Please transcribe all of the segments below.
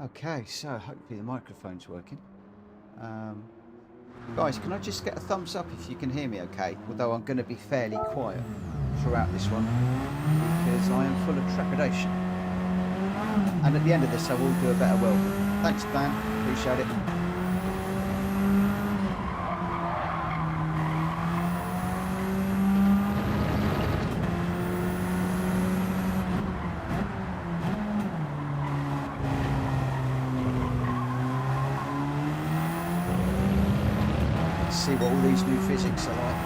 Okay, so hopefully the microphone's working. Guys, can I just get a thumbs up if you can hear me okay? Although I'm going to be fairly quiet throughout this one because I am full of trepidation. And at the end of this I will do a better welcome. Thanks, Dan. Appreciate it. See what all these new physics are like.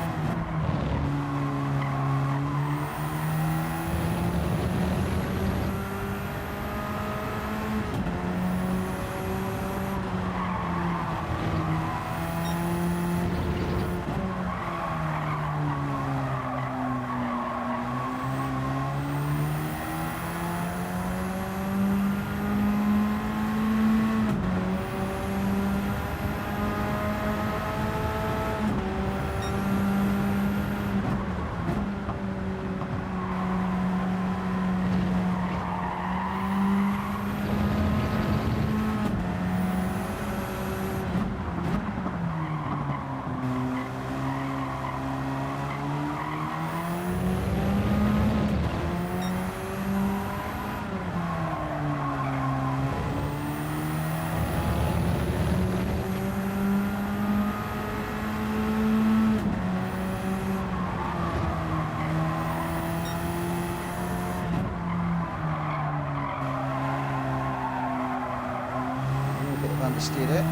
Understeered it.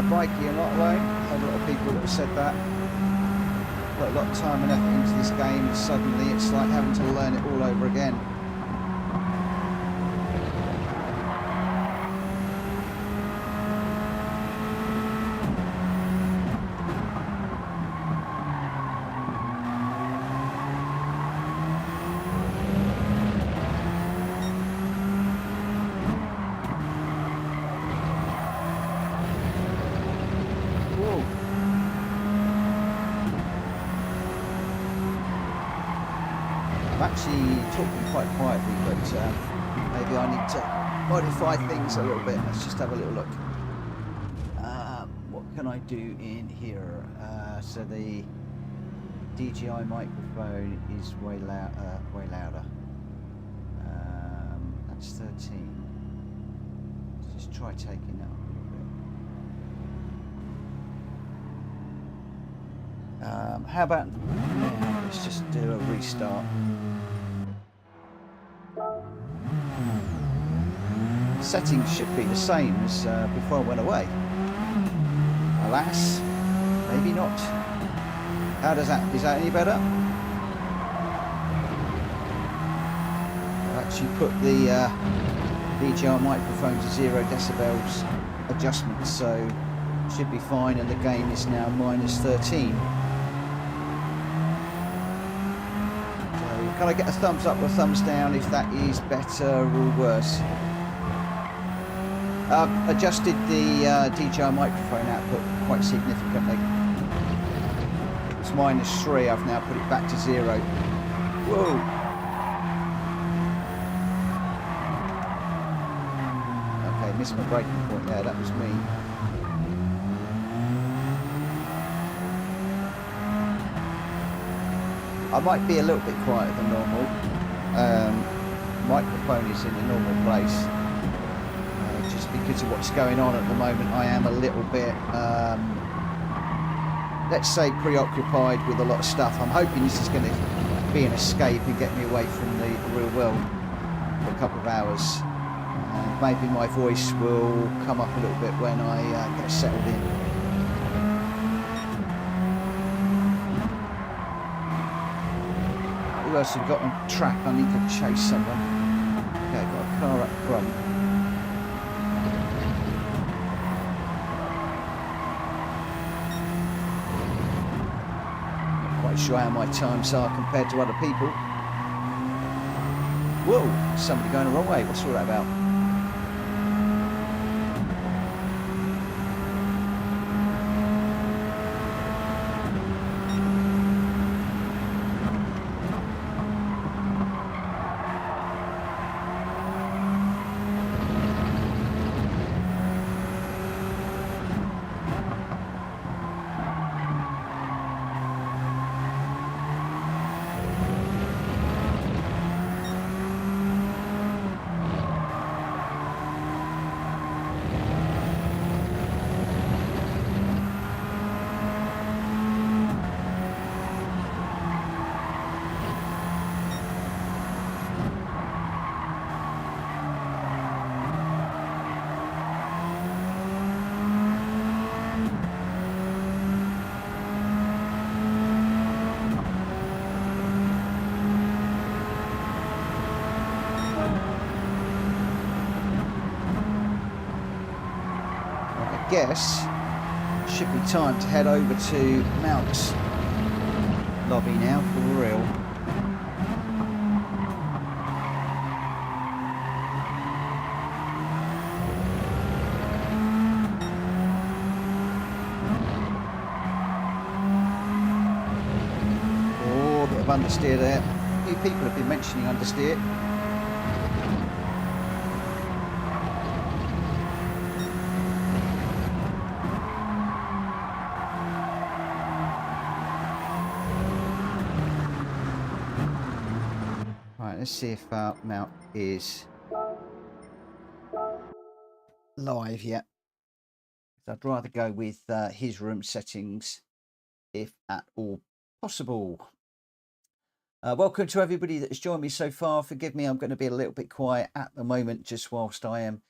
Bike, you're not alone. A lot of people that have said that. Put a lot of time and effort into this game, and suddenly it's like having to learn it all over again. Actually talking quite quietly, but maybe I need to modify things a little bit. Let's just have a little look. What can I do in here? So the DJI microphone is way louder. That's 13. Let's just try taking that up a little bit. How about let's just do a restart. Settings should be the same as before I went away. Alas, maybe not. How does that? Is that any better? I've actually put the DJI microphone to 0 decibels adjustment, so it should be fine. And the gain is now -13. Can I get a thumbs up or thumbs down if that is better or worse? I've adjusted the DJI microphone output quite significantly. It's -3, I've now put it back to 0. Whoa! Okay, missed my braking point there, that was me. I might be a little bit quieter than normal. microphone is in the normal place. Just because of what's going on at the moment, I am a little bit, let's say, preoccupied with a lot of stuff. I'm hoping this is going to be an escape and get me away from the real world for a couple of hours. And maybe my voice will come up a little bit when I get settled in. Who else have we got on track? I need to chase someone. Okay, got a car up front. Not quite sure how my times are compared to other people. Whoa, somebody going the wrong way. What's all that about? Guess should be time to head over to Malk's lobby now for real. Oh, a bit of understeer there. A few people have been mentioning understeer. Let's see if Mount is live yet. I'd rather go with his room settings if at all possible. Welcome to everybody that has joined me so far. Forgive me, I'm going to be a little bit quiet at the moment just whilst I am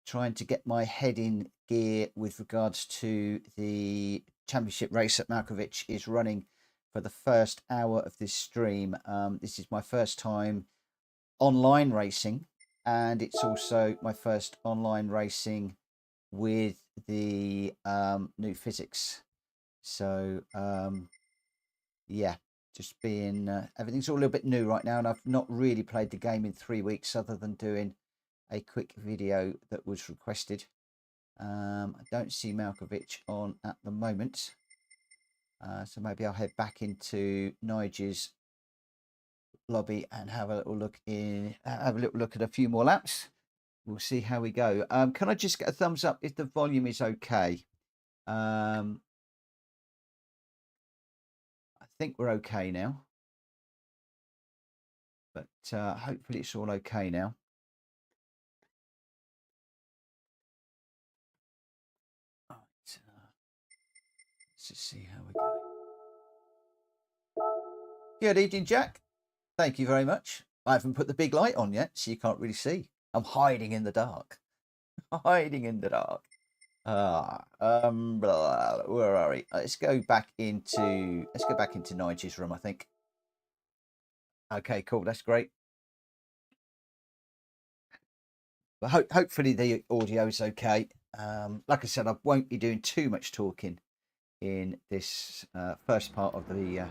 trying to get my head in gear with regards to the championship race that Malkovitch is running for the first hour of this stream. This is my first time online racing, and it's also my first online racing with the new physics. So yeah, just being everything's all a little bit new right now, and I've not really played the game in 3 weeks other than doing a quick video that was requested. I don't see Malkovitch on at the moment, so maybe I'll head back into Nigel's lobby and have a little look at a few more laps. We'll see how we go. Can I just get a thumbs up if the volume is okay? I think we're okay now, but hopefully it's all okay now. Right, let's just see how we go. Good evening, Jack. Thank you very much. I haven't put the big light on yet, so you can't really see. I'm hiding in the dark. Hiding in the dark. Where are we? Let's go back into Nigel's room, I think. Okay, cool. That's great. But hopefully the audio is okay. Like I said, I won't be doing too much talking in this first part of the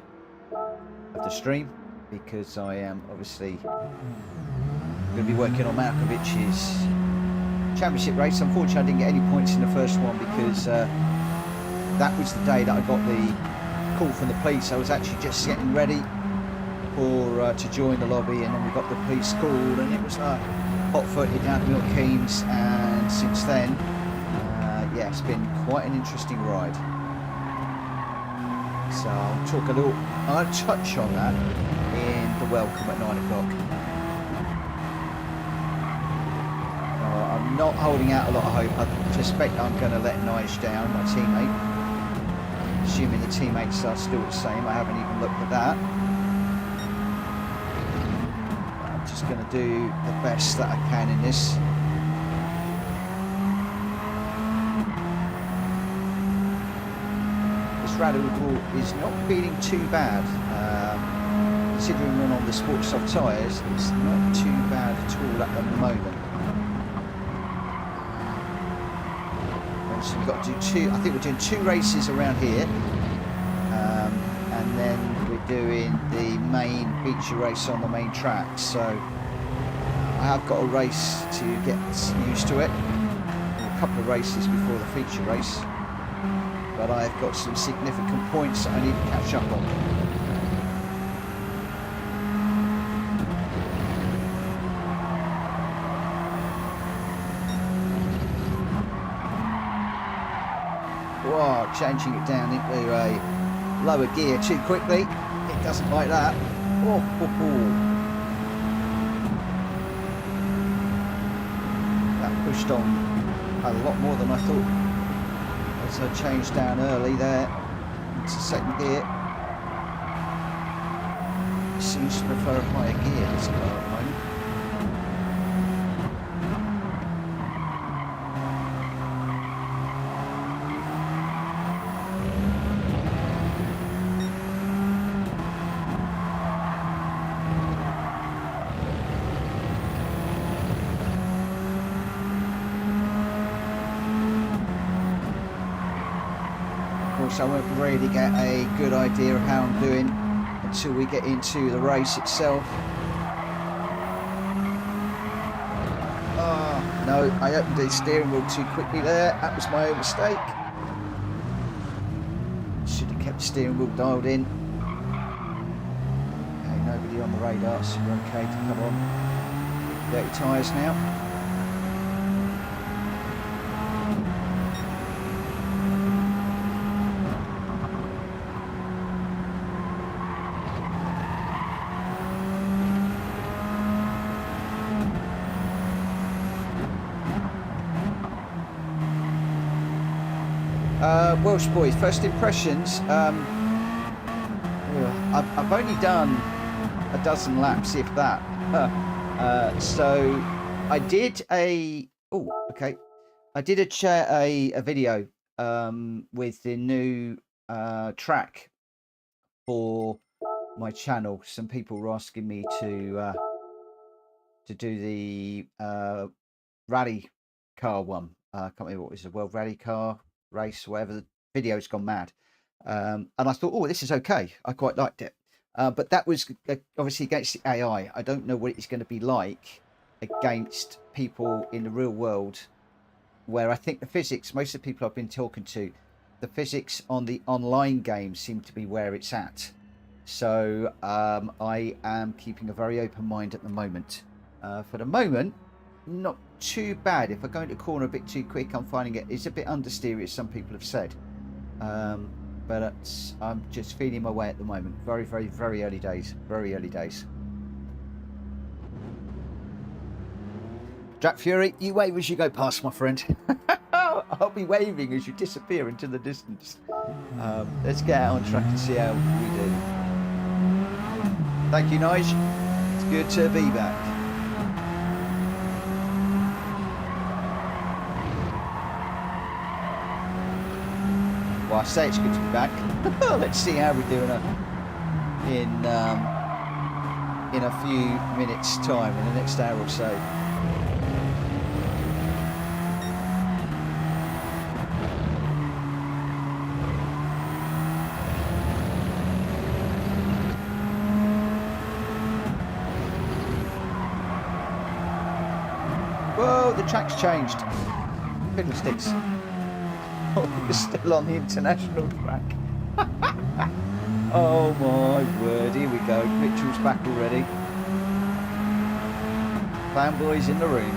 stream, because I am obviously going to be working on Malkovitch's championship race. Unfortunately, I didn't get any points in the first one because that was the day that I got the call from the police. I was actually just getting ready for to join the lobby, and then we got the police call, and it was hot-footed down to Milton Keynes, and since then, yeah, it's been quite an interesting ride. So I'll touch on that in the welcome at 9 o'clock. I'm not holding out a lot of hope. I suspect I'm going to let Nige down, my teammate. Assuming the teammates are still the same. I haven't even looked at that. I'm just going to do the best that I can in this. This rally is not feeling too bad. Considering we're on the sport soft tyres, it's not too bad at all at the moment. So we've got to do two, I think we're doing 2 races around here. And then we're doing the main feature race on the main track. So I have got a race to get used to it. A couple of races before the feature race. But I've got some significant points that I need to catch up on. Whoa, changing it down into a lower gear too quickly. It doesn't like that. Oh, oh, oh. That pushed on a lot more than I thought. As I changed down early there into second gear. It seems to prefer a higher gear this car at the moment. I won't really get a good idea of how I'm doing until we get into the race itself. Oh, no, I opened the steering wheel too quickly there. That was my own mistake. Should have kept the steering wheel dialed in. Okay, nobody on the radar, so we're okay to come on. Dirty tyres now. Welsh boys, first impressions. I've only done a dozen laps, if that. So I did a I did a video with the new track for my channel. Some people were asking me to do the rally car one. I can't remember what it was, a World Rally Car race, whatever. The video's gone mad, and I thought, oh, this is okay. I quite liked it, but that was obviously against the AI. I don't know what it's going to be like against people in the real world, where I think the physics, most of the people I've been talking to, the physics on the online game seem to be where it's at. So I am keeping a very open mind at the moment. For the moment, not too bad. If I go into the corner a bit too quick, I'm finding it's a bit understeery, as some people have said. But I'm just feeling my way at the moment. Very, very, very early days. Very early days. Jack Fury, you wave as you go past, my friend. I'll be waving as you disappear into the distance. Let's get out on track and see how we do. Thank you, Nige. It's good to be back. Well, I say it's good to be back. Let's see how we're doing in a few minutes' time, in the next hour or so. Whoa, the track's changed. Fiddlesticks. Oh, we're still on the international track. Oh my word, here we go. Mitchell's back already. Fanboys in the room.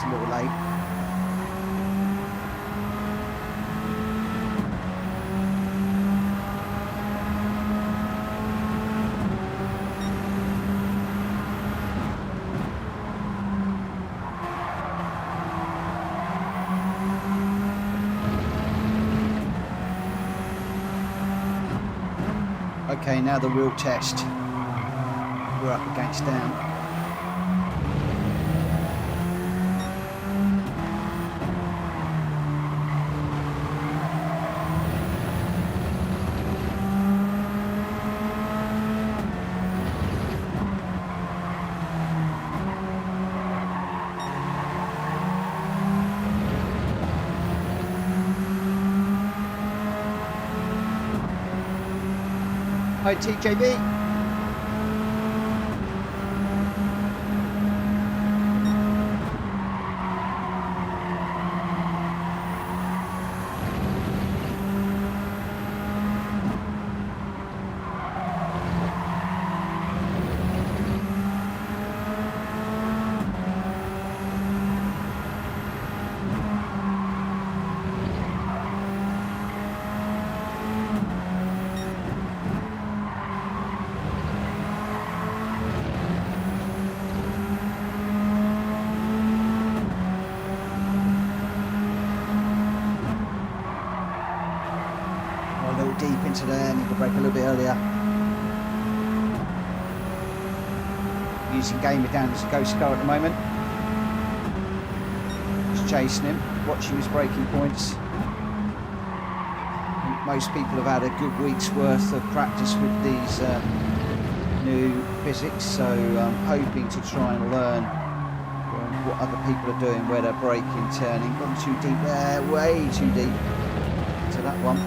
a little late. Okay, now the real test. We're up against Dan. Hi TJB. Deep into there, need to brake a little bit earlier. Using Gamer down as a ghost car at the moment. Just chasing him, watching his braking points. Most people have had a good week's worth of practice with these new physics, so I'm hoping to try and learn what other people are doing, where they're braking, turning. Gone too deep there, way too deep to that one.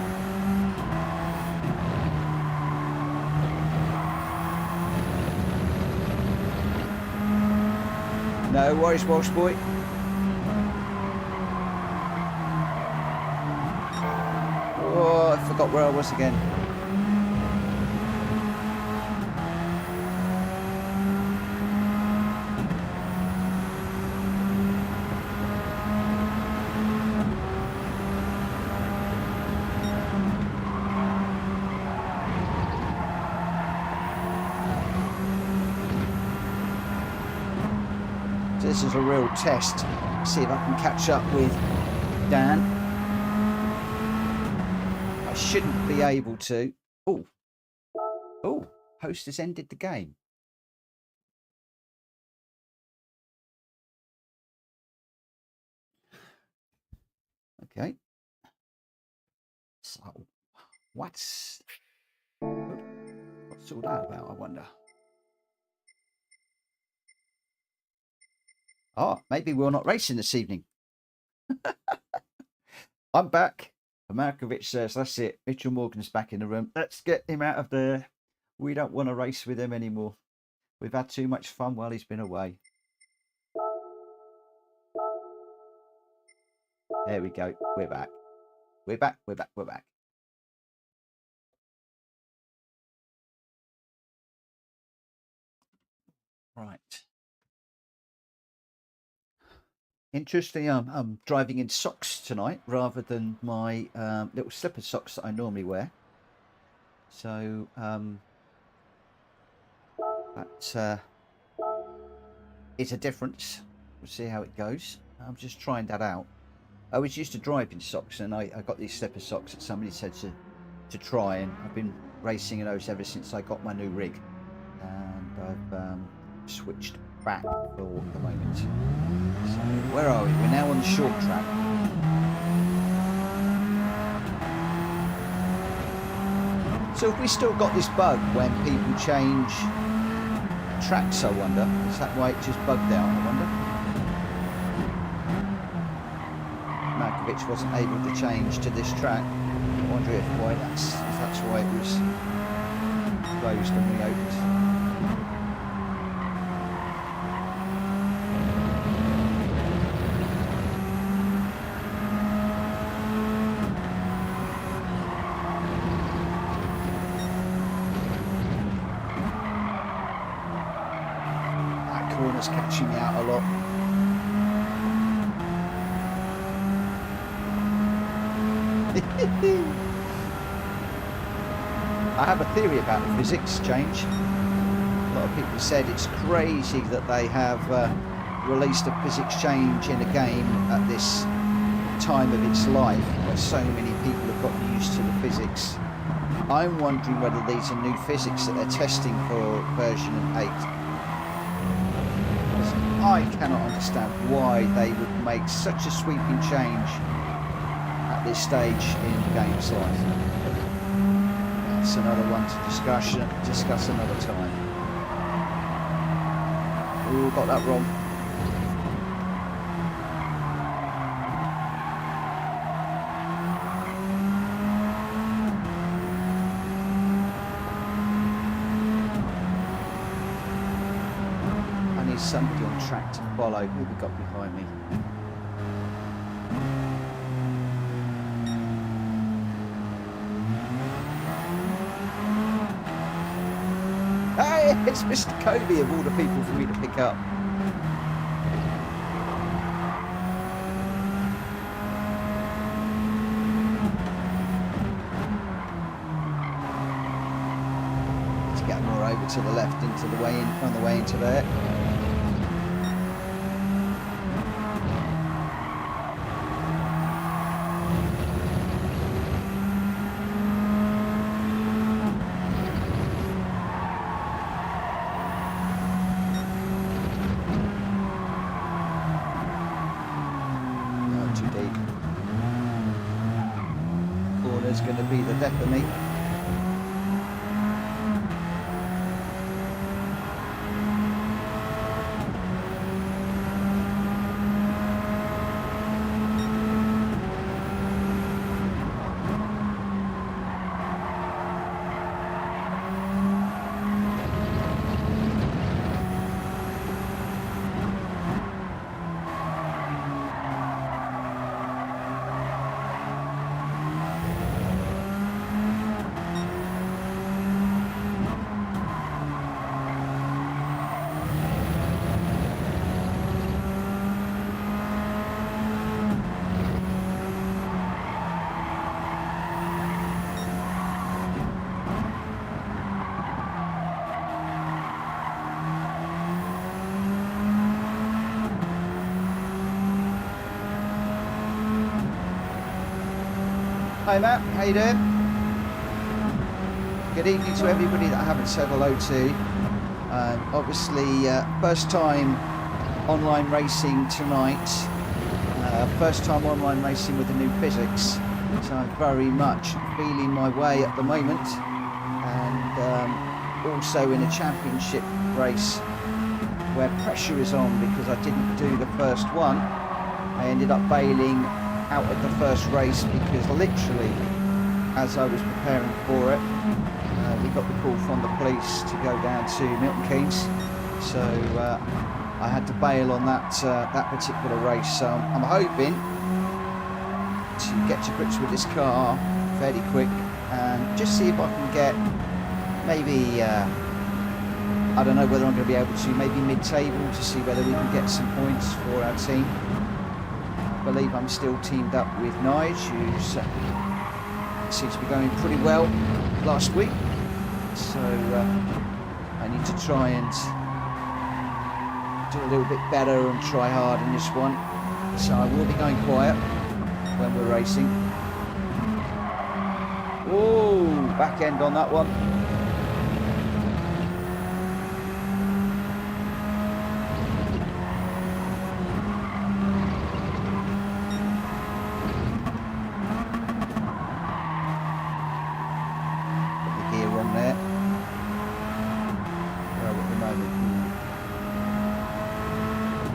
No worries, Walsh boy. Oh, I forgot where I was again. This is a real test. See if I can catch up with Dan. I shouldn't be able to. Oh, host has ended the game. Okay. So, what's all that about, I wonder? Oh, maybe we're not racing this evening. I'm back. Malkovitch says, that's it. Mitchell Morgan's back in the room. Let's get him out of there. We don't want to race with him anymore. We've had too much fun while he's been away. There we go. We're back. We're back. We're back. We're back. Right. Interesting. I'm driving in socks tonight rather than my little slipper socks that I normally wear. So that is a difference. We'll see how it goes. I'm just trying that out. I was used to drive in socks, and I got these slipper socks that somebody said to try, and I've been racing in those ever since I got my new rig, and I've switched back for the moment. So where are we? We're now on the short track. So have we still got this bug when people change tracks, I wonder? Is that why it just bugged out, I wonder? Malkovitch wasn't able to change to this track. I wonder if that's why it was closed and reopened. Catching me out a lot. I have a theory about the physics change. A lot of people said it's crazy that they have released a physics change in a game at this time of its life, where so many people have gotten used to the physics. I'm wondering whether these are new physics that they're testing for version 8. Because I cannot understand why they would make such a sweeping change at this stage in the game's life. That's another one to discuss another time. Ooh, got that wrong. Somebody on track to follow. Who we got behind me? Hey, it's Mr. Kobe of all the people for me to pick up. Let's get more over to the left into the way in, on the way into there. Going to be the death of me. Hi Matt, how you doing? Good evening to everybody that I haven't said hello to. Obviously, first time online racing tonight. First time online racing with the new physics. So I'm very much feeling my way at the moment. And also in a championship race where pressure is on because I didn't do the first one. I ended up bailing out of the first race because literally as I was preparing for it we got the call from the police to go down to Milton Keynes, so I had to bail on that particular race. So I'm hoping to get to grips with this car fairly quick and just see if I can get maybe I don't know whether I'm going to be able to, maybe mid-table, to see whether we can get some points for our team. I believe I'm still teamed up with Nige, who seems to be going pretty well last week. So I need to try and do a little bit better and try hard in this one. So I will be going quiet when we're racing. Oh, back end on that one.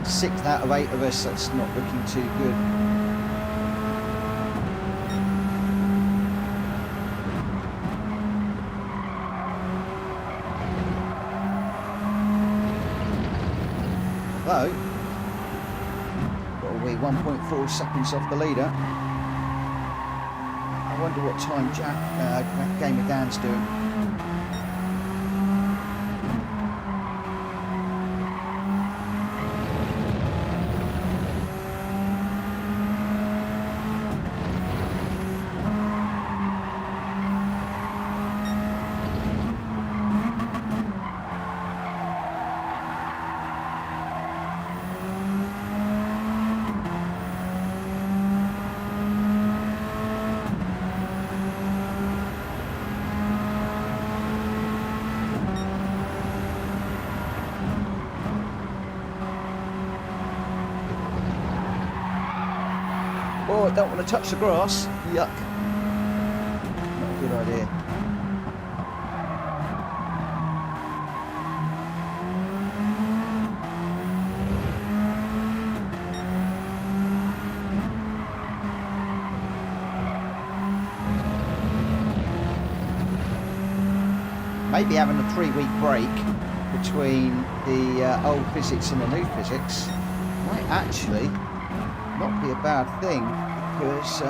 Sixth out of 8 of us, that's not looking too good. Though, got a wee 1.4 seconds off the leader. I wonder what time Game of Dan's doing. Oh, I don't want to touch the grass. Yuck. Not a good idea. Maybe having a 3-week break between the old physics and the new physics might actually not be a bad thing, because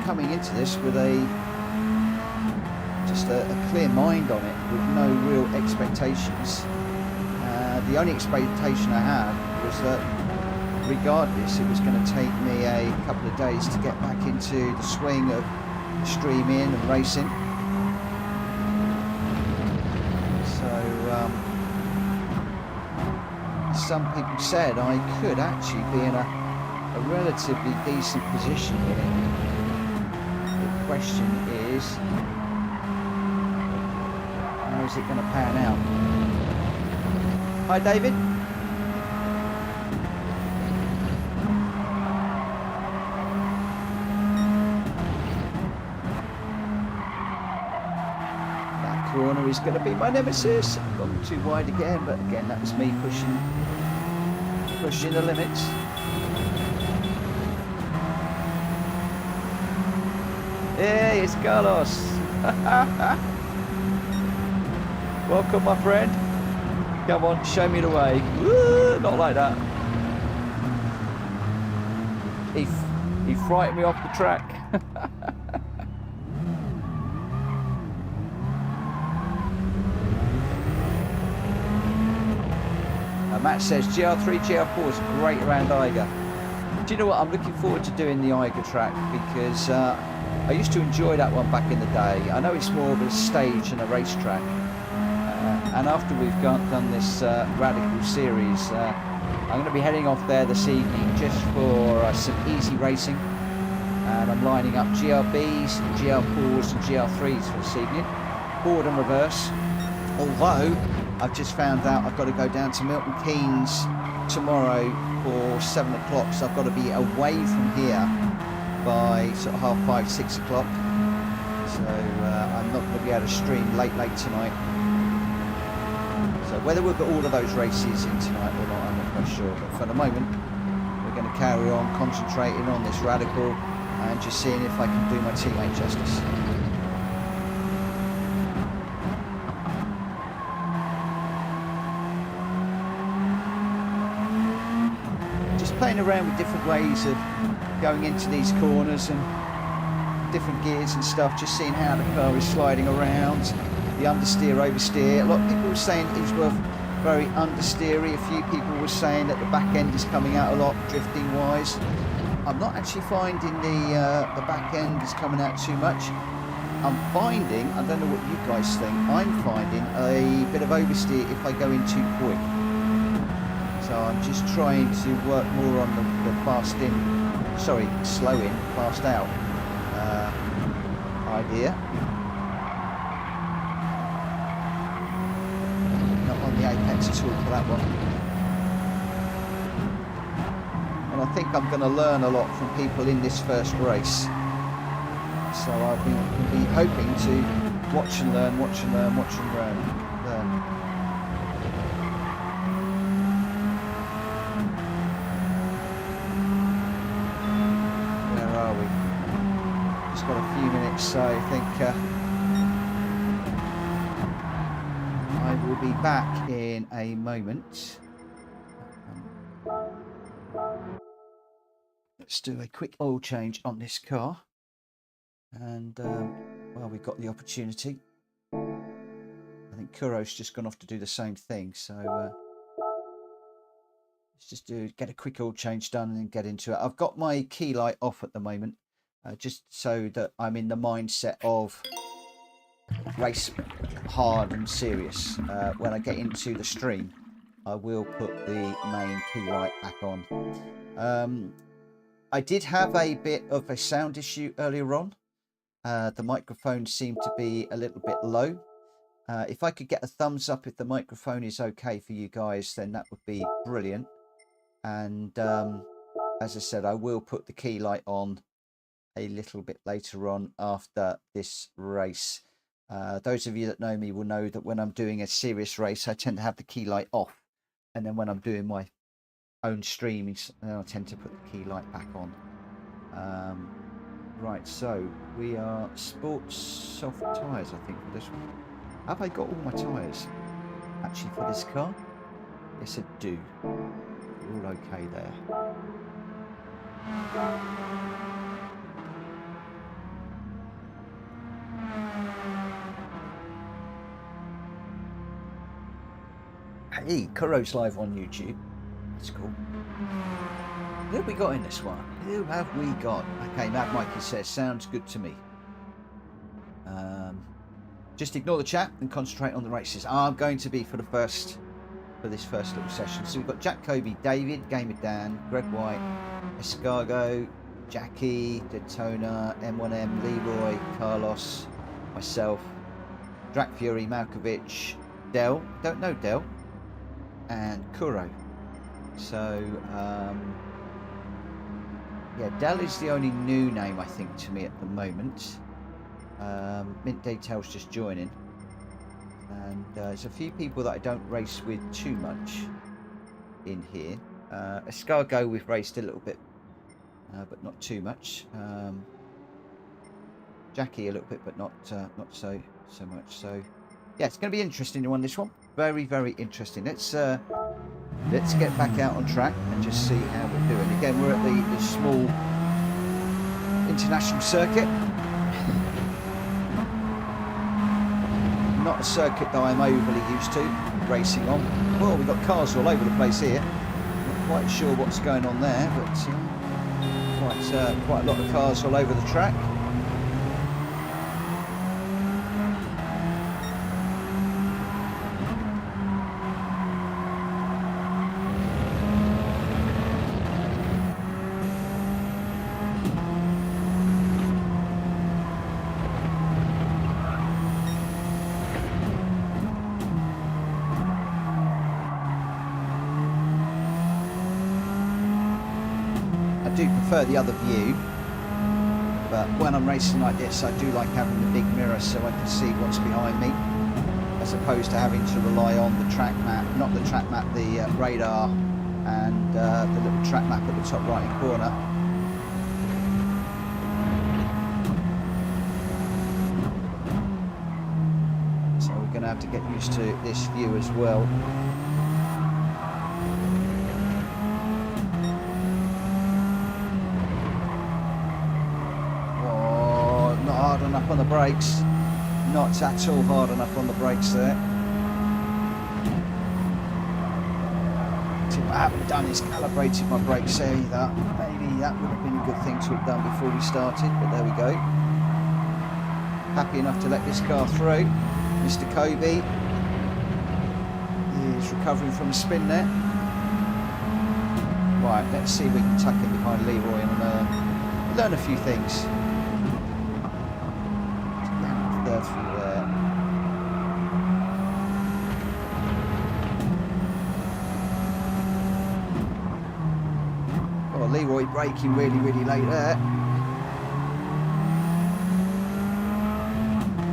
coming into this with just a clear mind on it, with no real expectations. The only expectation I had was that regardless, it was going to take me a couple of days to get back into the swing of streaming and racing. Some people said I could actually be in a relatively decent position here. The question is, how is it going to pan out? Hi, David. That corner is going to be my nemesis. I've gone too wide again, but again, that was me pushing the limits. Hey, it's Carlos. Welcome, my friend. Come on, show me the way. Woo, not like that. He frightened me off the track. Matt says GR3, GR4 is great around Eiger. Do you know what? I'm looking forward to doing the Eiger track, because I used to enjoy that one back in the day. I know it's more of a stage and a racetrack. And after we've done this Radical series, I'm going to be heading off there this evening just for some easy racing. And I'm lining up GR.bs, GR4s and GR3s for this evening. Forward and reverse. Although I've just found out I've got to go down to Milton Keynes tomorrow for 7 o'clock, so I've got to be away from here by sort of 5:30, 6 o'clock. So I'm not going to be able to stream late tonight. So whether we'll get all of those races in tonight or not, I'm not quite sure. But for the moment, we're going to carry on concentrating on this Radical and just seeing if I can do my teammate justice. Playing around with different ways of going into these corners and different gears and stuff, just seeing how the car is sliding around, the understeer, oversteer. A lot of people were saying it's very understeery. A few people were saying that the back end is coming out a lot drifting wise. I'm not actually finding the back end is coming out too much. I'm finding, I don't know what you guys think, I'm finding a bit of oversteer if I go in too quick. So I'm just trying to work more on the slow in, fast out idea. Not on the apex at all for that one. And I think I'm going to learn a lot from people in this first race. So I've been hoping to watch and learn. Got a few minutes, so I think I will be back in a moment. Let's do a quick oil change on this car, and well, we've got the opportunity. I think Kuro's just gone off to do the same thing, so let's just get a quick oil change done and then get into it. I've got my key light off at the moment. Just so that I'm in the mindset of race hard and serious. When I get into the stream, I will put the main key light back on. I did have a bit of a sound issue earlier on. The microphone seemed to be a little bit low. If I could get a thumbs up if the microphone is okay for you guys, then that would be brilliant. And as I said, I will put the key light on a little bit later on after this race. Those of you that know me will know that when I'm doing a serious race, I tend to have the key light off, and then when I'm doing my own streaming, I tend to put the key light back on. Right, so we are sports soft tyres, I think, for this one. Have I got all my tyres actually for this car? Yes, I do. We're all okay there. Hey, Kuro's live on YouTube. That's cool. Who have we got in this one? Who have we got? Okay, Mad Mikey says, sounds good to me. Just ignore the chat and concentrate on the races. I'm going to be for this first little session. So we've got Gr.b, David, Gamer Dan, Greg White, Escargo, Jackie, Daytona, M1M, Leroy, Carlos, myself, Drac Fury, Malkovitch, Del, don't know Del, and Kuro. So yeah, Del is the only new name I think to me at the moment. Mint Detail's just joining, and there's a few people that I don't race with too much in here. Escargo we've raced a little bit, but not too much. Jackie a little bit, but not so much. So yeah, it's going to be interesting on this one. Very, very interesting. Let's get back out on track and just see how we're doing. Again, we're at the small international circuit. Not a circuit that I'm overly used to racing on. Well, we've got cars all over the place here. Not quite sure what's going on there, but quite a lot of cars all over the track. I do prefer the other view, but when I'm racing like this I do like having the big mirror so I can see what's behind me, as opposed to having to rely on the track map, not the track map, the radar and the little track map at the top right hand corner. So we're going to have to get used to this view as well. Enough on the brakes, not at all hard enough on the brakes there. So what I haven't done is calibrated my brakes there either. Maybe that would have been a good thing to have done before we started, but there we go. Happy enough to let this car through. Mr. Kobe is recovering from a spin there. Right, let's see if we can tuck in behind Leroy and learn a few things. Through there. Oh, Leroy braking really, really late there.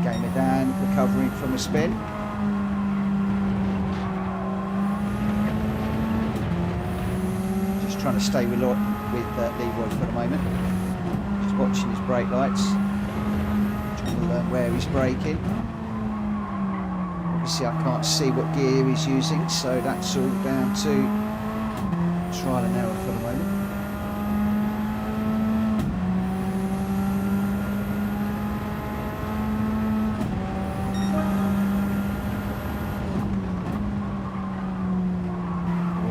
Gamer Dan recovering from a spin. Just trying to stay with Leroy for the moment. Just watching his brake lights. Learn where he's braking. Obviously I can't see what gear he's using, so that's all down to trial and error for the moment.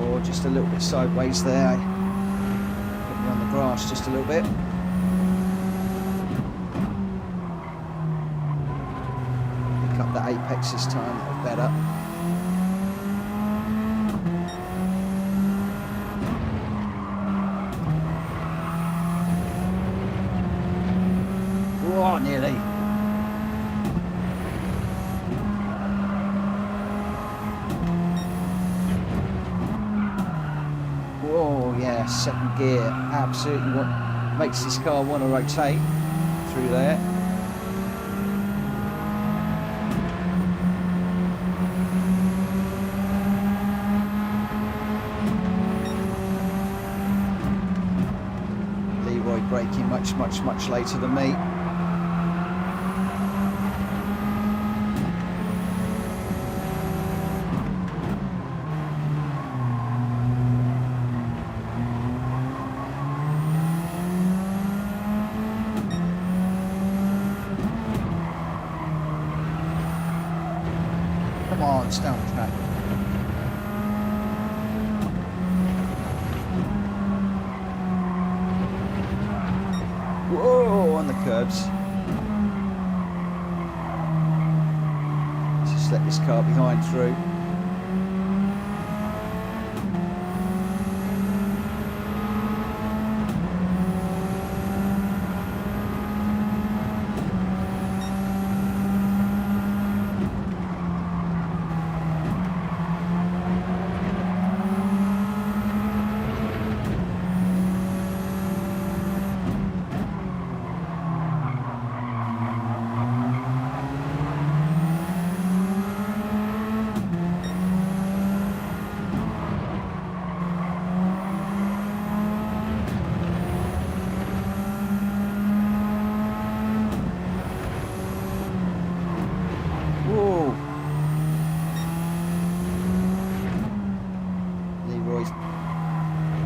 Or just a little bit sideways there. Put me on the grass just a little bit. The apex this time, that was better. Oh, nearly. Oh, yeah. Yeah, second gear absolutely makes this car want to rotate through there. Leroy braking much later than me. Come on, stay on track. Whoa, on the curbs. Just let this car behind through.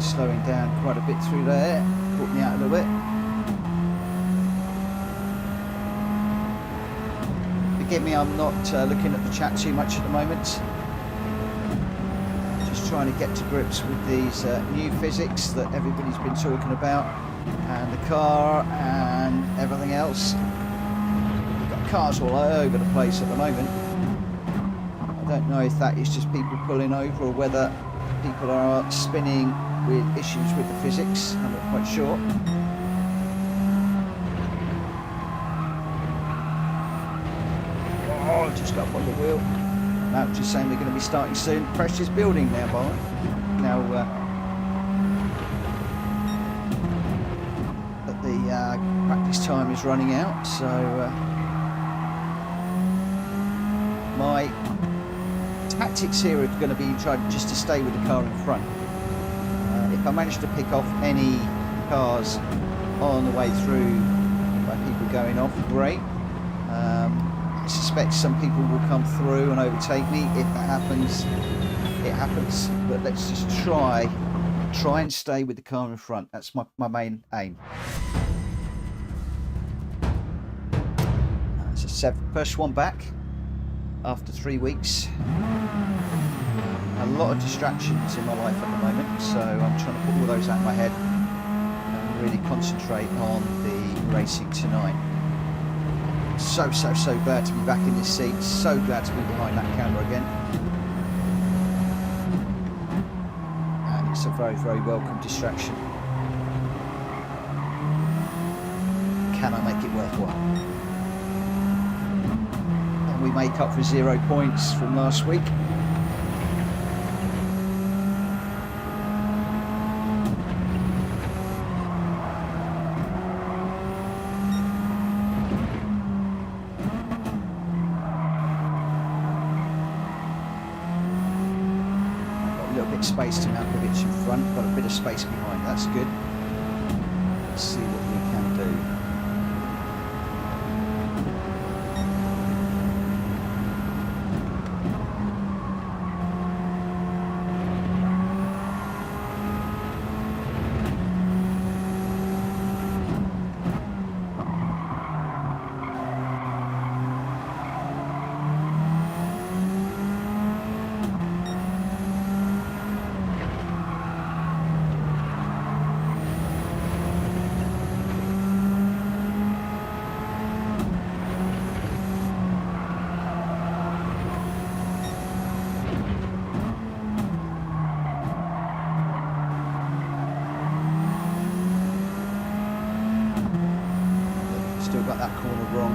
Slowing down quite a bit through there, caught me out a little bit. Forgive me, I'm not looking at the chat too much at the moment. Just trying to get to grips with these new physics that everybody's been talking about, and the car and everything else. We've got cars all over the place at the moment. I don't know if that is just people pulling over or whether people are spinning with issues with the physics. I'm not quite sure. Oh, just got up on the wheel. Now just saying we're going to be starting soon. Pressure's building now, Bob. Now that the practice time is running out, so my tactics here are going to be trying just to stay with the car in front. If I manage to pick off any cars on the way through by people going off, great. I suspect some people will come through and overtake me. If that happens, it happens. But let's just try and stay with the car in front. That's my main aim. It's a first one back after 3 weeks. A lot of distractions in my life at the moment, so I'm trying to put all those out of my head and really concentrate on the racing tonight. So glad to be back in this seat, so glad to be behind that camera again. And it's a very welcome distraction. Can I make it worthwhile? And we make up for 0 points from last week. Space to Malkovitch in front, got a bit of space behind, that's good. Let's see what we can do. Still got that corner wrong.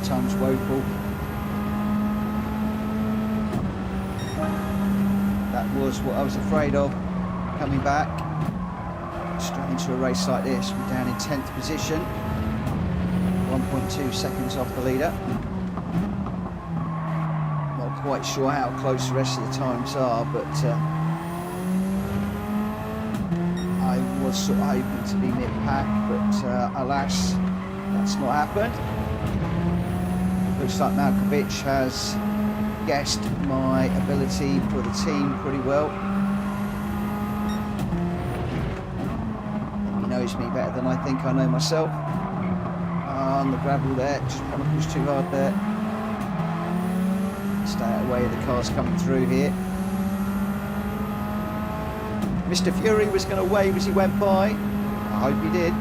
times woeful. That was what I was afraid of, coming back straight into a race like this. We're down in 10th position, 1.2 seconds off the leader. Not quite sure how close the rest of the times are, but I was sort of hoping to be mid-pack, but alas, that's not happened. Looks like Malkovitch has guessed my ability for the team pretty well. He knows me better than I think I know myself. On the gravel there, just want to push too hard there. Stay out of the way of the cars coming through here. Mr. Fury was going to wave as he went by. I hope he did.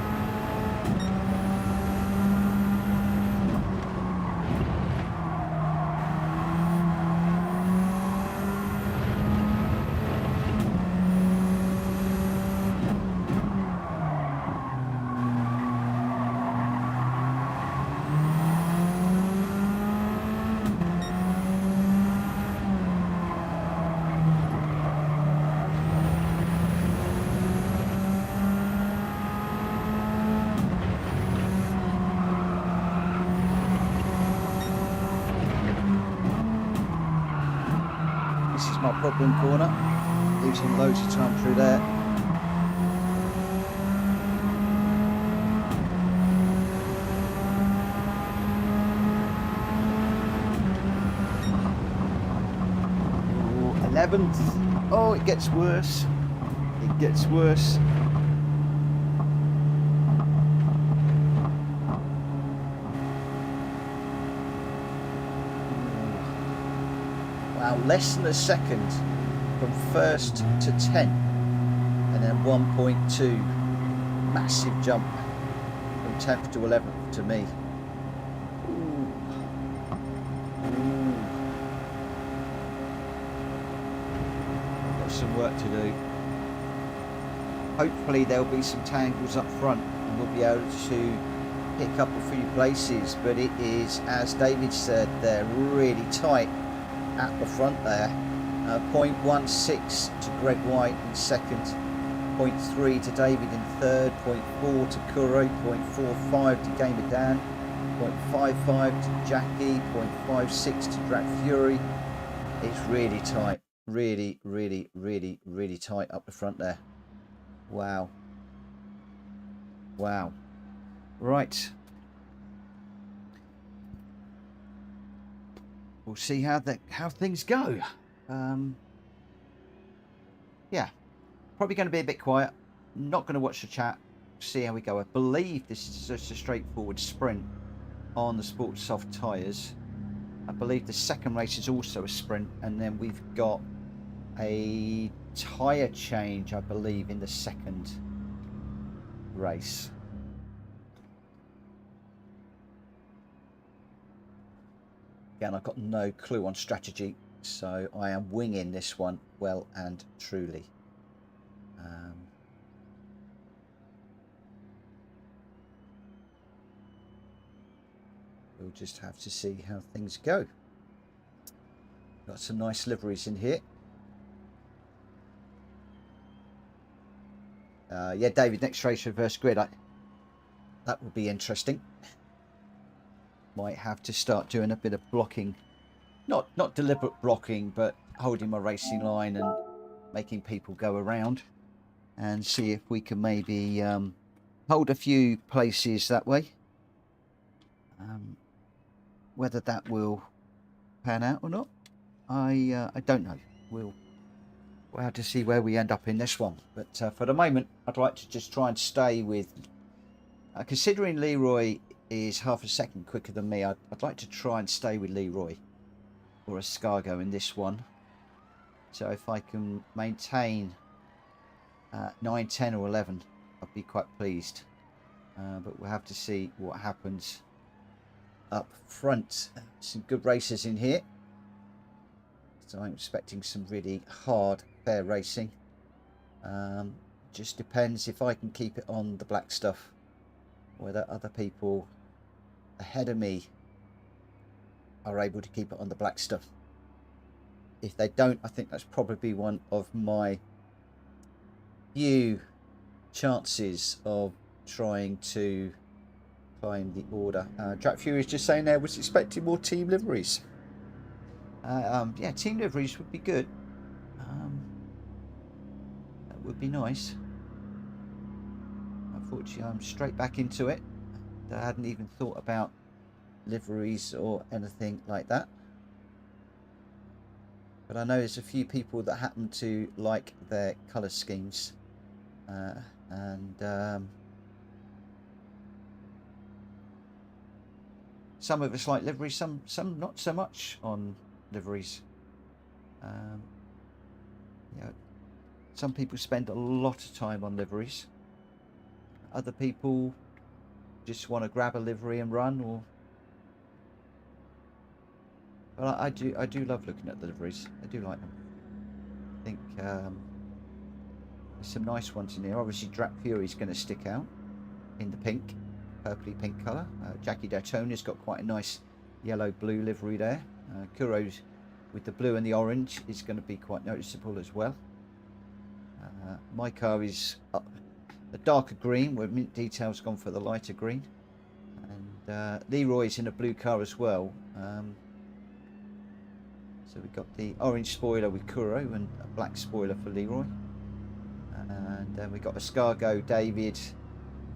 This is my problem corner, losing loads of time through there. Ooh, 11th. Oh, it gets worse. It gets worse. Wow, less than a second from 1st to 10th, and then 1.2, massive jump from 10th to 11th to me. Ooh. Ooh. Got some work to do. Hopefully there'll be some tangles up front and we'll be able to pick up a few places, but it is, as David said, they're really tight at the front there. 0.16 to Greg White in second, 0.3 to David in third, 0.4 to Kuro, 0.45 to Gamer Dan, 0.55 to Jackie, 0.56 to Drag Fury. It's really tight, really tight up the front there. Wow, wow. Right, we'll see how things go. Yeah, probably going to be a bit quiet. Not going to watch the chat. See how we go. I believe this is just a straightforward sprint on the Sport Soft tyres. I believe the second race is also a sprint, and then we've got a tyre change, I believe, in the second race. Again, I've got no clue on strategy, so I am winging this one well and truly. We'll just have to see how things go. Got some nice liveries in here. Yeah, David, next race reverse grid. That would be interesting. Might have to start doing a bit of blocking. Not deliberate blocking, but holding my racing line and making people go around, and see if we can maybe hold a few places that way. Whether that will pan out or not, I don't know. We'll have to see where we end up in this one. But for the moment, I'd like to just try and stay with, considering Leroy is half a second quicker than me, I'd like to try and stay with Leroy or Escargo in this one. So if I can maintain 9, 10 or 11, I'd be quite pleased. But we'll have to see what happens up front. Some good races in here, so I'm expecting some really hard, fair racing. Just depends if I can keep it on the black stuff, whether other people ahead of me are able to keep it on the black stuff. If they don't, I think that's probably one of my few chances of trying to climb the order. Jack Fury is just saying there was expecting more team liveries. Yeah, team liveries would be good. That would be nice. Unfortunately, I'm straight back into it. I hadn't even thought about liveries or anything like that. But I know there's a few people that happen to like their colour schemes. Some of us like liveries, some not so much on liveries. You know, some people spend a lot of time on liveries. Other people just want to grab a livery and run. Or, but I do love looking at the liveries. I do like them. I think there's some nice ones in here. Obviously, Drat Fury's going to stick out in the pink, purpley pink colour. Jackie Daytona's got quite a nice yellow-blue livery there. Kuro's with the blue and the orange is going to be quite noticeable as well. My car is a darker green, where mint detail's gone for the lighter green. And Leroy's in a blue car as well. So we've got the orange spoiler with Kuro and a black spoiler for Leroy. And then we've got Escargot, David,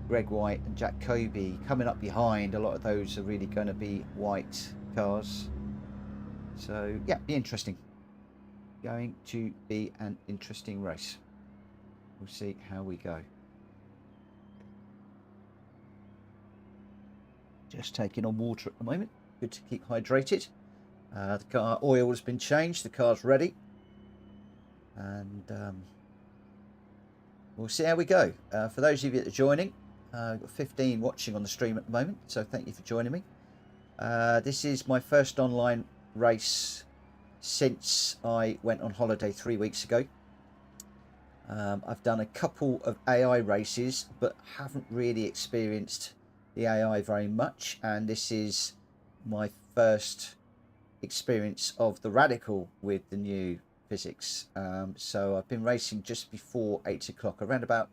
Greg White and Gr.b coming up behind. A lot of those are really going to be white cars. So yeah, be interesting. Going to be an interesting race. We'll see how we go. Just taking on water at the moment. Good to keep hydrated. The car oil has been changed. The car's ready. And we'll see how we go. For those of you that are joining, I've got 15 watching on the stream at the moment. So thank you for joining me. This is my first online race since I went on holiday 3 weeks ago. I've done a couple of AI races, but haven't really experienced the AI very much, and this is my first experience of the Radical with the new physics. So I've been racing just before 8 o'clock, around about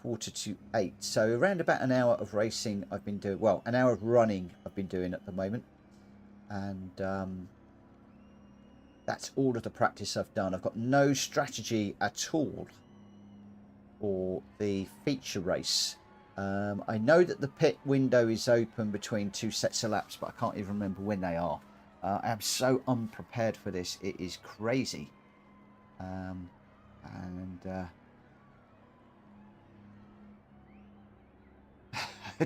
7:45. So around about an hour of racing I've been doing, well, an hour of running I've been doing at the moment. And that's all of the practice I've done. I've got no strategy at all for the feature race. I know that the pit window is open between 2 sets of laps, but I can't even remember when they are. I am so unprepared for this. It is crazy. I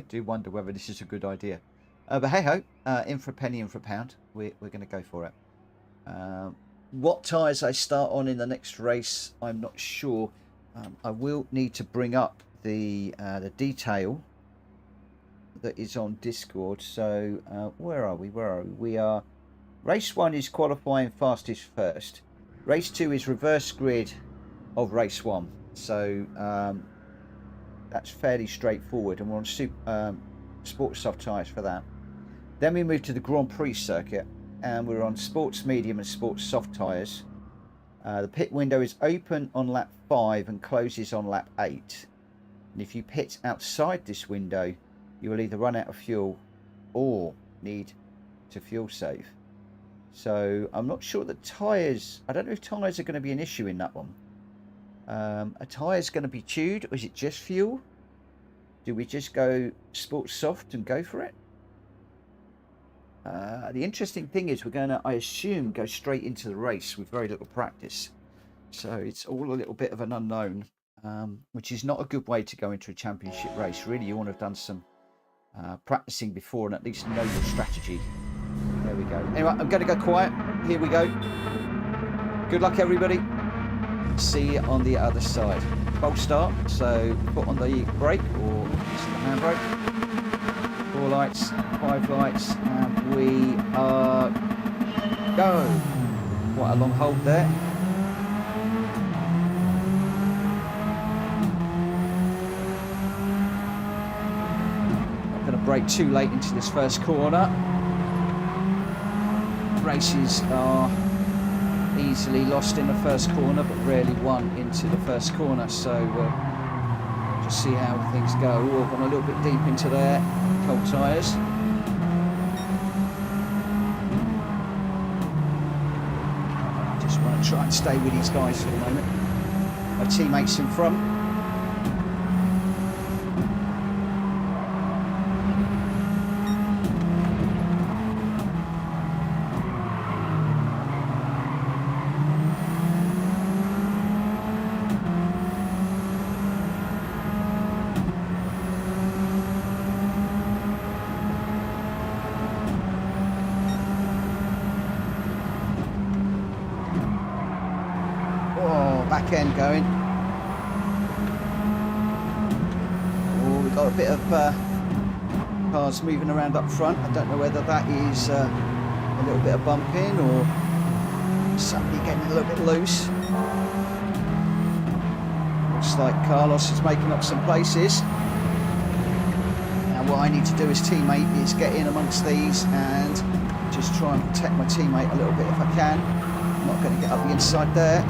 do wonder whether this is a good idea. But hey ho, in for a penny, in for a pound. We're going to go for it. What tyres I start on in the next race, I'm not sure. I will need to bring up the detail that is on Discord. So where are we? We are. Race 1 is qualifying fastest first. Race 2 is reverse grid of race 1. So that's fairly straightforward, and we're on sports soft tyres for that. Then we move to the Grand Prix circuit, and we're on sports medium and sports soft tyres. The pit window is open on lap 5 and closes on lap 8. And if you pit outside this window, you will either run out of fuel or need to fuel save. So I'm not sure that tyres, I don't know if tyres are going to be an issue in that one. Are tyres going to be tuned, or is it just fuel? Do we just go sports soft and go for it? The interesting thing is we're going to, I assume, go straight into the race with very little practice. So it's all a little bit of an unknown, which is not a good way to go into a championship race. Really, you want to have done some practicing before and at least know your strategy. There we go. Anyway, I'm going to go quiet. Here we go. Good luck, everybody. See you on the other side. False start, so put on the brake or using the handbrake. 4 lights, 5 lights, and we are go. Quite a long hold there. Not going to brake too late into this first corner. races are easily lost in the first corner, but rarely won into the first corner. So just see how things go. Oh, I've gone a little bit deep into there. Cold tyres. Just want to try and stay with these guys for the moment. My teammates in front. Back end going. Oh, we've got a bit of cars moving around up front. I don't know whether that is a little bit of bumping or somebody getting a little bit loose. Looks like Carlos is making up some places. Now what I need to do as teammate is get in amongst these and just try and protect my teammate a little bit if I can. I'm not going to get up the inside there.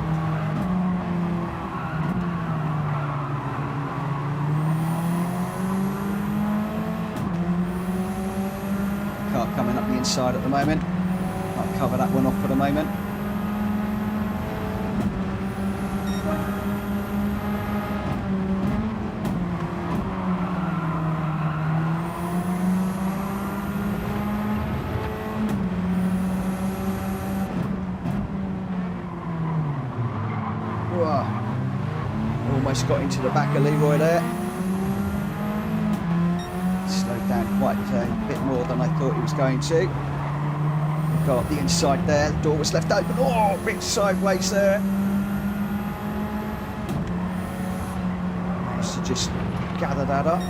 Coming up the inside at the moment. I'll cover that one off for the moment. Whoa. Almost got into the back of Leroy there. Down quite a bit more than I thought he was going to. Got up the inside there, the door was left open. Oh, a bit sideways there. Managed to just gather that up.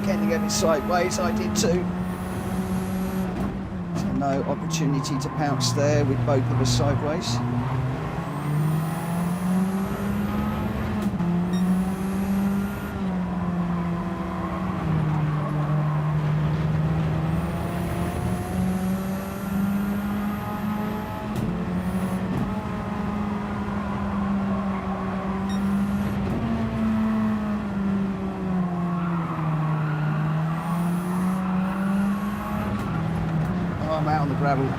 Getting a bit sideways, I did too. So no opportunity to pounce there with both of us sideways. I'm out on the gravel.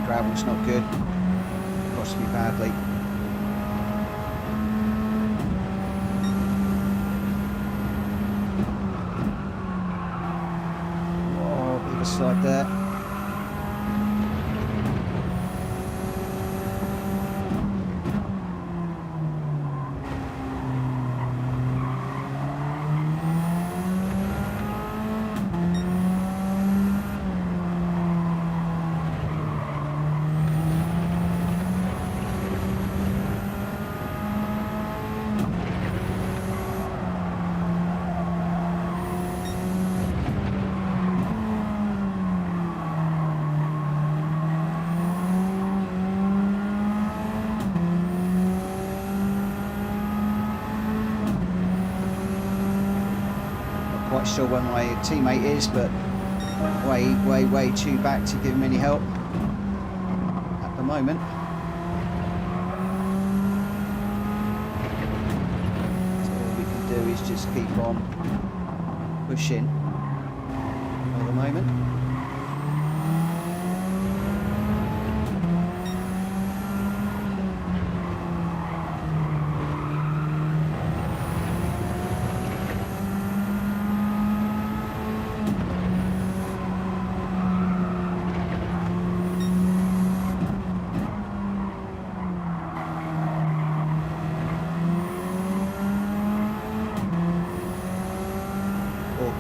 Gravel's not good. Cost me badly. Oh, bit of a slide there. quite sure where my teammate is, but way too back to give him any help at the moment. So all we can do is just keep on pushing for the moment.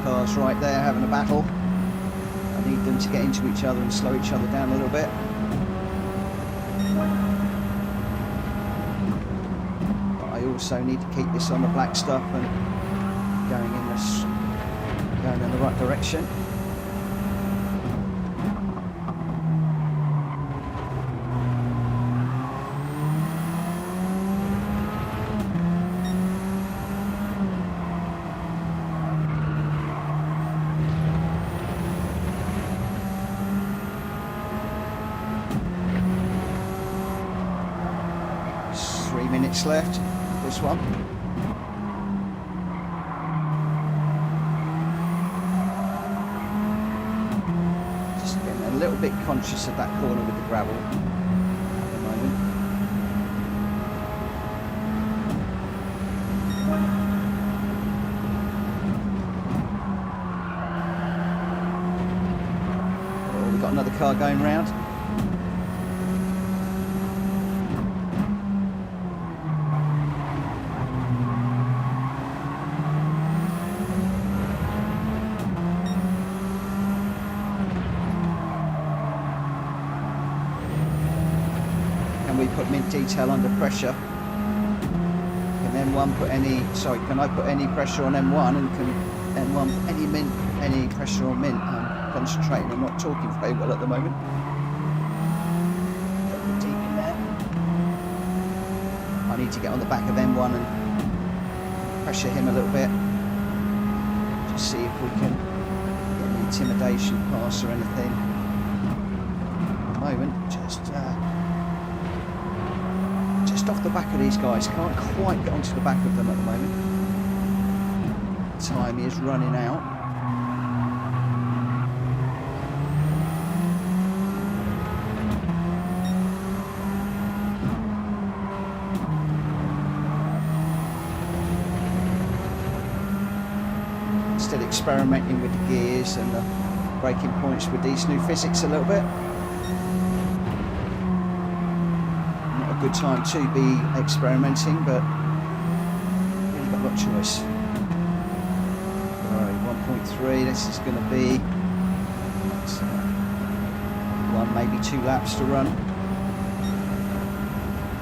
Cars right there having a battle. I need them to get into each other and slow each other down a little bit. But I also need to keep this on the black stuff and going in the right direction. Left this one. Just getting a little bit conscious of that corner with the gravel at the moment. Oh, we've got another car going round. Put mint detail under pressure. Can M1 put any? Sorry, can I put any pressure on M1, and can M1 put any pressure on mint? I'm concentrating. I'm not talking very well at the moment. Deep in there. I need to get on the back of M1 and pressure him a little bit. Just see if we can get an intimidation pass or anything. At the moment, just off the back of these guys. Can't quite get onto the back of them at the moment. Time is running out. Still experimenting with the gears and the braking points with these new physics a little bit. Good time to be experimenting, but really got no choice. Alright, 1.3, this is going to be one, maybe 2 laps to run.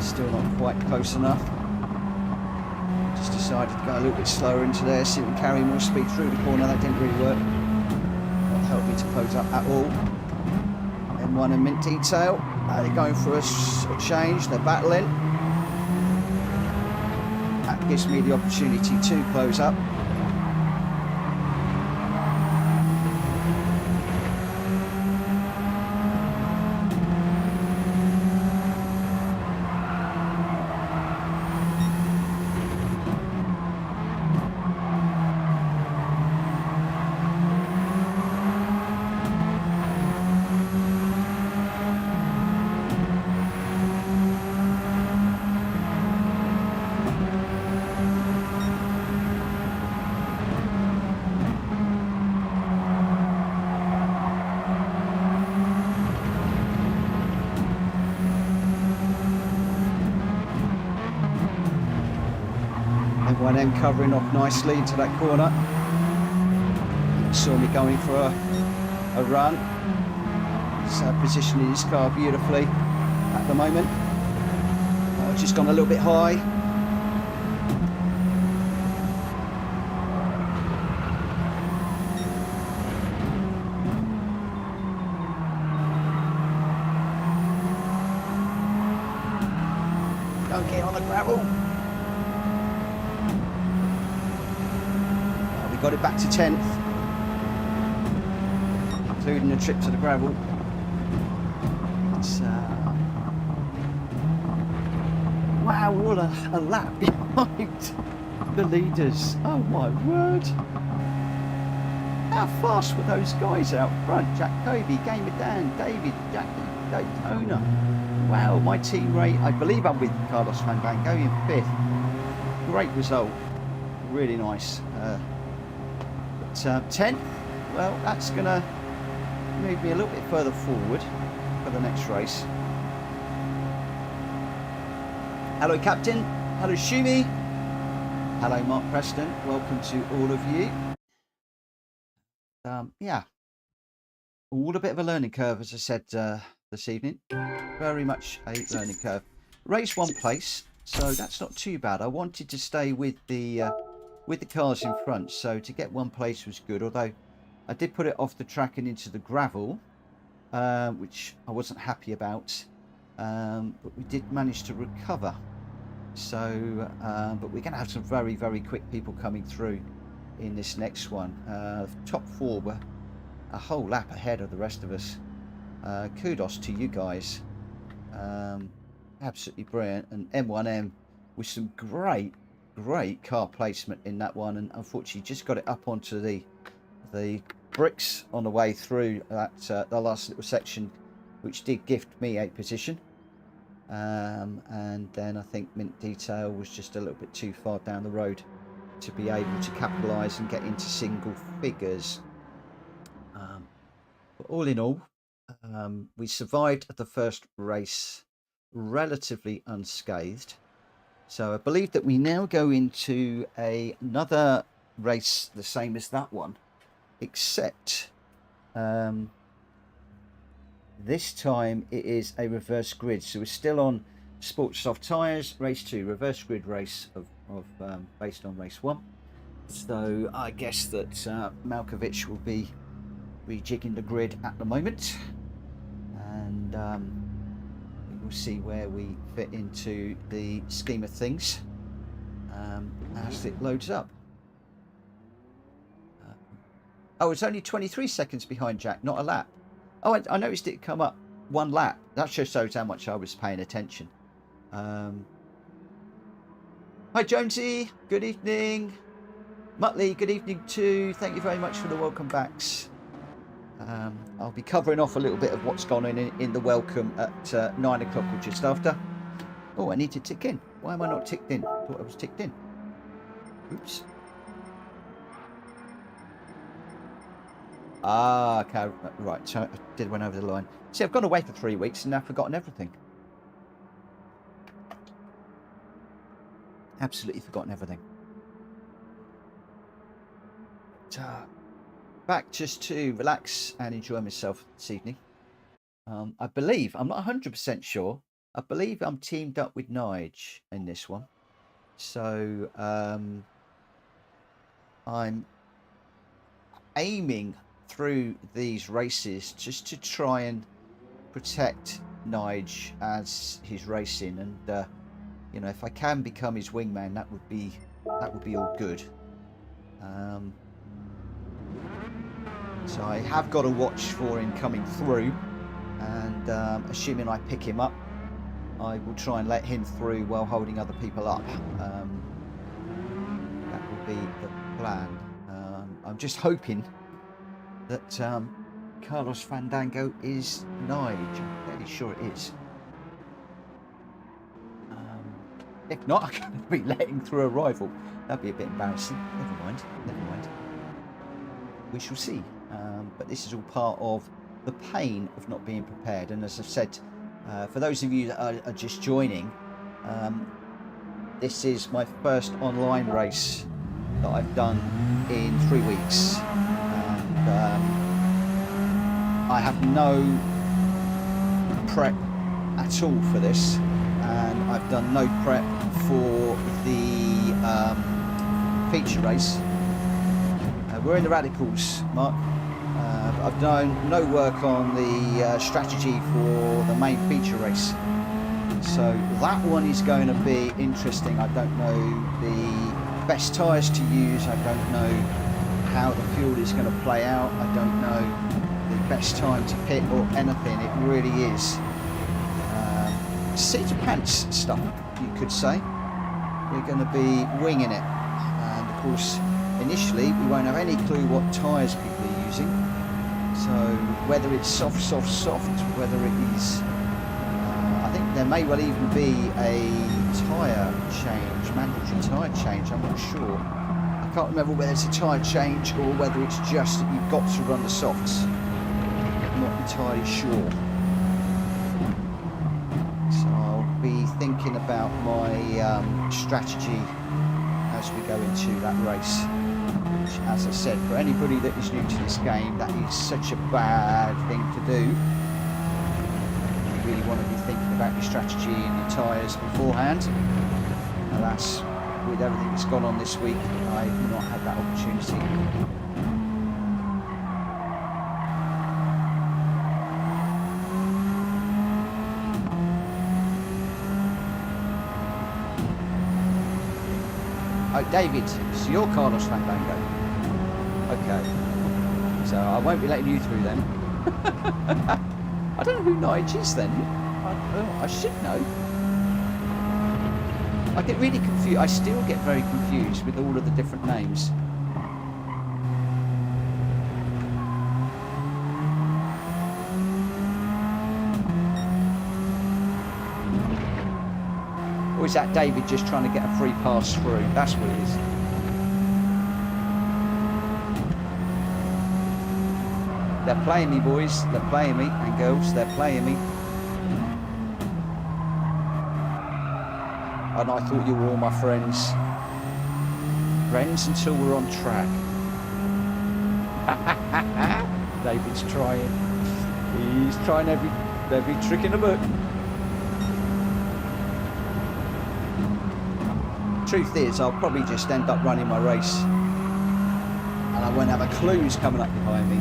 Still not quite close enough. Just decided to go a little bit slower into there, see if we can carry more speed through the corner. That didn't really work. Not helped me to close up at all. M1 and mint detail. They're going for a change, they're battling. That gives me the opportunity to close up. One M covering off nicely into that corner. Saw me going for a run. So positioning his car beautifully at the moment. I've just gone a little bit high. Don't get on the gravel. got it back to 10th, including a trip to the gravel. It's, wow, what a lap behind the leaders. Oh my word. How fast were those guys out front? Gr.b, Gamer Dan, David, Jackie, Daytona. Wow, my team rate, I believe I'm with Carlos Fandango in 5th. Great result. Really nice. But 10th, well, that's going to move me a little bit further forward for the next race. Hello, Captain. Hello, Shumi. Hello, Mark Preston. Welcome to all of you. Yeah, all a bit of a learning curve, as I said this evening. Very much a learning curve. Race 1 place, so that's not too bad. I wanted to stay with the cars in front, so to get 1 place was good. Although I did put it off the track and into the gravel, which I wasn't happy about. But we did manage to recover. So, but we're going to have some very, very quick people coming through in this next one. Top 4 were a whole lap ahead of the rest of us. Kudos to you guys. Absolutely brilliant. And M1M with some great car placement in that one, and unfortunately just got it up onto the bricks on the way through that the last little section, which did gift me a position. And then I think Mint Detail was just a little bit too far down the road to be able to capitalise and get into single figures. But all in all, we survived the first race relatively unscathed. So I believe that we now go into another race the same as that one, except this time it is a reverse grid. So we're still on Sports Soft Tyres, race 2, reverse grid race of based on race 1. So I guess that Malkovitch will be rejigging the grid at the moment, and we'll see where we fit into the scheme of things as it loads up. Oh, it's only 23 seconds behind Jack, not a lap. Oh, I noticed it come up 1 lap. That just shows how much I was paying attention. Hi Jonesy, good evening. Muttley, good evening too. Thank you very much for the welcome backs. I'll be covering off a little bit of what's gone on in the welcome at 9 o'clock or just after. Oh, I need to tick in. Why am I not ticked in? I thought I was ticked in. Oops. Ah, okay, right. So I did went over the line. See, I've gone away for 3 weeks and now I've forgotten everything. Absolutely forgotten everything. Back just to relax and enjoy myself this evening. I believe, I'm not 100% sure, I believe I'm teamed up with Nige in this one. So I'm aiming through these races just to try and protect Nige as he's racing, and you know, if I can become his wingman, that would be all good. So I have got a watch for him coming through, and assuming I pick him up, I will try and let him through while holding other people up. That will be the plan. I'm just hoping that Carlos Fandango is Nige. I'm fairly sure it is. If not, I'm going to be letting through a rival. That'd be a bit embarrassing. Never mind. We shall see. But this is all part of the pain of not being prepared. And as I've said, for those of you that are just joining, this is my first online race that I've done in 3 weeks. And I have no prep at all for this. And I've done no prep for the feature race. We're in the radicals, Mark. I've done no work on the strategy for the main feature race. So that one is going to be interesting. I don't know the best tyres to use. I don't know how the fuel is going to play out. I don't know the best time to pit or anything. It really is seat of pants stuff, you could say. We're going to be winging it, and of course initially we won't have any clue what tyres people are using, so whether it's soft, whether it is I think there may well even be a tyre change, mandatory tyre change, I'm not sure. I can't remember whether it's a tyre change or whether it's just that you've got to run the softs. I'm not entirely sure. So I'll be thinking about my strategy as we go into that race. Which, as I said, for anybody that is new to this game, that is such a bad thing to do. You really want to be thinking about your strategy and your tyres beforehand. Alas, with everything that's gone on this week, I've not had that opportunity. Oh, David, so you're Carlos Fandango. Okay. So I won't be letting you through then. I don't know who Nige is then. I should know. I get really confused. I still get very confused with all of the different names. Or is that David just trying to get a free pass through? That's what it is. They're playing me, boys. They're playing me. And girls, they're playing me. And I thought you were all my friends. Friends until we're on track. David's trying. He's trying every trick in the book. Truth is, I'll probably just end up running my race. And I won't have a clue who's coming up behind me.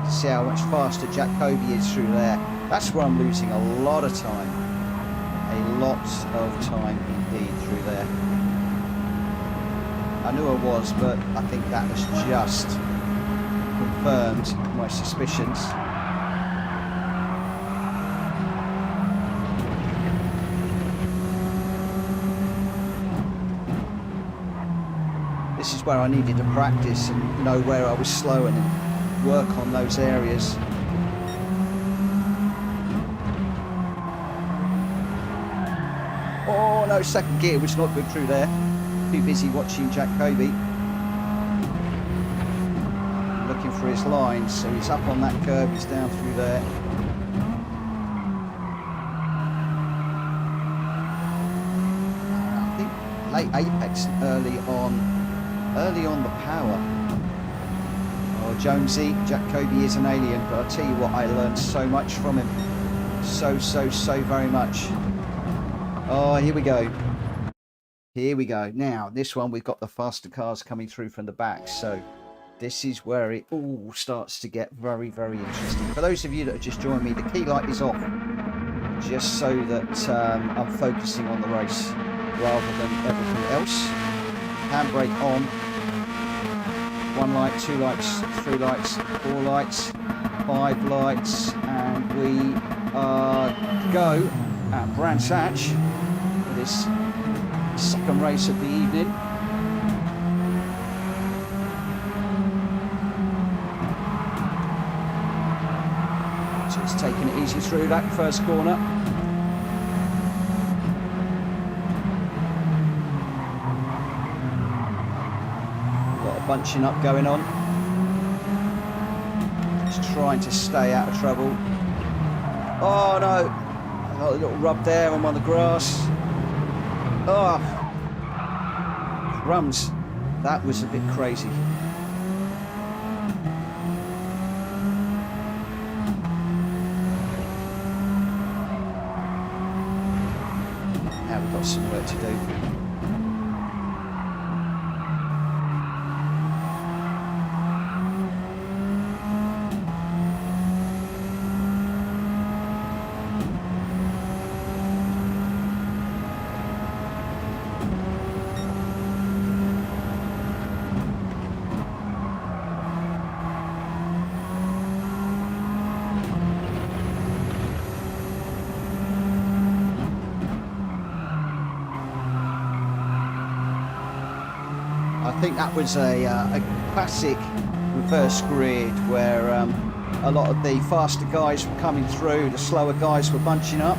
See how much faster Gr.b is through there. That's where I'm losing a lot of time. A lot of time indeed through there. I knew I was, but I think that has just confirmed my suspicions. This is where I needed to practice and know where I was slow and work on those areas. Oh no, second gear was not good through there. Too busy watching Gr.b. Looking for his lines, so he's up on that curve, he's down through there. I think late apex early on the power. Oh, Jonesy, Gr.b is an alien, but I'll tell you what, I learned so much from him. So very much. Oh, here we go. Here we go. Now, this one, we've got the faster cars coming through from the back, so this is where it all starts to get very interesting. For those of you that have just joined me, the key light is off, just so that I'm focusing on the race rather than everything else. Handbrake on. 1 light, 2 lights, 3 lights, 4 lights, 5 lights, and we go at Brands Hatch for this second race of the evening. Just taking it easy through that first corner. Bunching up going on, just trying to stay out of trouble. Oh no, I got a little rub there. I'm on the grass. Oh crumbs, that was a bit crazy. I think that was a classic reverse grid where a lot of the faster guys were coming through, the slower guys were bunching up,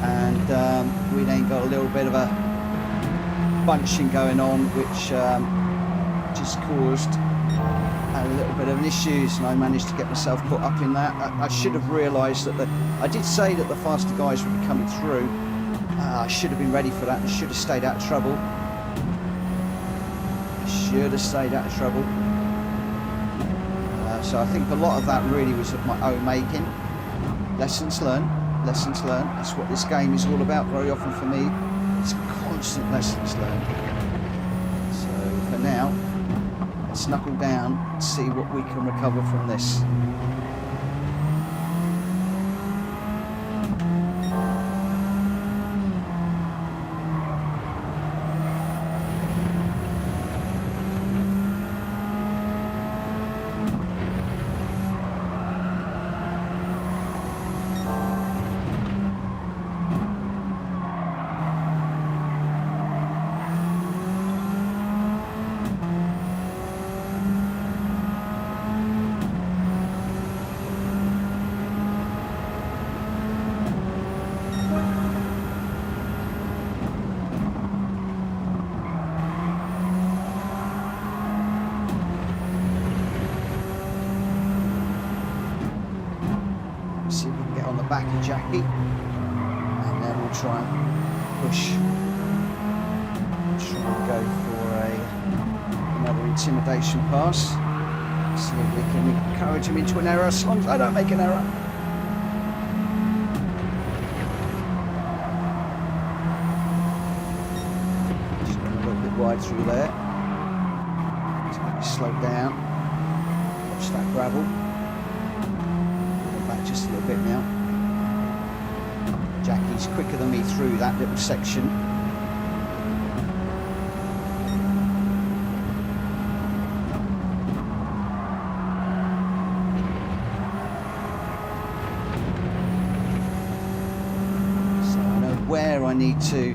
and we then got a little bit of a bunching going on, which just caused a little bit of an issues, and I managed to get myself caught up in that. I should have realised that I did say that the faster guys would be coming through. I should have been ready for that and should have stayed out of trouble. So I think a lot of that really was of my own making. Lessons learned. That's what this game is all about very often for me. It's constant lessons learned. So for now, let's knuckle down and see what we can recover from this. See if we can get on the back of Jackie, and then we'll try and push. Try and go for another intimidation pass. See if we can encourage him into an error, as long as I don't make an error. Just going a little bit wide through there. Just maybe slow down. Watch that gravel. Just a little bit now. Jackie's quicker than me through that little section. So I know where I need to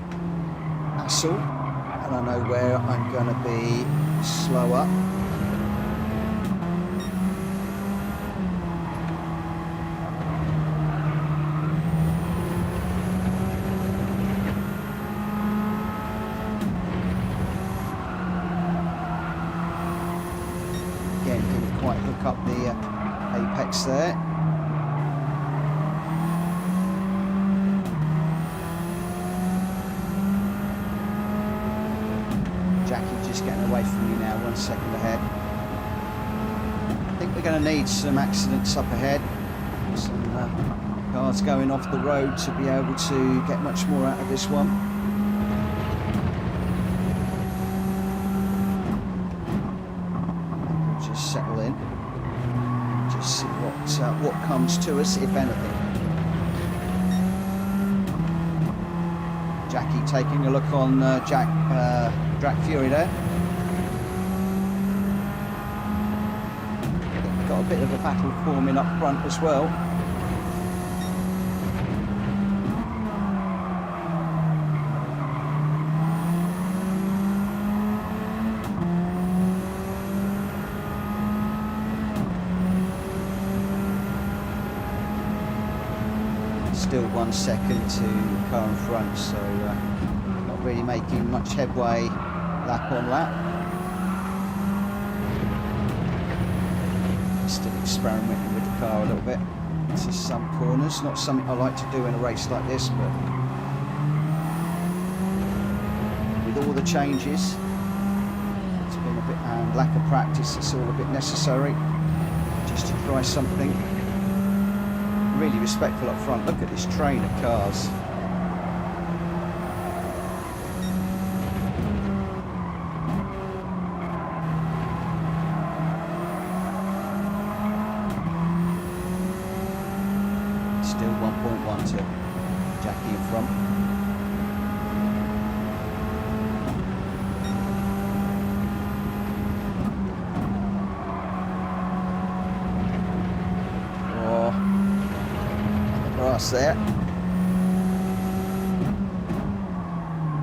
hassle, and I know where I'm going to be slower. Up the apex there. Jackie just getting away from me now, 1 second ahead. I think we're going to need some accidents up ahead. Some cars going off the road to be able to get much more out of this one. Just settle in. Just see what comes to us, if anything. Jackie taking a look on Drac Fury there. Got a bit of a battle forming up front as well. Still 1 second to car in front, so not really making much headway lap on lap. Still experimenting with the car a little bit. This is some corners, not something I like to do in a race like this, but with all the changes, it's been a bit, and lack of practice, it's all a bit necessary just to try something. Really respectful up front. Look at this train of cars. Still 1.1 to Jackie in front. There.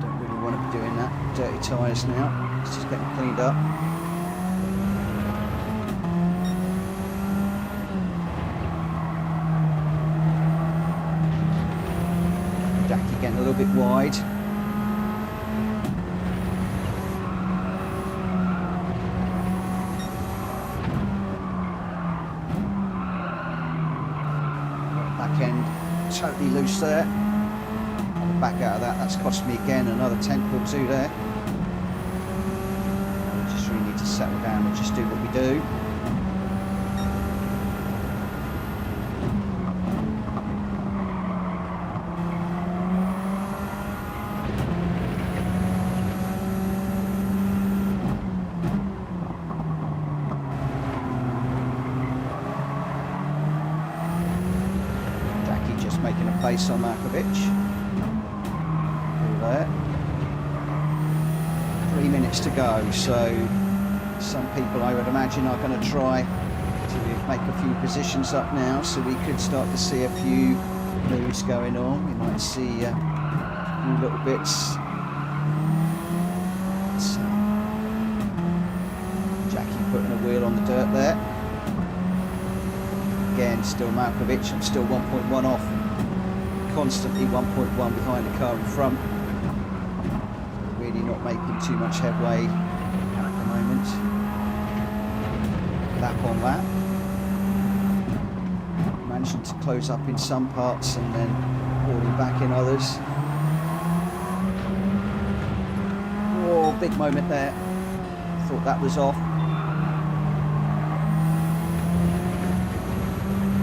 Don't really want to be doing that. dirty tyres now. Let's just get them cleaned up. Jackie getting a little bit wide. Back end totally loose there. I'll back out of that. That's cost me again another tenth or two there. We just really need to settle down and just do what we do. Making a pace on Malkovitch. All there. 3 minutes to go, so some people I would imagine are going to try to make a few positions up now, so we could start to see a few moves going on. We might see a few little bits. So, Jackie putting a wheel on the dirt there. Again, still Malkovitch. I'm still 1.1 off. Constantly 1.1 behind the car in front. Really not making too much headway at the moment. Lap on lap. Managing to close up in some parts and then falling back in others. Oh, big moment there. Thought that was off.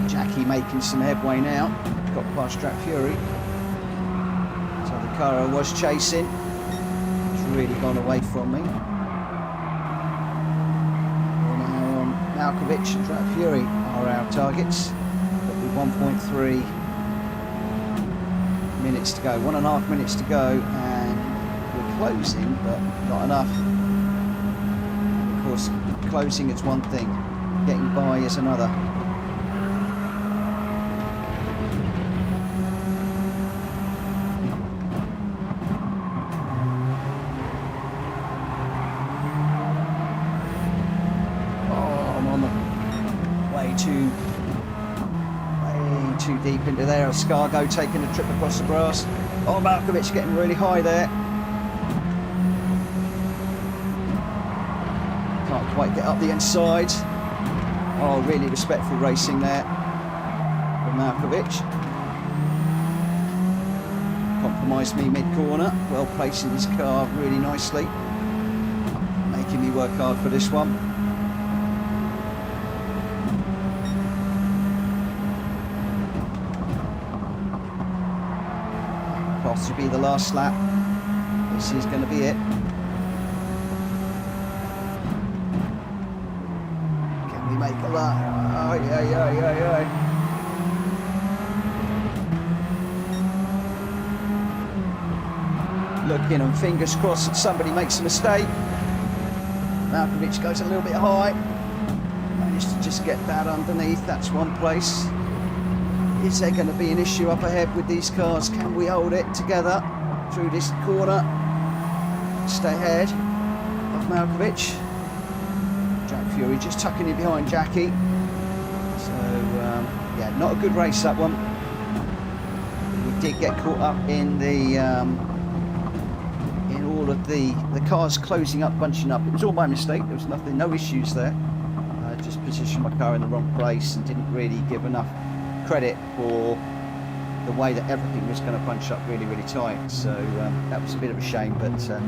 Jackie making some headway now. Got past Gr.b. So the car I was chasing has really gone away from me. We're now on Malkovitch and Gr.b. are our targets. But with 1.3 minutes to go, 1.5 minutes to go, and we're closing, but not enough. Of course, closing is one thing, getting by is another. Way too deep into there. Escargot taking a trip across the grass. Oh, Malkovitch getting really high there. Can't quite get up the inside. Oh, really respectful racing there from Malkovitch. Compromised me mid-corner. Well placing his car really nicely. Making me work hard for this one. To be the last lap. This is going to be it. Can we make a lap? Oh, yeah. Looking and fingers crossed that somebody makes a mistake. Malkovitch goes a little bit high. Managed to just get that underneath. That's one place. Is there going to be an issue up ahead with these cars? Can we hold it together through this corner? Stay ahead of Malkovitch. Gr.b just tucking in behind Jackie. So, yeah, not a good race that one. We did get caught up in the in all of the cars closing up, bunching up. It was all my mistake. There was nothing, no issues there. I just positioned my car in the wrong place and didn't really give enough credit for the way that everything was going to bunch up really tight, so that was a bit of a shame, but a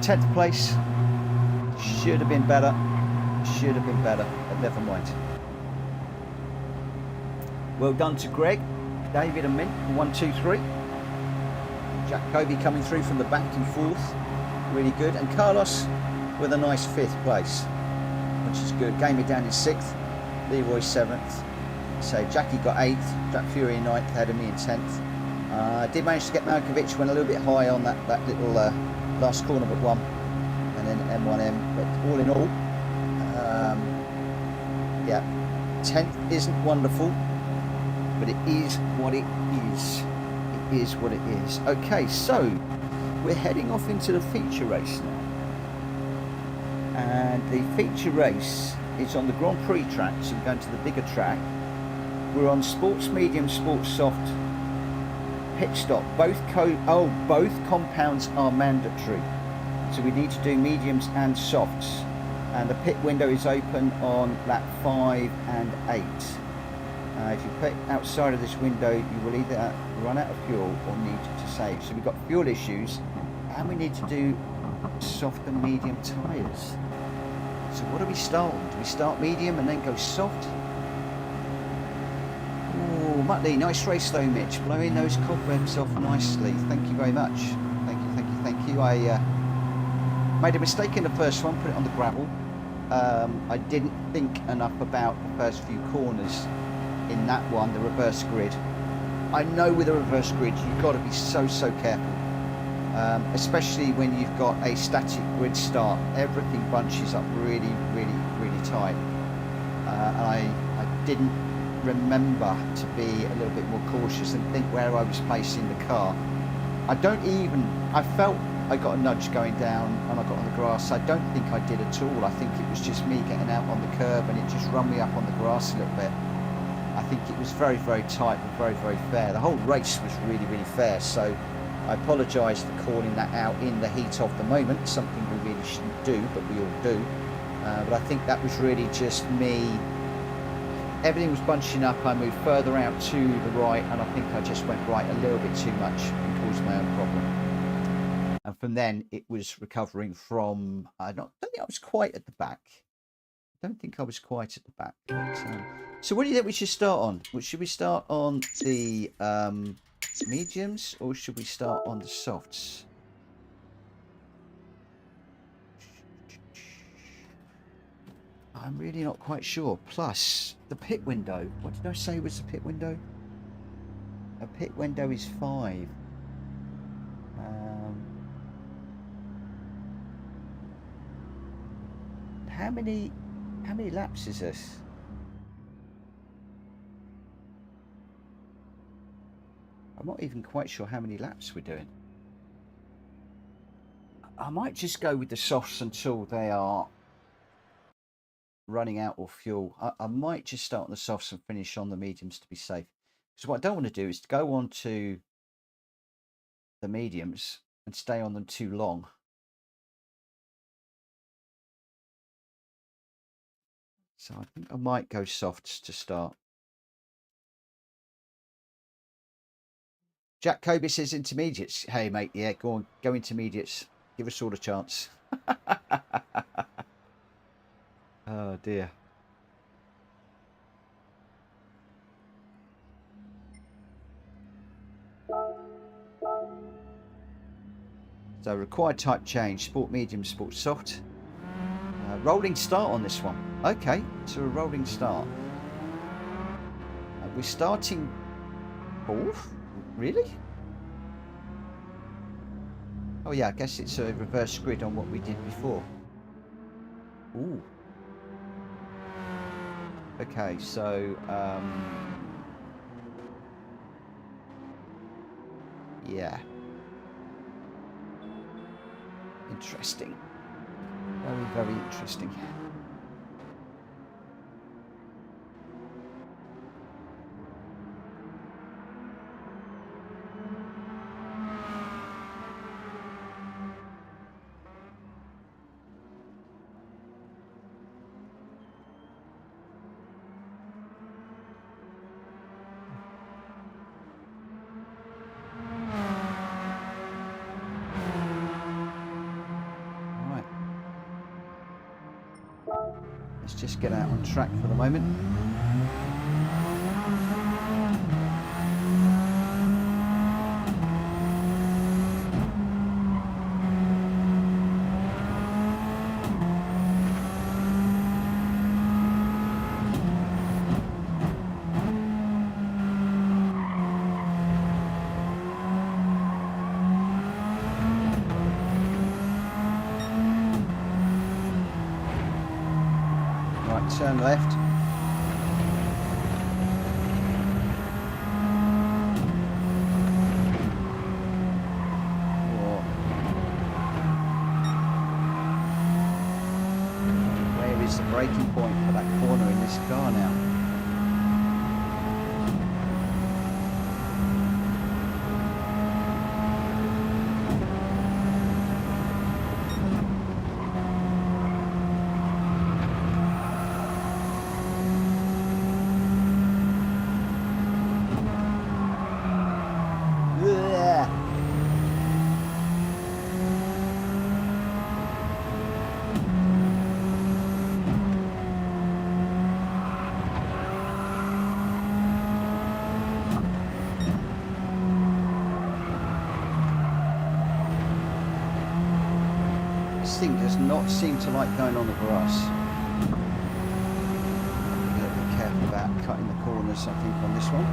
10th place should have been better, but never mind. Well done to Greg, David and Mint for 1, 2, 3. Gr.b coming through from the back and forth, really good, and Carlos with a nice 5th place, which is good. Gave me down in 6th, Leroy 7th. So Jackie got 8th, Gr.b in 9th, ahead of me in 10th. I did manage to get Malkovitch, went a little bit high on that little last corner but one, and then M1M, but all in all, yeah, 10th isn't wonderful, but it is what it is. It is what it is. Okay, so we're heading off into the feature race now. And the feature race is on the Grand Prix track, so we're going to the bigger track. We're on sports medium, sports soft, pit stop. Both compounds are mandatory, so we need to do mediums and softs. And the pit window is open on lap 5 and 8. If you put outside of this window, you will either run out of fuel or need to save. So we've got fuel issues, and we need to do soft and medium tyres. So what do we start on? Do we start medium and then go soft? Oh, Muttley, nice race though, Mitch. Blowing those cobwebs off nicely. Thank you very much. Thank you. I made a mistake in the first one, put it on the gravel. I didn't think enough about the first few corners in that one, the reverse grid. I know with a reverse grid, you've got to be so careful. Especially when you've got a static grid start, everything bunches up really tight. And I didn't remember to be a little bit more cautious and think where I was placing the car. I felt I got a nudge going down and I got on the grass. I don't think I did at all. I think it was just me getting out on the curb and it just run me up on the grass a little bit. I think it was very tight and very fair. The whole race was really fair, so I apologise for calling that out in the heat of the moment, something we really shouldn't do, but we all do. But I think that was really just me. Everything was bunching up, I moved further out to the right, and I think I just went right a little bit too much and caused my own problem. And from then, it was recovering from, I don't think I was quite at the back. But, so what do you think we should start on? Should we start on the mediums or should we start on the softs? I'm really not quite sure. Plus, the pit window. What did I say was the pit window? A pit window is 5. How many laps is this? I'm not even quite sure how many laps we're doing. I might just go with the softs until they are running out of fuel. I might just start on the softs and finish on the mediums to be safe. Because what I don't want to do is to go on to the mediums and stay on them too long. So I think I might go softs to start. Jack Kobe says intermediates. Hey mate, yeah, go intermediates. Give us all a chance. Oh dear. So required type change, sport medium, sport soft. Rolling start on this one. Okay, so a rolling start. We're starting 4th? Really? Oh yeah, I guess it's a reverse grid on what we did before. Ooh. Okay, so yeah. Interesting. Very interesting. Just get out on track for the moment. Turn left. braking point for that corner in this car now. This thing does not seem to like going on the grass. Be a little bit careful about cutting the corners, I think, on this one.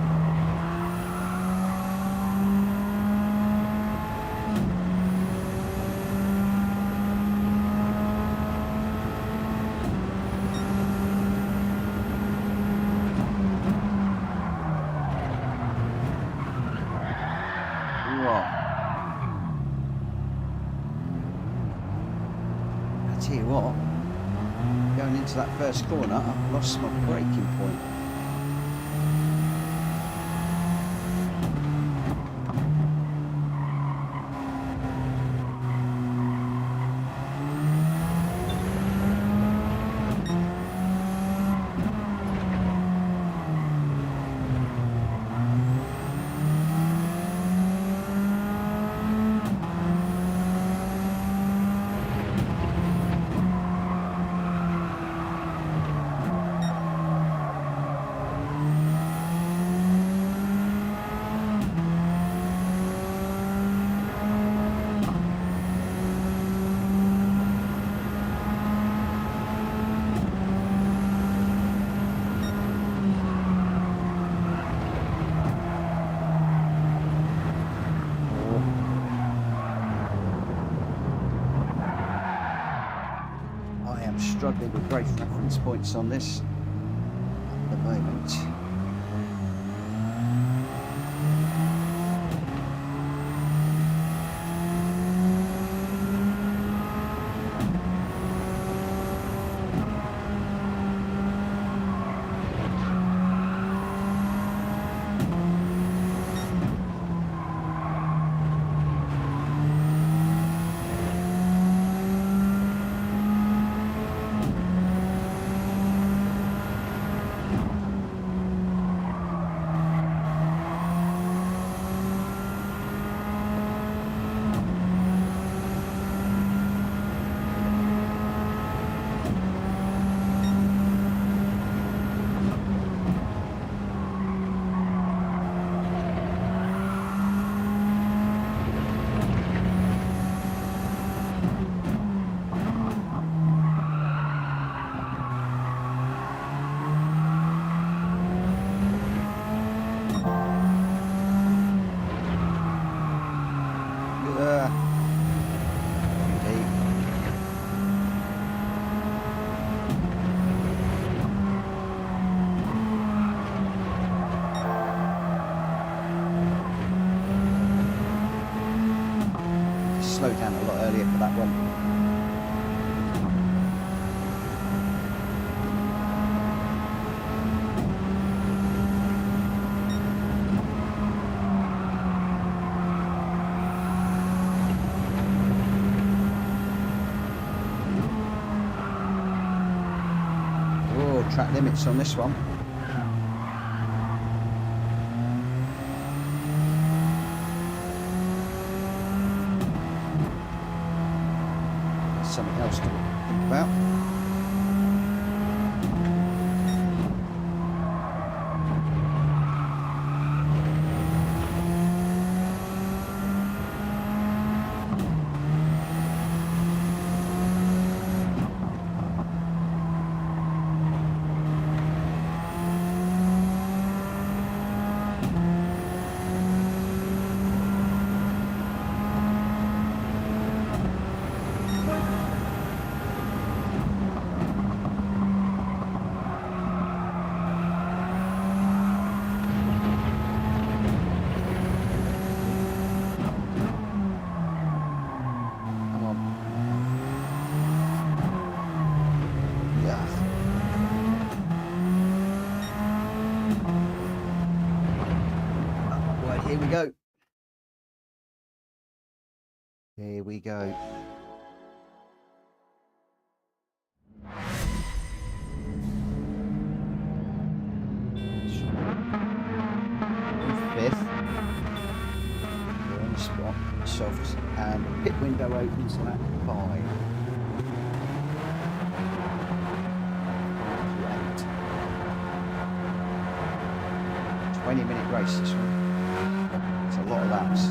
Tell you what, going into that first corner, I've lost my braking point. Struggling with great reference points on this at the moment. Slowed down a lot earlier for that one. Oh, track limits on this one. Something else to think about. we go. Fifth. We're on the spot. Soft. And the pit window opens at 5. 20-minute race this one. It's a lot of laps.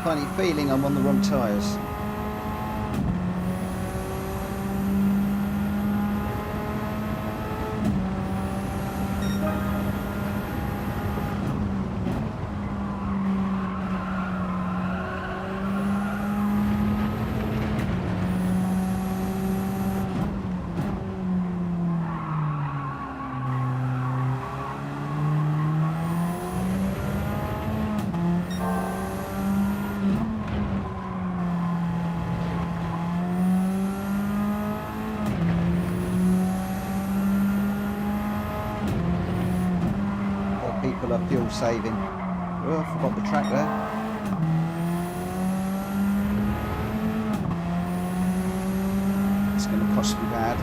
Funny feeling I'm on the wrong tyres. Fuel saving. Oh, I forgot the track there. It's going to cost me bad.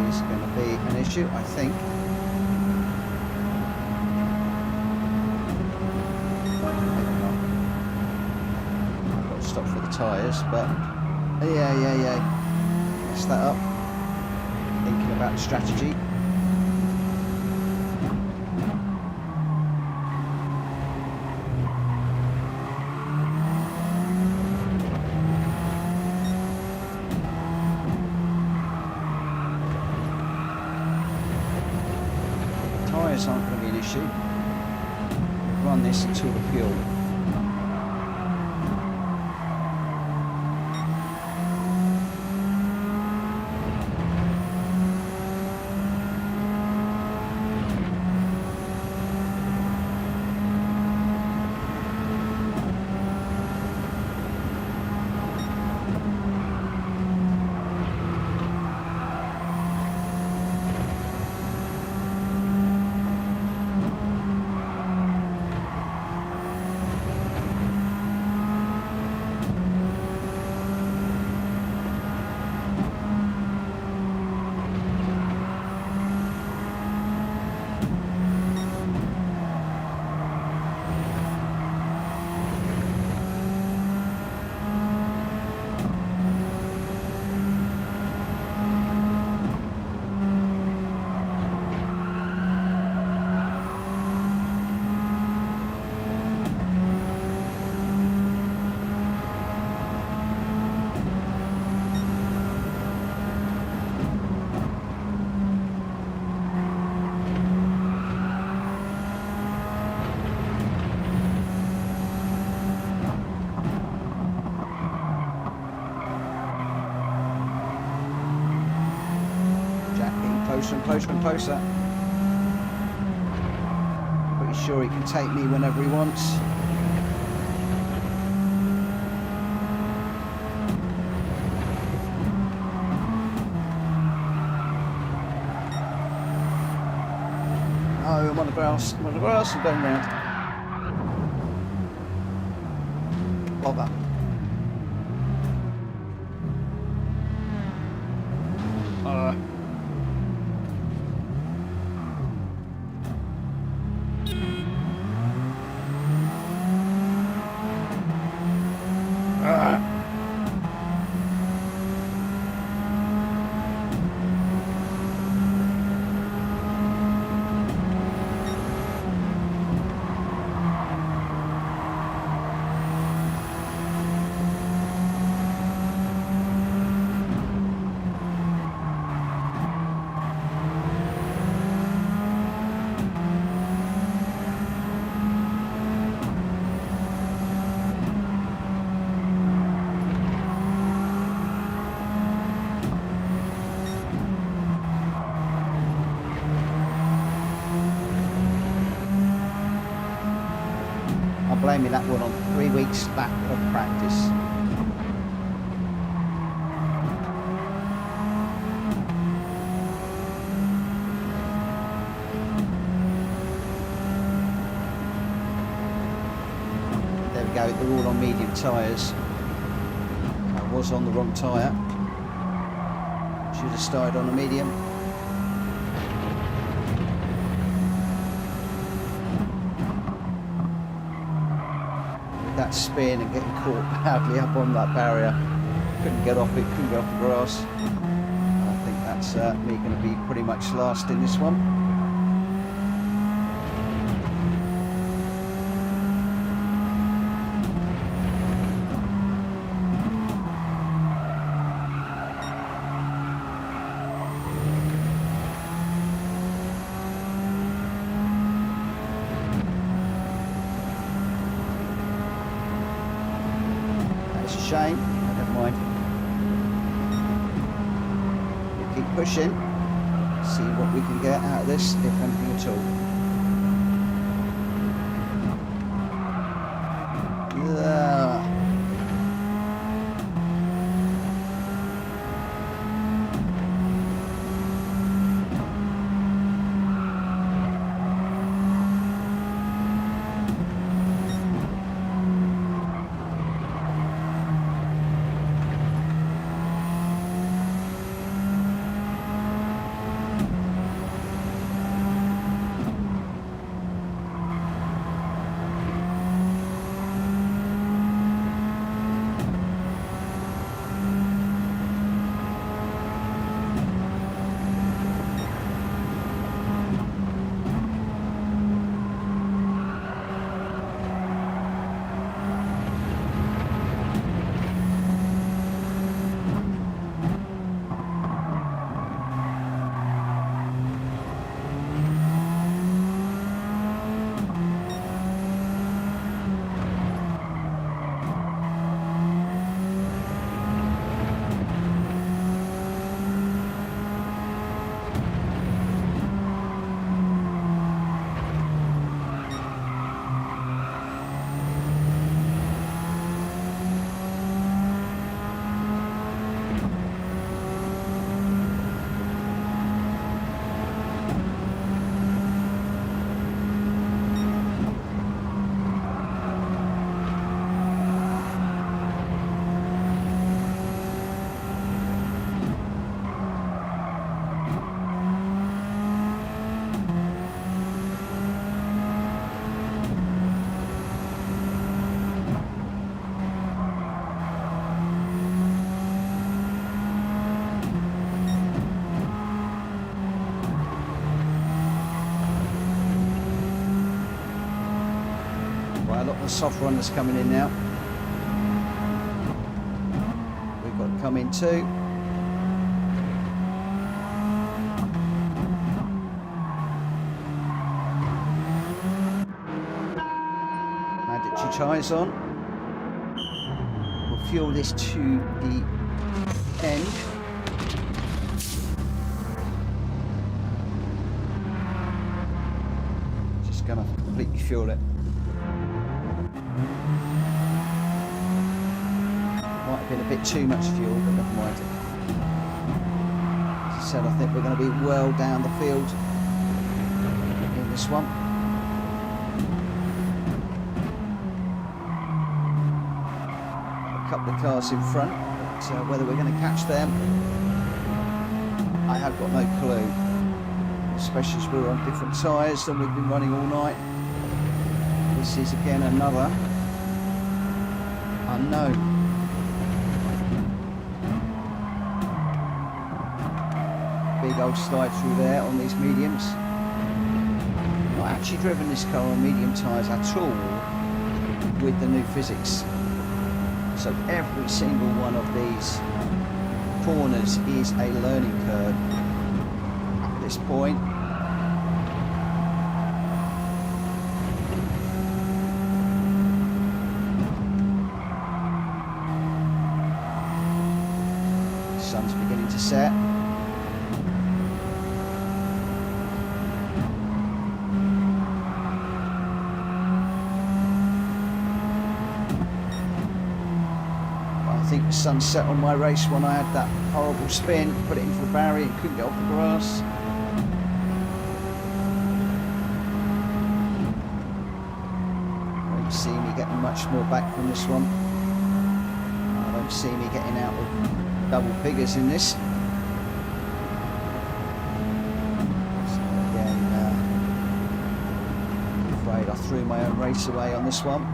is going to be an issue, I think. I've got to stop for the tyres, but yeah. Messed that up. Thinking about the strategy. Tyres aren't going to be an issue. Run this until the fuel. Closer and closer. Pretty sure he can take me whenever he wants. Oh, I'm on the grass. I'm going round. Bother. Blaming that one on 3 weeks lack of practice. There we go, they're all on medium tyres. I was on the wrong tyre. Should have started on a medium. That spin and getting caught badly up on that barrier. Couldn't get off it, couldn't get off the grass. I think that's me going to be pretty much last in this one. Shame, never mind. We'll keep pushing, see what we can get out of this, if anything at all. the soft runners coming in now. We've got to come in too. Mandatory tyres on. We'll fuel this to the end. Just gonna completely fuel it. Might have been a bit too much fuel, but never mind. As I said, I think we're going to be well down the field in this one. A couple of cars in front, but whether we're going to catch them, I have got no clue. Especially as we're on different tyres than we've been running all night. This is again another unknown. Big old slide through there on these mediums. Not actually driven this car on medium tyres at all with the new physics. So every single one of these corners is a learning curve at this point. The sun's beginning to set. I think the sun set on my race when I had that horrible spin, put it into the barrier and couldn't get off the grass. I don't see me getting much more back from this one. I don't see me getting out of double figures in this. So again, I'm afraid I threw my own race away on this one.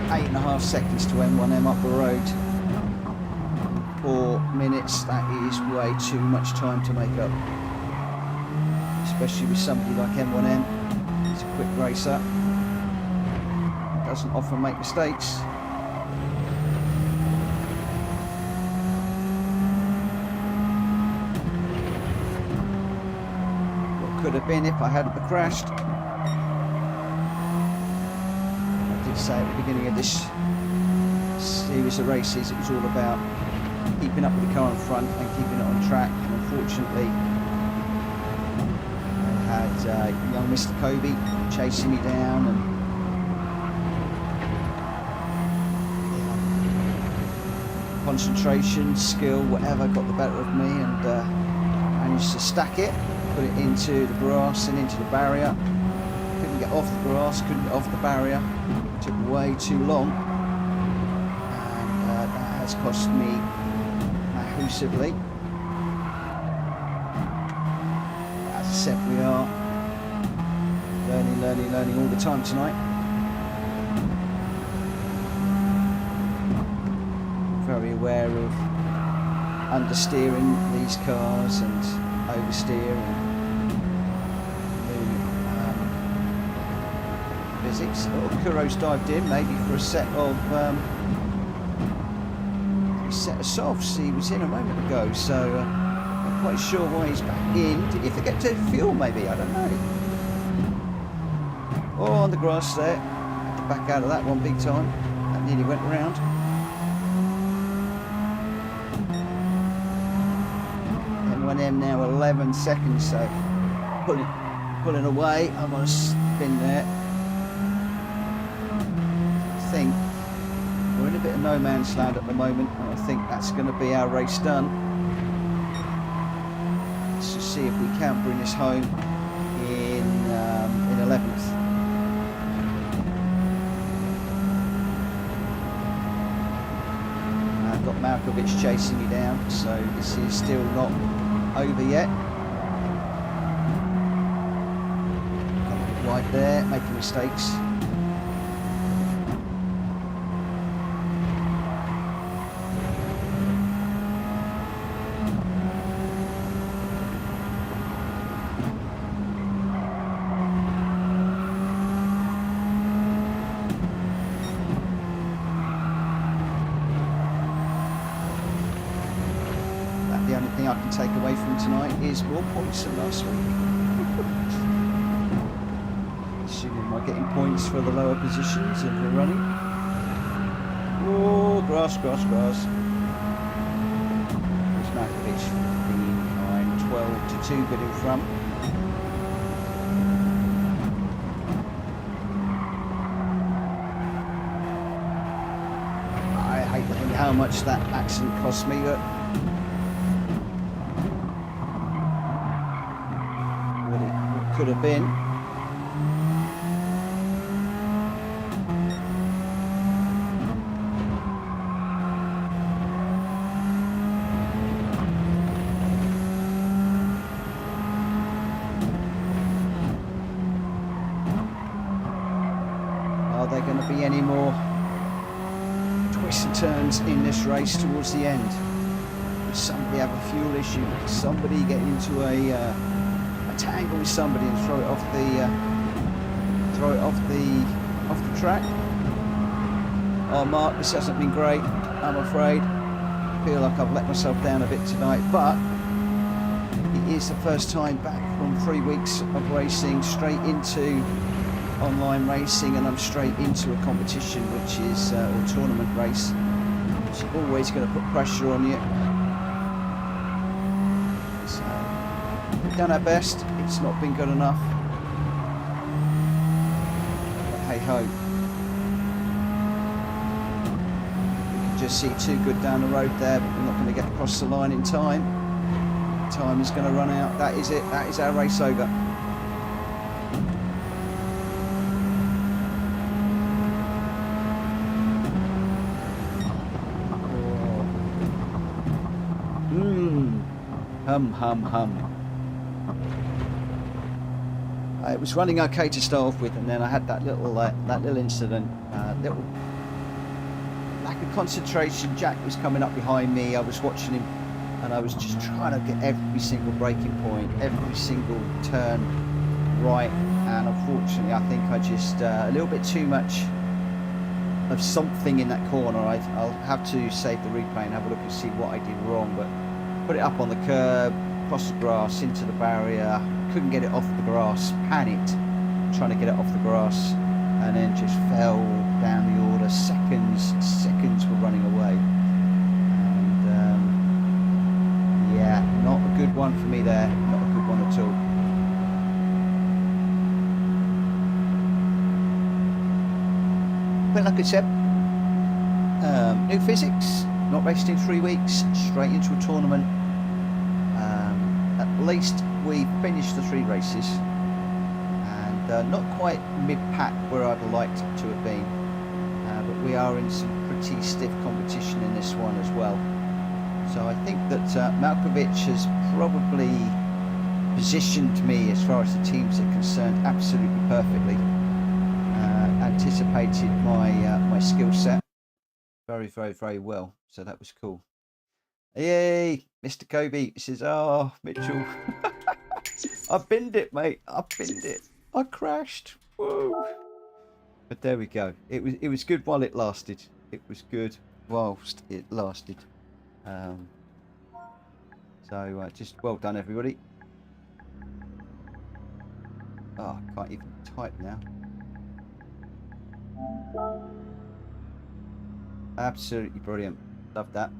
8.5 seconds to M1M up the road. 4 minutes, that is way too much time to make up. Especially with somebody like M1M. He's a quick racer. Doesn't often make mistakes. What could have been if I hadn't crashed. Say at the beginning of this series of races, it was all about keeping up with the car in front and keeping it on track. And unfortunately, I had young Mr. Kobe chasing me down, and concentration, skill, whatever got the better of me, and managed to stack it, put it into the grass and into the barrier. Couldn't get off the grass, couldn't get off the barrier. Took way too long, and that has cost me massively. As I said, we are learning all the time tonight. Very aware of understeering these cars and oversteer and physics. Oh, Kuro's dived in, maybe for a set of softs. He was in a moment ago, so not quite sure why he's back in. Did he forget to fuel? Maybe, I don't know. Oh, on the grass there. Had to back out of that one big time. That nearly went round. M1M now 11 seconds, so pulling away. I'm on a spin there. I think we're in a bit of no man's land at the moment, and I think that's going to be our race done. Let's just see if we can bring this home in 11th. I've got Malkovitch chasing me down, so this is still not over yet. Right there, making mistakes. can take away from tonight is more points than last week. Assuming am I getting points for the lower positions of the running. Oh, grass. There's Malkovitch 15, 9, 12 to 2 good in front. I hate to think how much that accident cost me, but what it could have been. Are there going to be any more twists and turns in this race towards the end? Does somebody have a fuel issue? Does somebody get into a tangle with somebody and throw it off the track? Oh, Mark, this hasn't been great, I'm afraid. I feel like I've let myself down a bit tonight, but it is the first time back from 3 weeks of racing straight into online racing, and I'm straight into a competition, which is or tournament race, which is always going to put pressure on you. So we've done our best. It's not been good enough, but hey ho. We can just see too good down the road there, but we're not going to get across the line in time. Time is going to run out. That is it. That is our race over. Hum. It was running okay to start off with, and then I had that little incident, little lack of concentration. Jack was coming up behind me. I was watching him, and I was just trying to get every single braking point, every single turn right. And unfortunately, I think I just a little bit too much of something in that corner. I'll have to save the replay and have a look and see what I did wrong, but put it up on the curb, across the grass, into the barrier, couldn't get it off the grass, panicked, trying to get it off the grass, and then just fell down the order. Seconds were running away. And yeah, not a good one for me there, not a good one at all. But like I said, new physics, not raced in 3 weeks, straight into a tournament. At least we finished the 3 races, and not quite mid-pack where I'd have liked to have been, but we are in some pretty stiff competition in this one as well. So I think that Malkovitch has probably positioned me, as far as the teams are concerned, absolutely perfectly. Anticipated my skill set very well, so that was cool. Yay, Mr. Gr.b says, oh, Mitchell, I binned it, mate. I binned it. I crashed. Whoa. But there we go. It was good while it lasted. It was good whilst it lasted. So just well done, everybody. Oh, I can't even type now. Absolutely brilliant. Love that.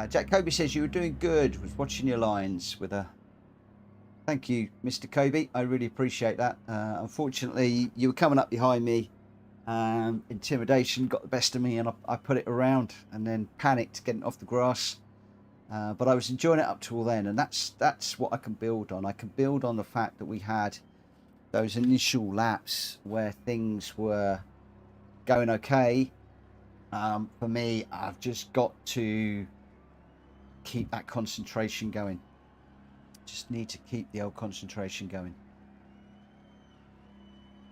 Jack Kobe says you were doing good. Was watching your lines with a. Thank you, Mr. Kobe. I really appreciate that. Unfortunately, you were coming up behind me. Intimidation got the best of me, and I put it around, and then panicked getting off the grass. But I was enjoying it up to all then, and that's what I can build on. I can build on the fact that we had those initial laps where things were going okay. For me, I've just got to keep that concentration going. Just need to keep the old concentration going.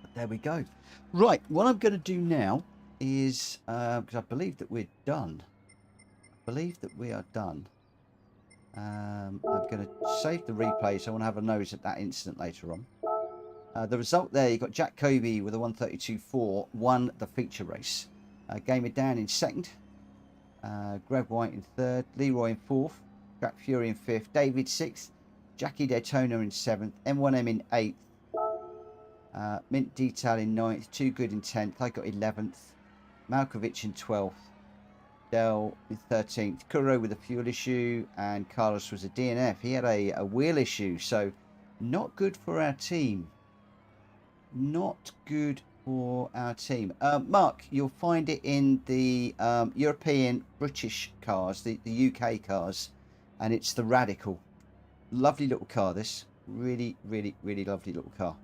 But there we go. Right, what I'm going to do now is, because I believe that we're done. I believe that we are done. I'm going to save the replay, so I want to have a nose at that incident later on. The result there, you got Jack Kobe with a 132.4 won the feature race. Gamer Dan in second, Gr.b in third, Leroy in fourth, Track Fury in 5th, David 6th, Jackie Daytona in 7th, M1M in 8th, Mint Detail in 9th, Too Good in 10th, I got 11th, Malkovitch in 12th, Dell in 13th, Kuro with a fuel issue, and Carlos was a DNF. He had a wheel issue, so not good for our team. Not good for our team. Mark, you'll find it in the European British cars, the UK cars, and it's the Radical. Lovely little car, this. Really, really, really lovely little car.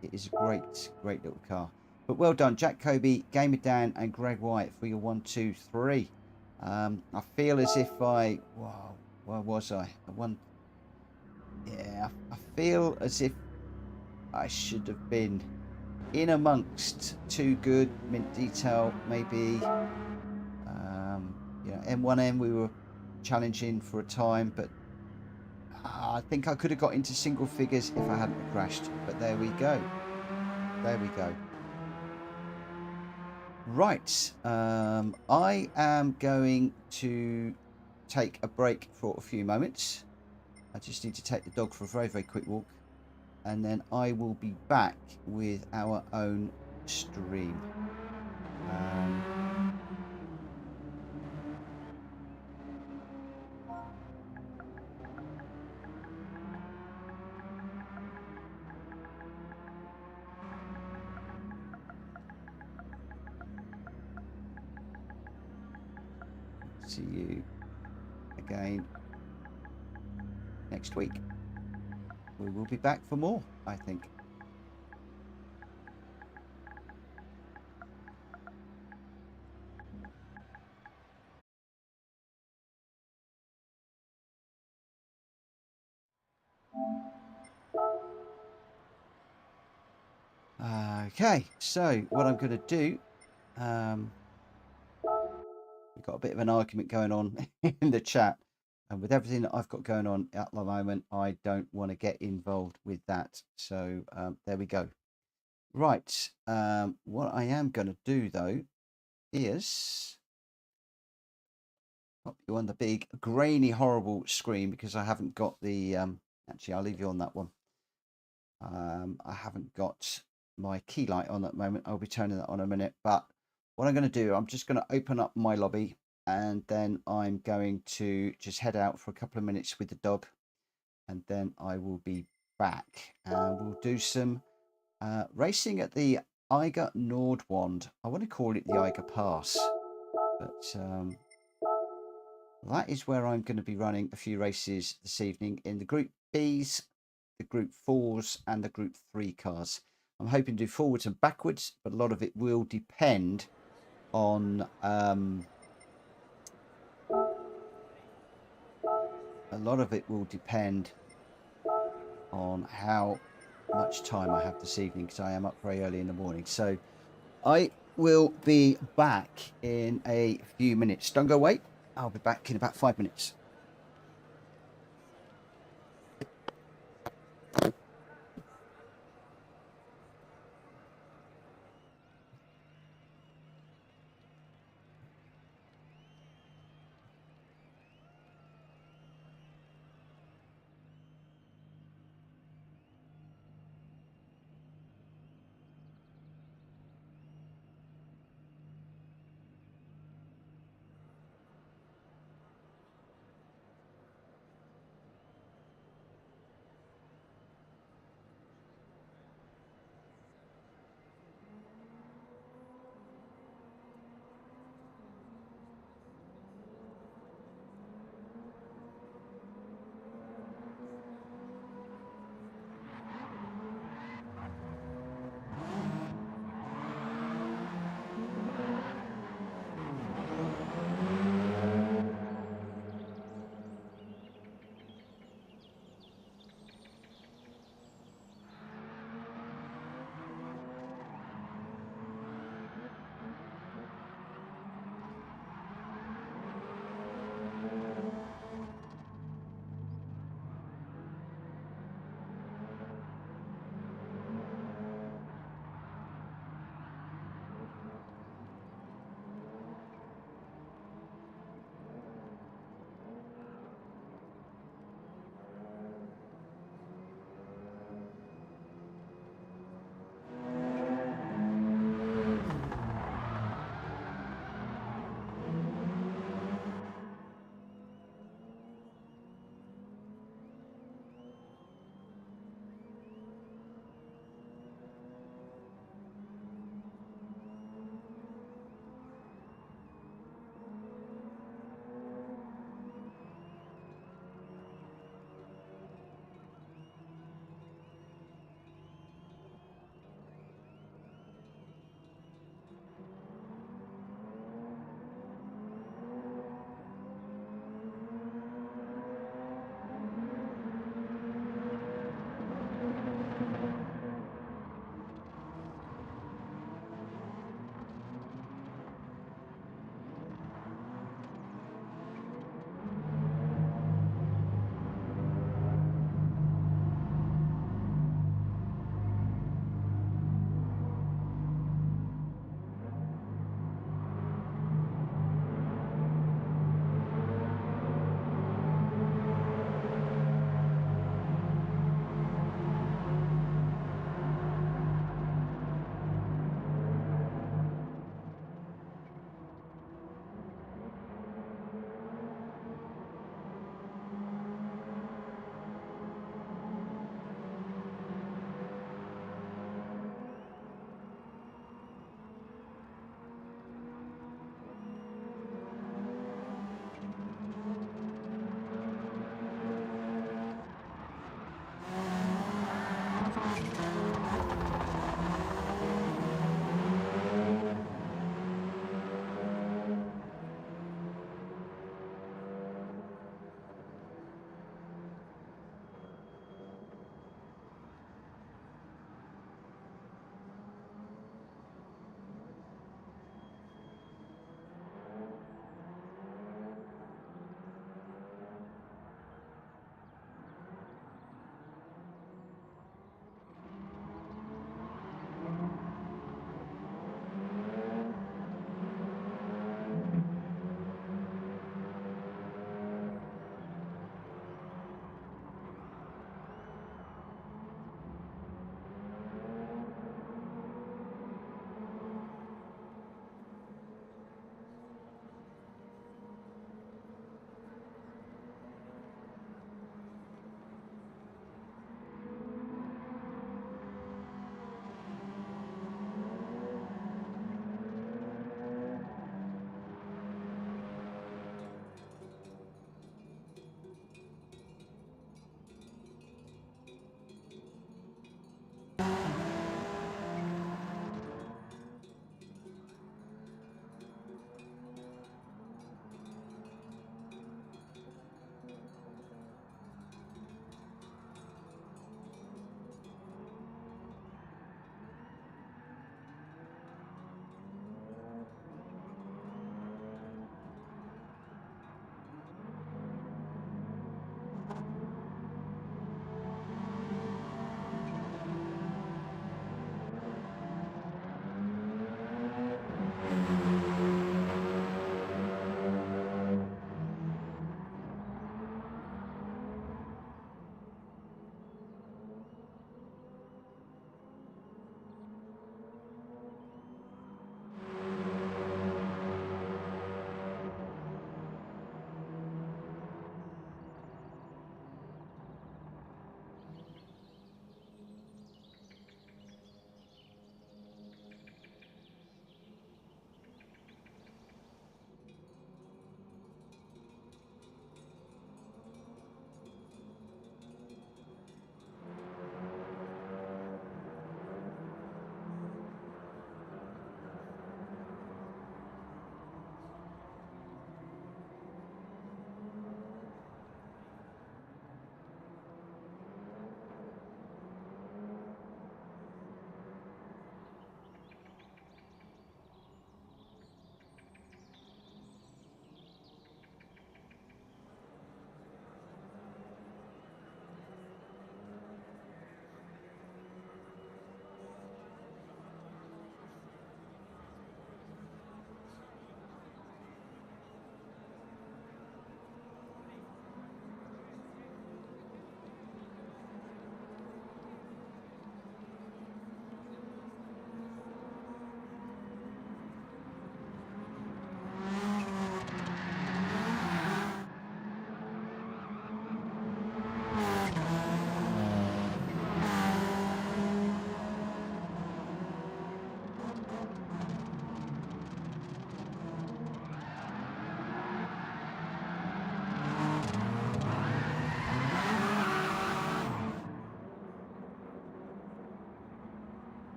It is a great, great little car. But well done, Gr.b, Gamer Dan, and Greg White for your 1, 2, 3. I feel as if where was I? Yeah, I feel as if I should have been in amongst Too Good, Mint Detail, maybe. M1M we were challenging for a time, but I think I could have got into single figures if I hadn't crashed. But there we go. There we go. Right. I am going to take a break for a few moments. I just need to take the dog for a very, very quick walk. And then I will be back with our own stream. See you again next week. We will be back for more, I think. Okay, so what I'm going to do, we've got a bit of an argument going on in the chat, and with everything that I've got going on at the moment, I don't want to get involved with that. So there we go. Right, what I am going to do though is pop you on the big grainy horrible screen because I haven't got the actually I'll leave you on that one. I haven't got my key light on at the moment. I'll be turning that on in a minute, but what I'm going to do, I'm just going to open up my lobby and then I'm going to just head out for a couple of minutes with the dog, and then I will be back and we'll do some racing at the Eiger Nordwand. I want to call it the Eiger Pass, but that is where I'm going to be running a few races this evening in the Group Bs, the Group 4s and the Group 3 cars. I'm hoping to do forwards and backwards, but a lot of it will depend on how much time I have this evening, because I am up very early in the morning. So I will be back in a few minutes. Don't go away. I'll be back in about 5 minutes.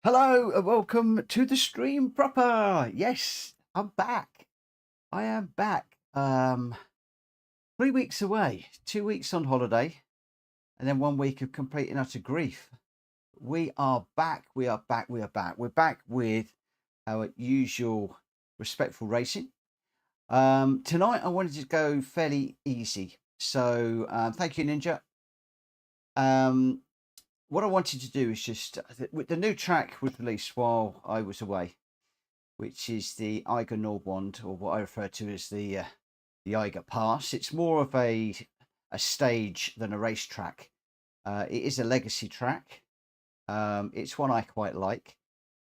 Hello and welcome to the stream proper. Yes, I'm back. I am back. 3 weeks away, 2 weeks on holiday, and then 1 week of complete and utter grief. We are back. We are back. We are back. We're back with our usual respectful racing. Tonight I wanted to go fairly easy. So thank you, Ninja. What I wanted to do is just the new track was released while I was away, which is the Eiger Nordwand, or what I refer to as the Eiger Pass. It's more of a stage than a racetrack. It is a legacy track. It's one I quite like.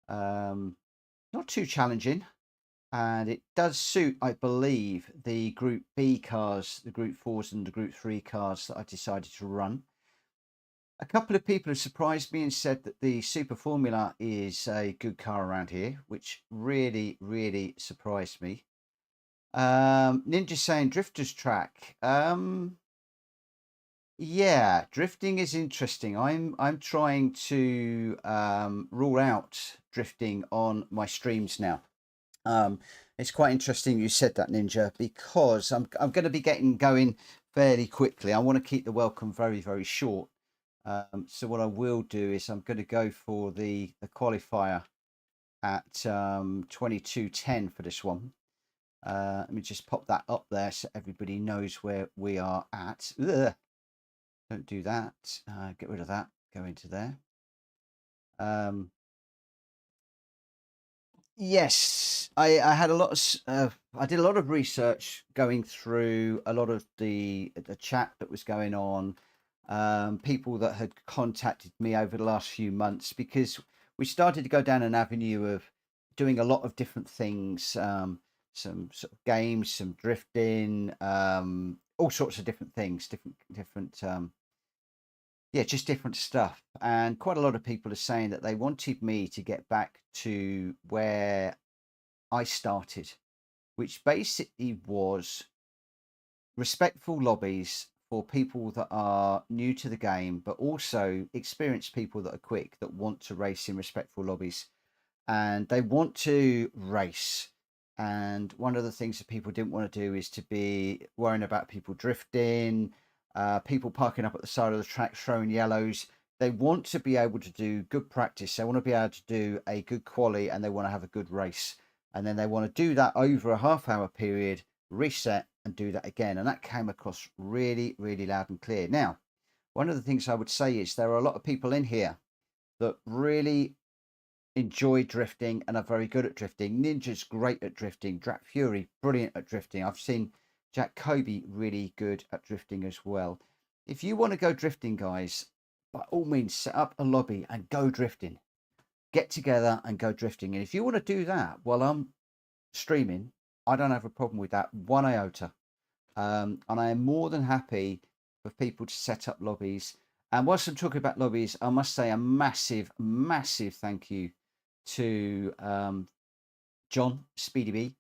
Not too challenging, and it does suit, I believe, the Group B cars, the Group 4s and the Group 3 cars that I decided to run. A couple of people have surprised me and said that the Super Formula is a good car around here, which really, really surprised me. Ninja saying drifters track. Yeah, drifting is interesting. I'm trying to rule out drifting on my streams now. It's quite interesting you said that, Ninja, because I'm going to be getting going fairly quickly. I want to keep the welcome very, very short. So what I will do is I'm going to go for the qualifier at 22:10 for this one. Let me just pop that up there so everybody knows where we are at. Ugh. Don't do that. Get rid of that. Go into there. Yes, I had a lot of I did a lot of research going through a lot of the chat that was going on. People that had contacted me over the last few months, because we started to go down an avenue of doing a lot of different things, some sort of games, some drifting, all sorts of different things, different yeah, just different stuff. And quite a lot of people are saying that they wanted me to get back to where I started, which basically was respectful lobbies for people that are new to the game, but also experienced people that are quick, that want to race in respectful lobbies, and they want to race. And one of the things that people didn't want to do is to be worrying about people drifting, people parking up at the side of the track throwing yellows. They want to be able to do good practice. They want to be able to do a good quali, and they want to have a good race. And then they want to do that over a half-hour period, reset, and do that again. And that came across really, really loud and clear. Now, one of the things I would say is there are a lot of people in here that really enjoy drifting and are very good at drifting. Ninja's great at drifting. Drat Fury, brilliant at drifting. I've seen Gr.b really good at drifting as well. If you want to go drifting, guys, by all means, set up a lobby and go drifting. Get together and go drifting. And if you want to do that while I'm streaming, I don't have a problem with that one iota. And I am more than happy for people to set up lobbies. And whilst I'm talking about lobbies, I must say a massive, massive thank you to John Gr.b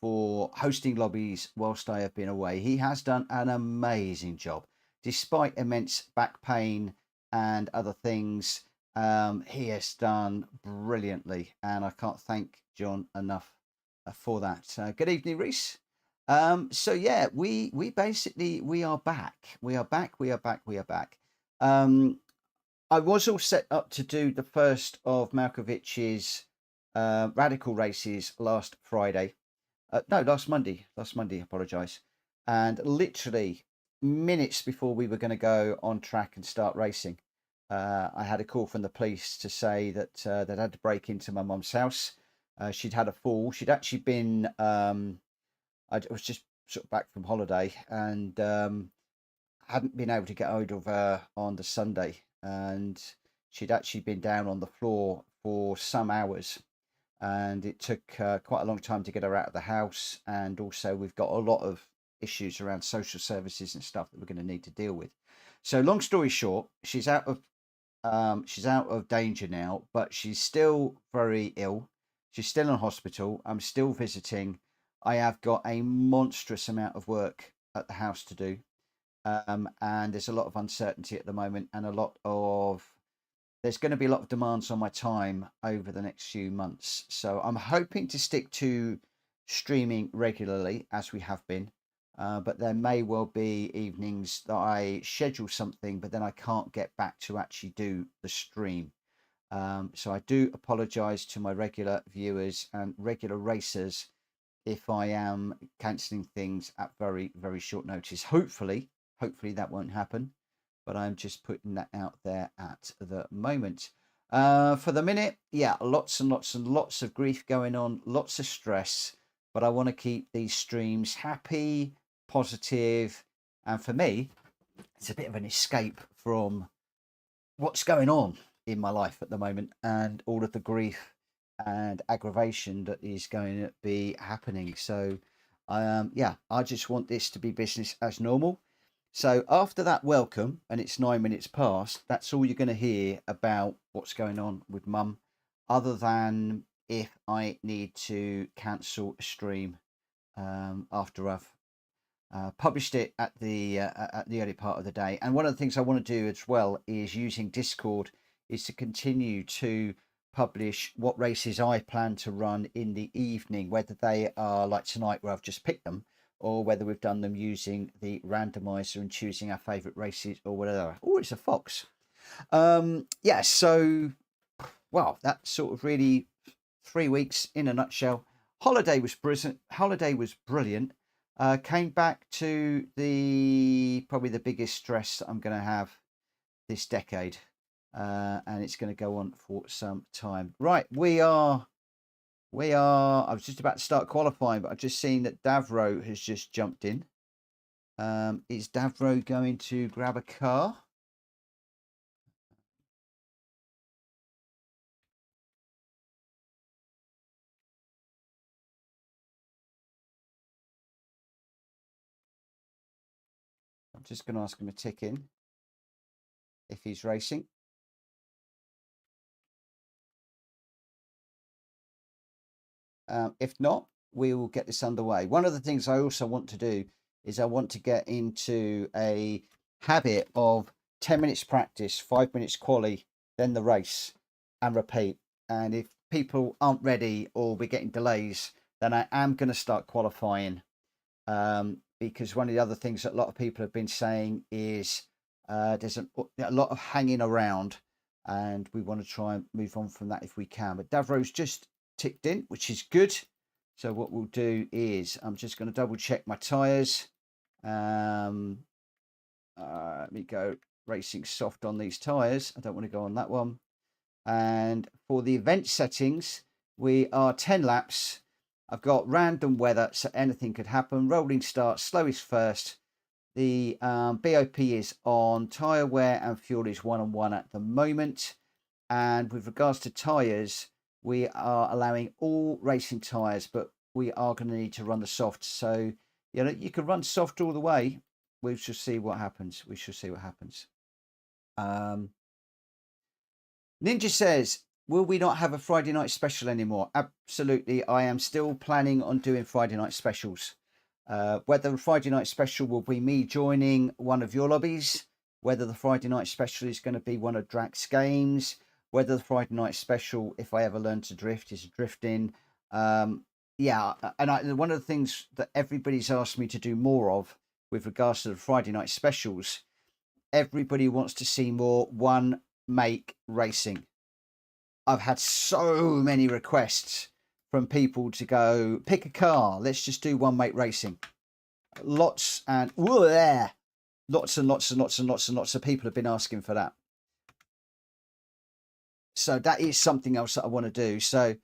for hosting lobbies whilst I have been away. He has done an amazing job, despite immense back pain and other things. He has done brilliantly, and I can't thank John enough for that. Good evening, Reese. So yeah, we basically we are back. We are back. We are back. We are back. I was all set up to do the first of Malkovitch's radical races last Friday. No, last Monday. Last Monday. Apologise. And literally minutes before we were going to go on track and start racing, I had a call from the police to say that they'd had to break into my mum's house. She'd had a fall. She'd actually been. I was just sort of back from holiday and hadn't been able to get hold of her on the Sunday, and she'd actually been down on the floor for some hours, and it took quite a long time to get her out of the house. And also we've got a lot of issues around social services and stuff that we're going to need to deal with. So long story short, she's out of danger now, but she's still very ill. She's still in hospital. I'm still visiting. I have got a monstrous amount of work at the house to do. And there's a lot of uncertainty at the moment, and a lot of there's going to be a lot of demands on my time over the next few months. So I'm hoping to stick to streaming regularly as we have been. But there may well be evenings that I schedule something, but then I can't get back to actually do the stream. So I do apologise to my regular viewers and regular racers if I am cancelling things at very, very short notice. Hopefully that won't happen, but I'm just putting that out there at the moment. For the minute, yeah, lots and lots and lots of grief going on, lots of stress, but I want to keep these streams happy, positive, and for me, it's a bit of an escape from what's going on in my life at the moment and all of the grief and aggravation that is going to be happening. So yeah, I just want this to be business as normal. So after that welcome, and it's 9 minutes past, that's all you're going to hear about what's going on with Mum, other than if I need to cancel a stream after I've published it at the early part of the day. And one of the things I want to do as well is using Discord is to continue to publish what races I plan to run in the evening, whether they are like tonight where I've just picked them, or whether we've done them using the randomizer and choosing our favourite races or whatever. Oh, it's a fox. Yeah, so, well, that's sort of really 3 weeks in a nutshell. Holiday was brilliant. Came back to probably the biggest stress that I'm going to have this decade. And it's going to go on for some time. Right, we are, I was just about to start qualifying, but I've just seen that Davro has just jumped in. Is Davro going to grab a car? I'm just going to ask him to tick in if he's racing. If not, we will get this underway. One of the things I also want to do is I want to get into a habit of 10 minutes practice, 5 minutes quali, then the race and repeat. And if people aren't ready or we're getting delays, then I am going to start qualifying. Because one of the other things that a lot of people have been saying is there's a lot of hanging around, and we want to try and move on from that if we can. But Davro's just ticked in, which is good. So what we'll do is I'm just going to double check my tires. Let me go racing soft on these tires. I don't want to go on that one. And for the event settings, we are 10 laps. I've got random weather, so anything could happen. Rolling start, slowest first. The BOP is on. Tyre wear and fuel is 1-on-1 at the moment. And with regards to tyres, we are allowing all racing tyres, but we are going to need to run the soft. So, you know, you can run soft all the way. We shall see what happens. We shall see what happens. Ninja says, will we not have a Friday night special anymore? Absolutely. I am still planning on doing Friday night specials. Whether the Friday night special will be me joining one of your lobbies, whether the Friday night special is going to be one of Drax games, whether the Friday night special, if I ever learn to drift, is drifting. Yeah, and one of the things that everybody's asked me to do more of with regards to the Friday night specials, everybody wants to see more one make racing. I've had so many requests from people to go pick a car. Let's just do one make racing. Lots and lots and lots and lots and lots and lots of people have been asking for that. So that is something else that I want to do. So,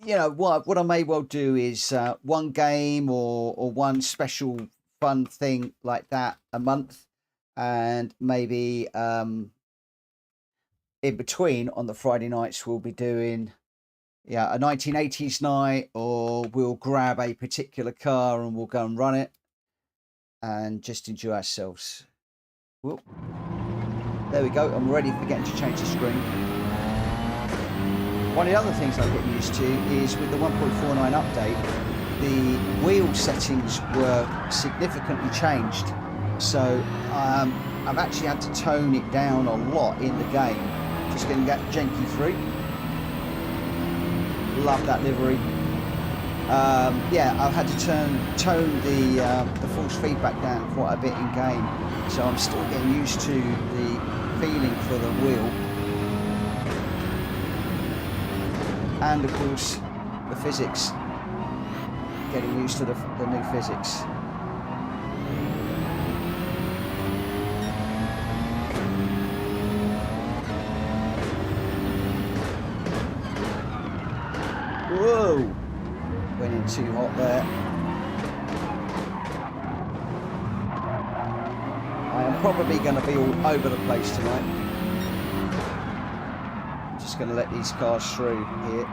you know, what I may well do is one game or one special fun thing like that a month, and maybe in between on the Friday nights we'll be doing a 1980s night, or we'll grab a particular car and we'll go and run it and just enjoy ourselves. Whoop. There we go. I'm ready for getting to change the screen. One of the other things I'm getting used to is with the 1.49 update, the wheel settings were significantly changed. So I've actually had to tone it down a lot in the game. Just getting that janky through. Love that livery. Yeah, I've had to tone the force feedback down quite a bit in game, so I'm still getting used to the feeling for the wheel, and of course the physics. Getting used to the new physics. Whoa! Went in too hot there. I am probably going to be all over the place tonight. I'm just going to let these cars through here.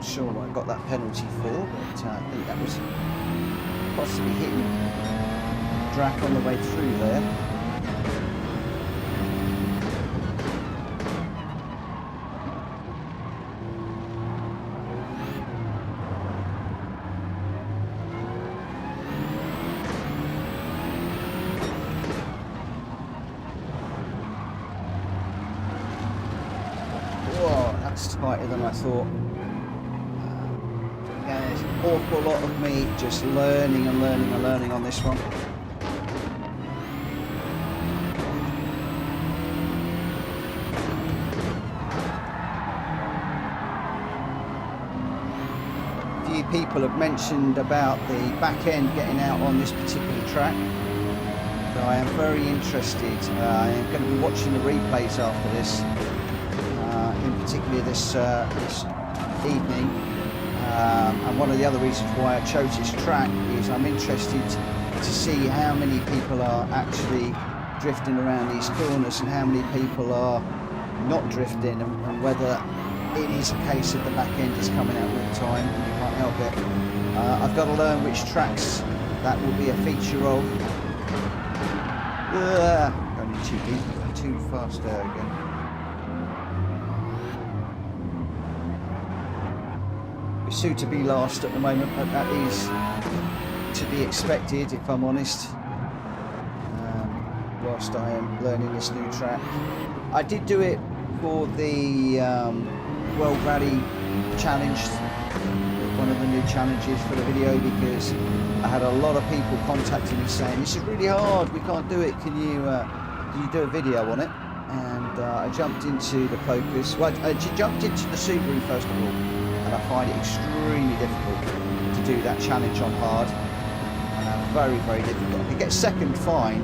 Sure what I got that penalty for, but I think that was possibly hitting Drac on the way through there. Whoa, that's tighter than I thought. There's an awful lot of me just learning and learning and learning on this one. A few people have mentioned about the back end getting out on this particular track, so I am very interested. I am going to be watching the replays after this, in particular this evening. And one of the other reasons why I chose this track is I'm interested to see how many people are actually drifting around these corners and how many people are not drifting, and whether it is a case of the back end is coming out all the time and you can't help it. I've got to learn which tracks that will be a feature of. Going too deep, too fast there again. Soon to be last at the moment, but that is to be expected, if I'm honest, whilst I am learning this new track. I did do it for the World Rally Challenge, one of the new challenges for the video, because I had a lot of people contacting me saying this is really hard, we can't do it, can you do a video on it? And I jumped into the Focus. Well, I jumped into the Subaru first of all, and I find it extremely difficult to do that challenge on hard. Very, very difficult. I could get second fine,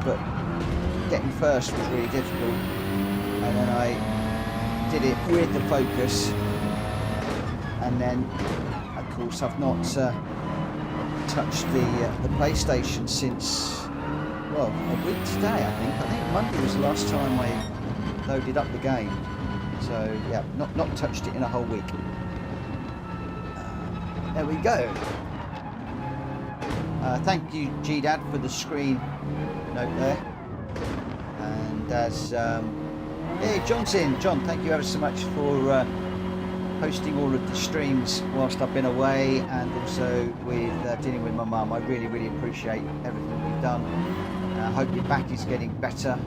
but getting first was really difficult. And then I did it with the Focus, and then of course I've not touched the PlayStation since, well, a week today. I think Monday was the last time I loaded up the game. So yeah, not touched it in a whole week. There we go. Thank you, G-Dad, for the screen note there. And as hey, John's in. John, thank you ever so much for posting all of the streams whilst I've been away, and also with dealing with my mum. I really, really appreciate everything we've done. I hope your back is getting better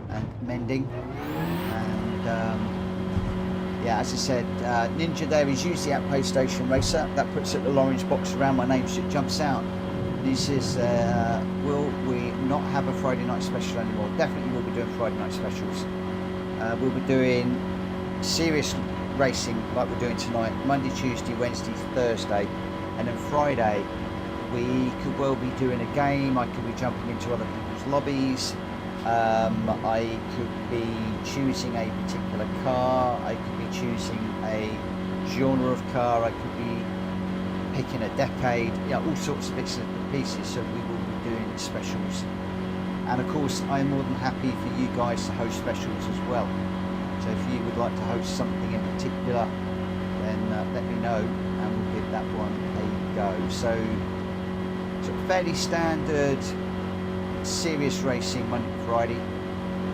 and mending. And yeah, as I said, Ninja there is usually at PlayStation Racer. That puts a little orange box around my name, so it jumps out. And he says, will we not have a Friday night special anymore? Definitely will be doing Friday night specials. We'll be doing serious racing like we're doing tonight, Monday, Tuesday, Wednesday, Thursday, and then Friday we could well be doing a game. I could be jumping into other people's lobbies, I could be choosing a particular car. I could be choosing a genre of car. I could be picking a decade. Yeah, all sorts of bits and pieces. So we will be doing specials. And of course, I'm more than happy for you guys to host specials as well. So if you would like to host something in particular, then let me know and we'll give that one a go. So fairly standard, serious racing Monday to Friday,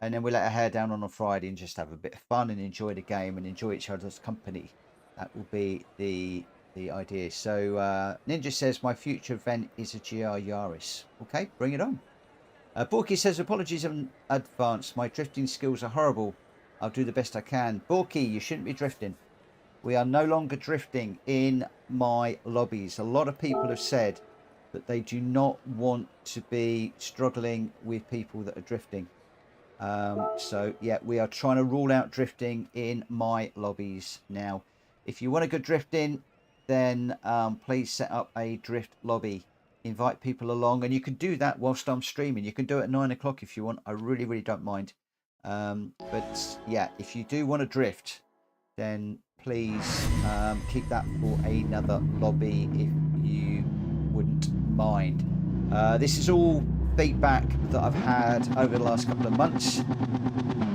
and then we let our hair down on a Friday and just have a bit of fun and enjoy the game and enjoy each other's company. That will be the idea. So Ninja says my future event is a GR Yaris. Okay, bring it on. Borky says apologies in advance. My drifting skills are horrible. I'll do the best I can. Borky, you shouldn't be drifting. We are no longer drifting in my lobbies. A lot of people have said that they do not want to be struggling with people that are drifting. So yeah, we are trying to rule out drifting in my lobbies now. If you want to go drifting, then please set up a drift lobby. Invite people along, and you can do that whilst I'm streaming. You can do it at 9 o'clock if you want. I really don't mind. But yeah, if you do want to drift, then please keep that for another lobby if you wouldn't mind. This is all feedback that I've had over the last couple of months,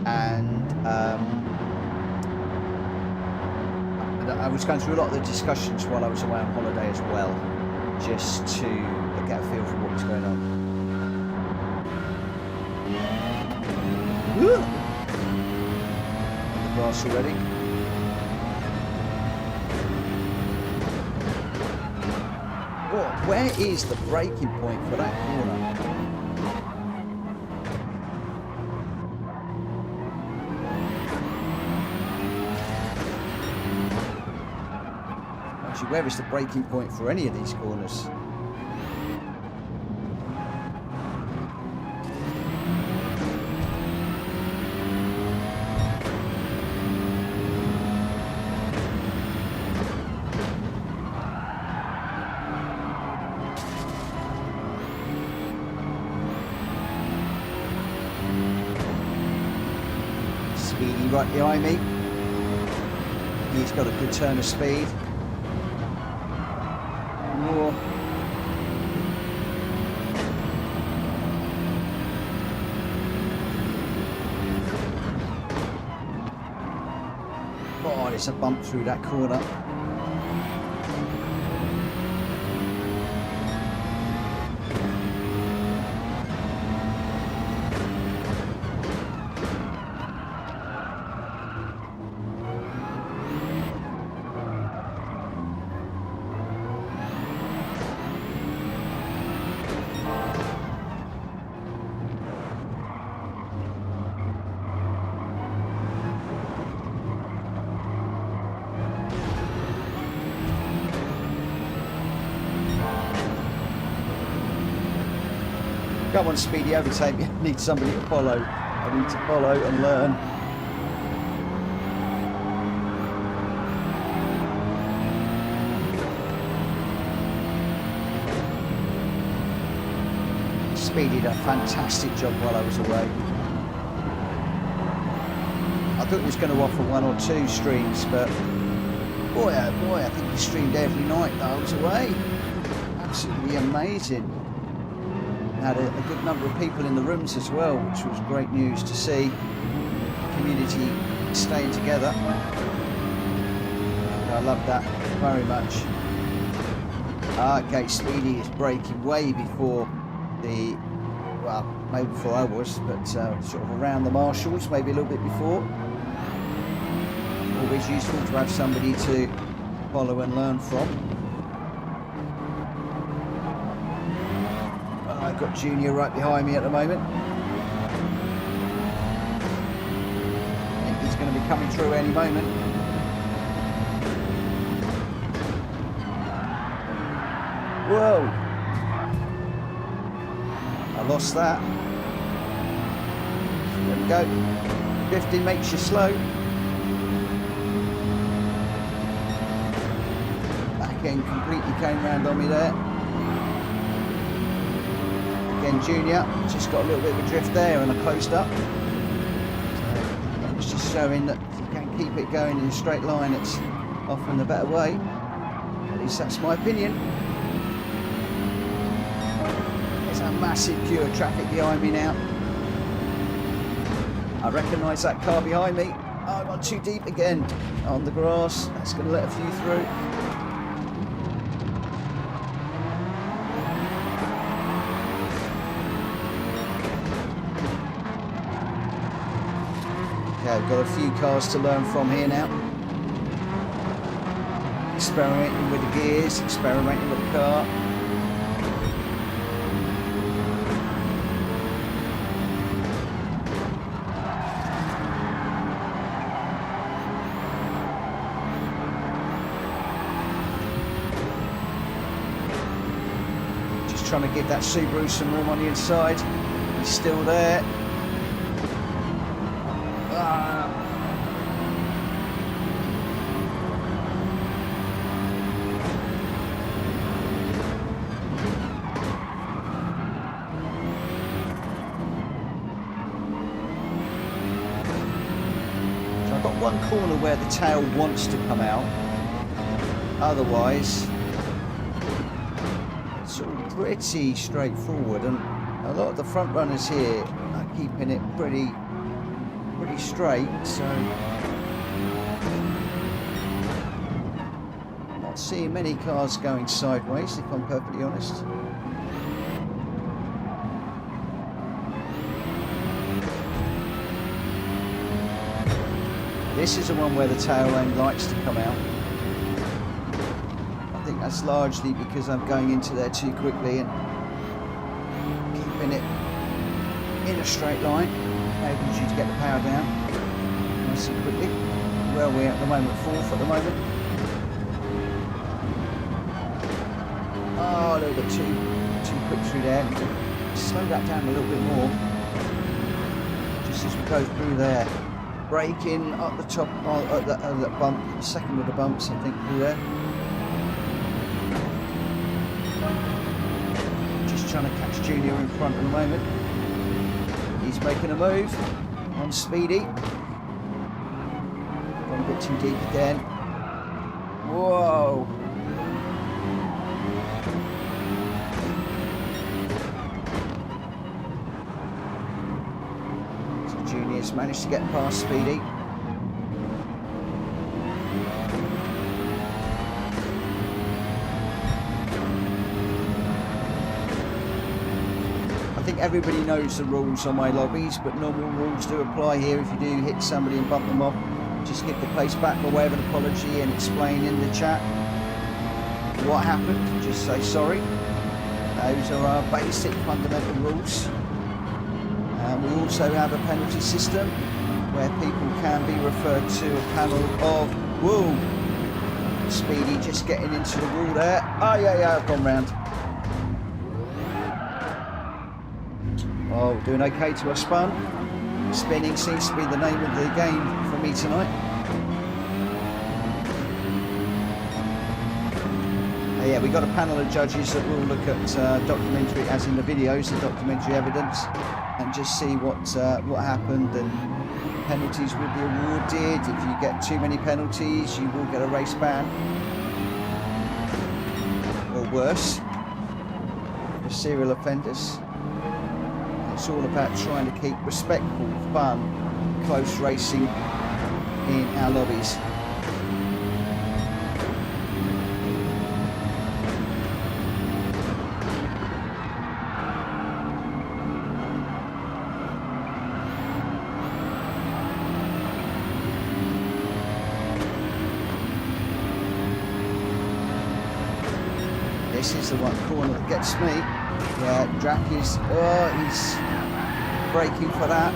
and I was going through a lot of the discussions while I was away on holiday as well, just to get a feel for what was going on. The grass already. Oh, where is the braking point for that corner? Actually, where is the braking point for any of these corners? Right behind me. He's got a good turn of speed. More. Oh, there's a bump through that corner. Come on, Speedy, overtake me. I need somebody to follow. I need to follow and learn. Speedy did a fantastic job while I was away. I thought he was going to offer 1 or 2 streams, but boy, oh boy, I think he streamed every night that I was away. Absolutely amazing. Had a good number of people in the rooms as well, which was great news to see. Community staying together. I love that very much. Okay, Speedy is braking way before the, well, maybe before I was, but sort of around the marshals, maybe a little bit before. Always useful to have somebody to follow and learn from. I've got Junior right behind me at the moment. I think he's going to be coming through any moment. Whoa! I lost that. There we go. Drifting makes you slow. Back end completely came round on me there. again, Junior. Just got a little bit of a drift there and I closed up. So it's just showing that if you can keep it going in a straight line, it's often the better way. At least that's my opinion. There's a massive queue of traffic behind me now. I recognise that car behind me. Oh, I got too deep again on the grass. That's going to let a few through. Okay, I've got a few cars to learn from here now. Experimenting with the gears, experimenting with the car. Just trying to give that Subaru some room on the inside. He's still there. One corner where the tail wants to come out, otherwise it's all pretty straightforward, and a lot of the front runners here are keeping it pretty straight, so I'm not seeing many cars going sideways, if I'm perfectly honest. This is the one where the tail end likes to come out. I think that's largely because I'm going into there too quickly and keeping it in a straight line, enabling you to get the power down nice and quickly. Where are we at the moment? Fourth at the moment. Oh, a little bit too quick through there. Slow that down a little bit more. Just as we go through there. Braking up the top, at the bump, the second of the bumps, I think, through there. Just trying to catch Junior in front at the moment. He's making a move on Speedy. Gone a bit too deep again. Whoa! Junior's managed to get past Speedy. I think everybody knows the rules on my lobbies, but normal rules do apply here. If you do hit somebody and bump them off, just give the place back by way of an apology and explain in the chat what happened. Just say sorry. Those are our basic fundamental rules. We also have a penalty system where people can be referred to a panel of, whoa, Speedy just getting into the wall there. Oh yeah, I've gone round. Oh, doing okay to a spun. Spinning seems to be the name of the game for me tonight. Yeah, we got a panel of judges that will look at documentary, as in the videos, the documentary evidence, and just see what happened, and penalties will be awarded. If you get too many penalties, you will get a race ban, or worse, for serial offenders. It's all about trying to keep respectful, fun, close racing in our lobbies. This is the one corner that gets me, where Drac is, he's braking for that.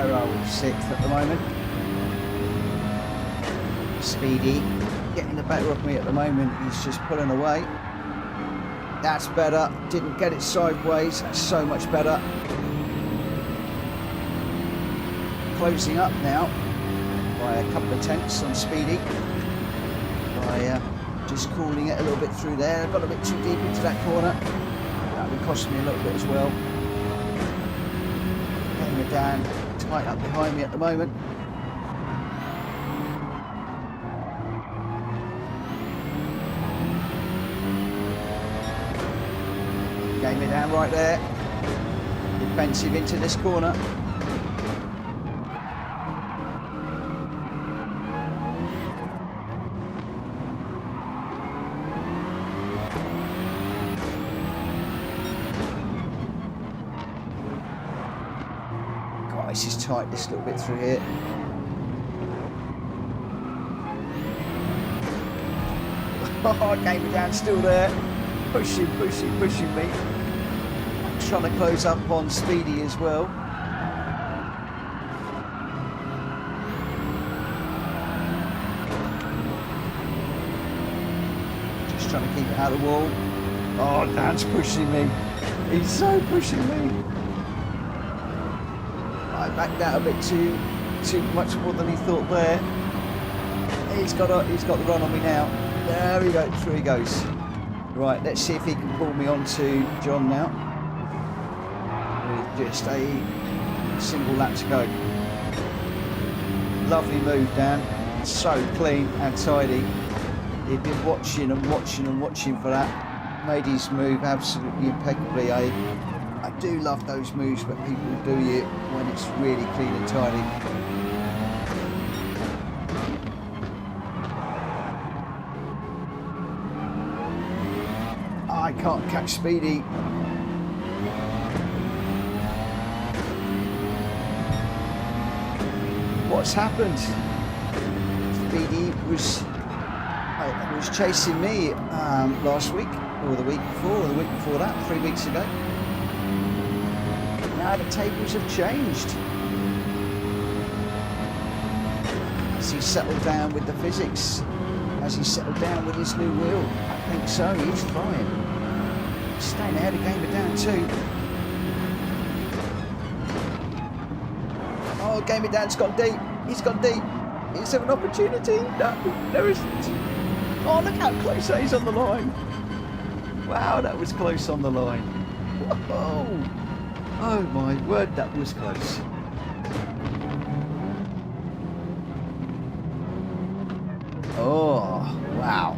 Where are we? 6th at the moment. Speedy getting the better of me at the moment. He's just pulling away. That's better. Didn't get it sideways. That's so much better. Closing up now by a couple of tenths on Speedy. By just cooling it a little bit through there. I got a bit too deep into that corner. That would cost me a little bit as well. Getting it down tight up behind me at the moment. Getting me down right there. Defensive into this corner. This is tight, this little bit through here. Oh, came me down, still there. Pushing me. I'm trying to close up on Speedy as well. Just trying to keep it out of the wall. Oh, Dan's pushing me. He's so pushing me. I backed out a bit too much more than he thought there. He's got the run on me now. There we go, through he goes. Right, let's see if he can pull me onto John now. With just a single lap to go. Lovely move, Dan. So clean and tidy. He'd been watching for that. Made his move absolutely impeccably. I do love those moves, but people do you when it's really clean and tidy. I can't catch Speedy. What's happened? Speedy was chasing me last week, or the week before that, 3 weeks ago. Now the tables have changed. As he settled down with the physics, as he settled down with his new wheel, I think so, he's flying. Staying ahead of Gamer Down too. Oh, Gamer Down's gone deep. He's gone deep. Is there an opportunity? No, there isn't. Oh, look how close that is on the line. Wow, that was close on the line. Whoa. Oh my word, that was close. Oh, wow.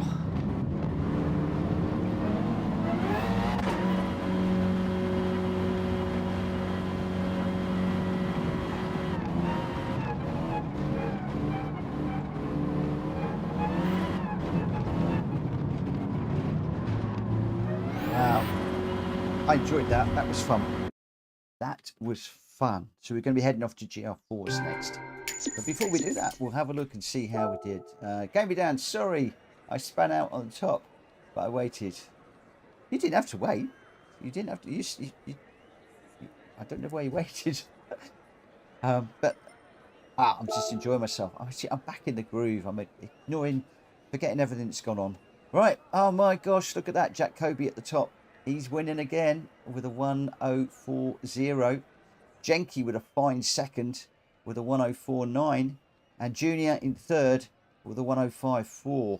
Wow. I enjoyed that. That was fun. That was fun. So we're going to be heading off to GR4s next. But before we do that, we'll have a look and see how we did. Game me down. Sorry, I span out on the top, but I waited. You didn't have to wait. You didn't have to. I don't know why you waited. But I'm just enjoying myself. I'm back in the groove. I'm ignoring, forgetting everything that's gone on. Right. Oh my gosh, look at that. Gr.b at the top. He's winning again with a 1040. Jenky with a fine second with a 1049. And Junior in third with a 1054.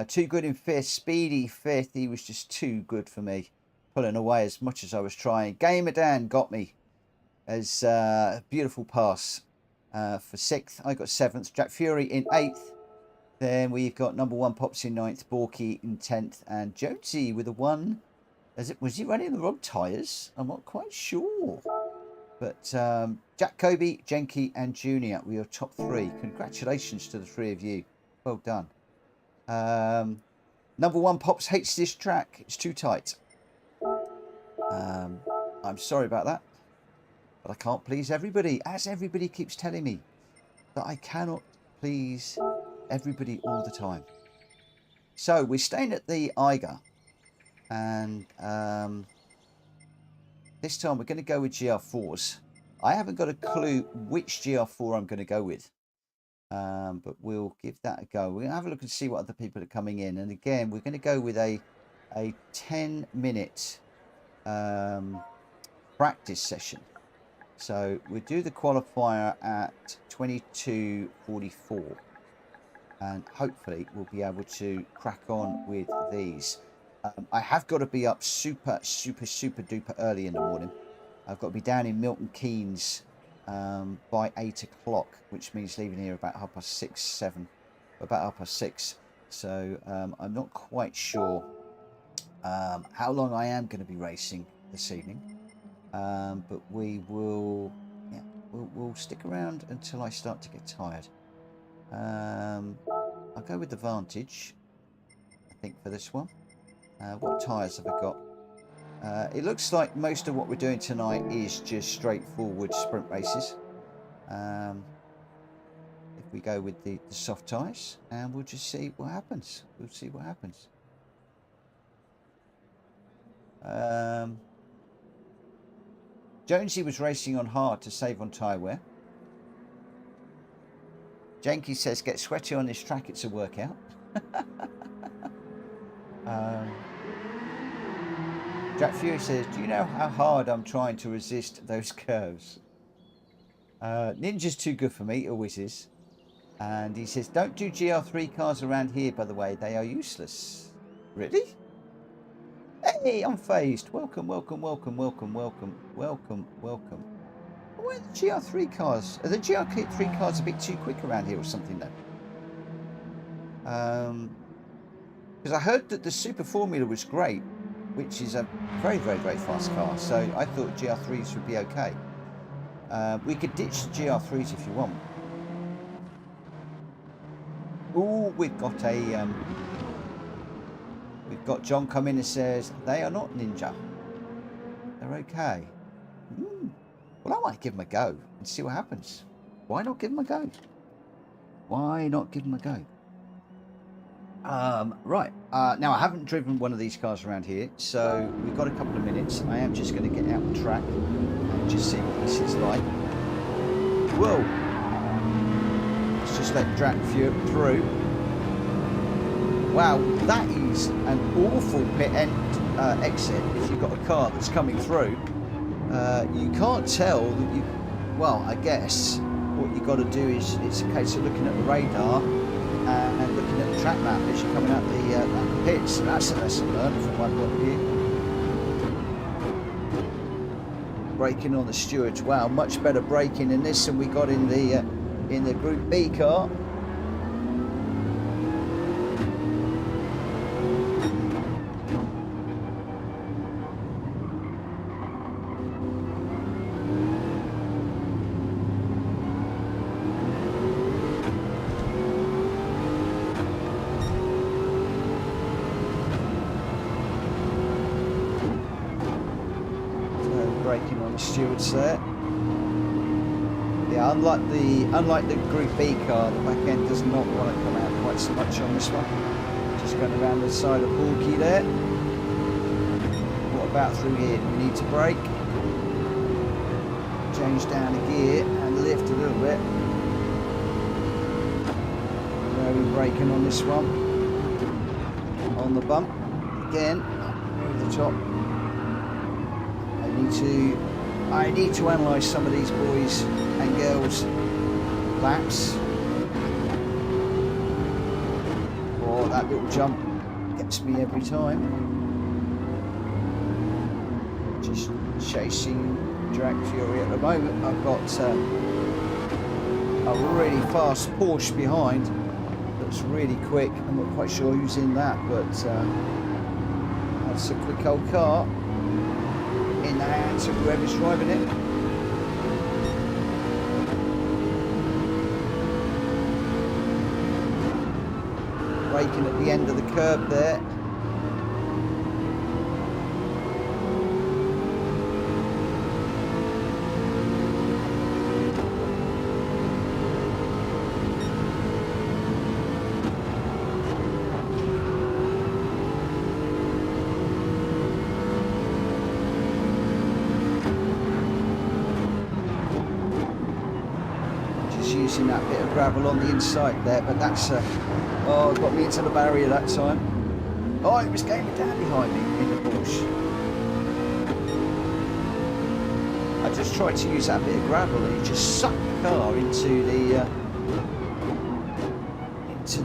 Too good in fifth. Speedy fifth. He was just too good for me. Pulling away as much as I was trying. Gamer Dan got me. As a beautiful pass for sixth. I got seventh. Jack Fury in eighth. Then we've got number one Pops in ninth. Borky in 10th. And Jonesy with a 1. Was he running the wrong tyres? I'm not quite sure. But Gr.b, Jenky and Junior, we are top 3. Congratulations to the 3 of you. Well done. Number one Pops hates this track. It's too tight. I'm sorry about that. But I can't please everybody. As everybody keeps telling me that I cannot please everybody all the time. So we're staying at the Eiger. And this time we're going to go with GR4s. I haven't got a clue which GR4 I'm going to go with. But we'll give that a go. We're going to have a look and see what other people are coming in. And again, we're going to go with a 10-minute practice session. So we'll do the qualifier at 22:44. And hopefully we'll be able to crack on with these. I have got to be up super duper early in the morning. I've got to be down in Milton Keynes by 8 o'clock, which means leaving here about 6:30, about 6:30. So I'm not quite sure how long I am going to be racing this evening, but we will, yeah, we'll stick around until I start to get tired. I'll go with the Vantage, I think, for this one. What tyres have I got? It looks like most of what we're doing tonight is just straightforward sprint races. If we go with the soft tyres, and we'll just see what happens. We'll see what happens. Jonesy was racing on hard to save on tyre wear. Janky says, get sweaty on this track, it's a workout. Jack Fury says, do you know how hard I'm trying to resist those curves? Ninja's too good for me, always is. And he says, don't do GR3 cars around here, by the way, they are useless. Really? Hey, unfazed. Welcome, welcome, welcome, welcome, welcome, welcome, welcome. Where are the GR3 cars? Are the GR3 cars a bit too quick around here or something though? Because I heard that the Super Formula was great, which is a very fast car. So I thought GR3s would be okay. We could ditch the GR3s if you want. Oh, we've got John come in and says they are not Ninja. They're okay. Well, I might give them a go and see what happens. Why not give them a go? Why not give them a go? Right. Now, I haven't driven one of these cars around here, so we've got a couple of minutes. I am just going to get out the track and just see what this is like. Whoa. Let's just let Jack Fury through. Wow, that is an awful pit end exit if you've got a car that's coming through. You can't tell that you... Well, I guess what you've got to do is it's a case of looking at the radar and looking at the track map as you're coming out the pits. So that's a lesson learned from my point of view. Braking on the stewards. Wow, much better braking in this than we got in the Group B car. Stewards there. Yeah, unlike the Group B car, the back end does not want to come out quite so much on this one. Just going around the side of Porky there. What about through here? Do we need to brake? Change down a gear and lift a little bit. Where are we braking on this one? On the bump again. Over the top. I need to analyse some of these boys and girls' laps. Oh, that little jump gets me every time. Just chasing Drag Fury at the moment. I've got a really fast Porsche behind that's really quick. I'm not quite sure who's in that, but that's a quick old car. In the hands of whoever's driving it. Braking at the end of the curb there. using that bit of gravel on the inside there, but that's oh, got me into the barrier that time. Oh, it was going down behind me in the bush. I just tried to use that bit of gravel and it just sucked the car into the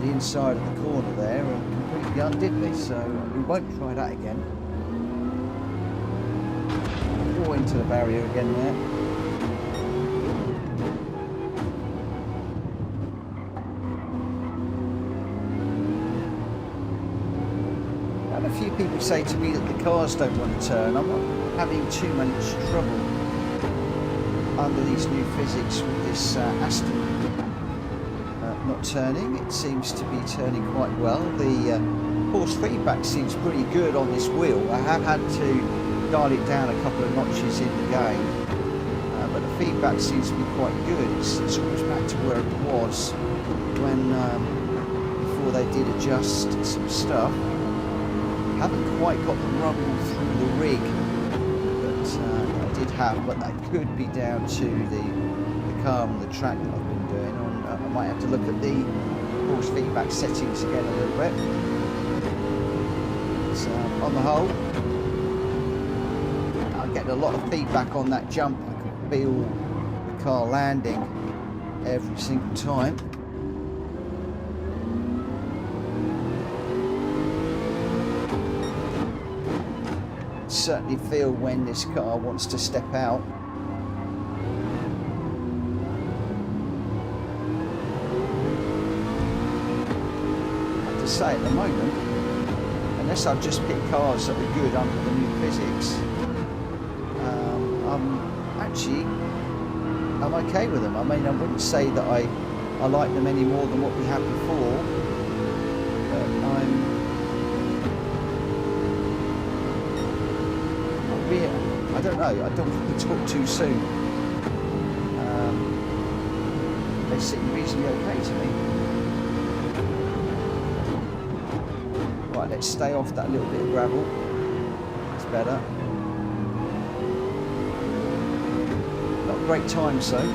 inside of the corner there and completely undid me, so we won't try that again. Or into the barrier again there. And a few people say to me that the cars don't want to turn. I'm not having too much trouble under these new physics with this Aston not turning. It seems to be turning quite well. The force feedback seems pretty good on this wheel. I have had to dial it down a couple of notches in the game, but the feedback seems to be quite good. It's almost back to where it was when before they did adjust some stuff. Haven't quite got the rumble through the rig that I did have, but that could be down to the car and the track that I've been doing on. I might have to look at the force feedback settings again a little bit. So on the whole, I'm getting a lot of feedback on that jump. I can feel the car landing every single time. Certainly feel when this car wants to step out. Say at the moment, unless I've just picked cars that are good under the new physics, I'm okay with them. I mean, I wouldn't say that I like them any more than what we had before, but I don't know, I don't want to talk too soon. They seem reasonably okay to me. Right, let's stay off that little bit of gravel. It's better. Not great times though.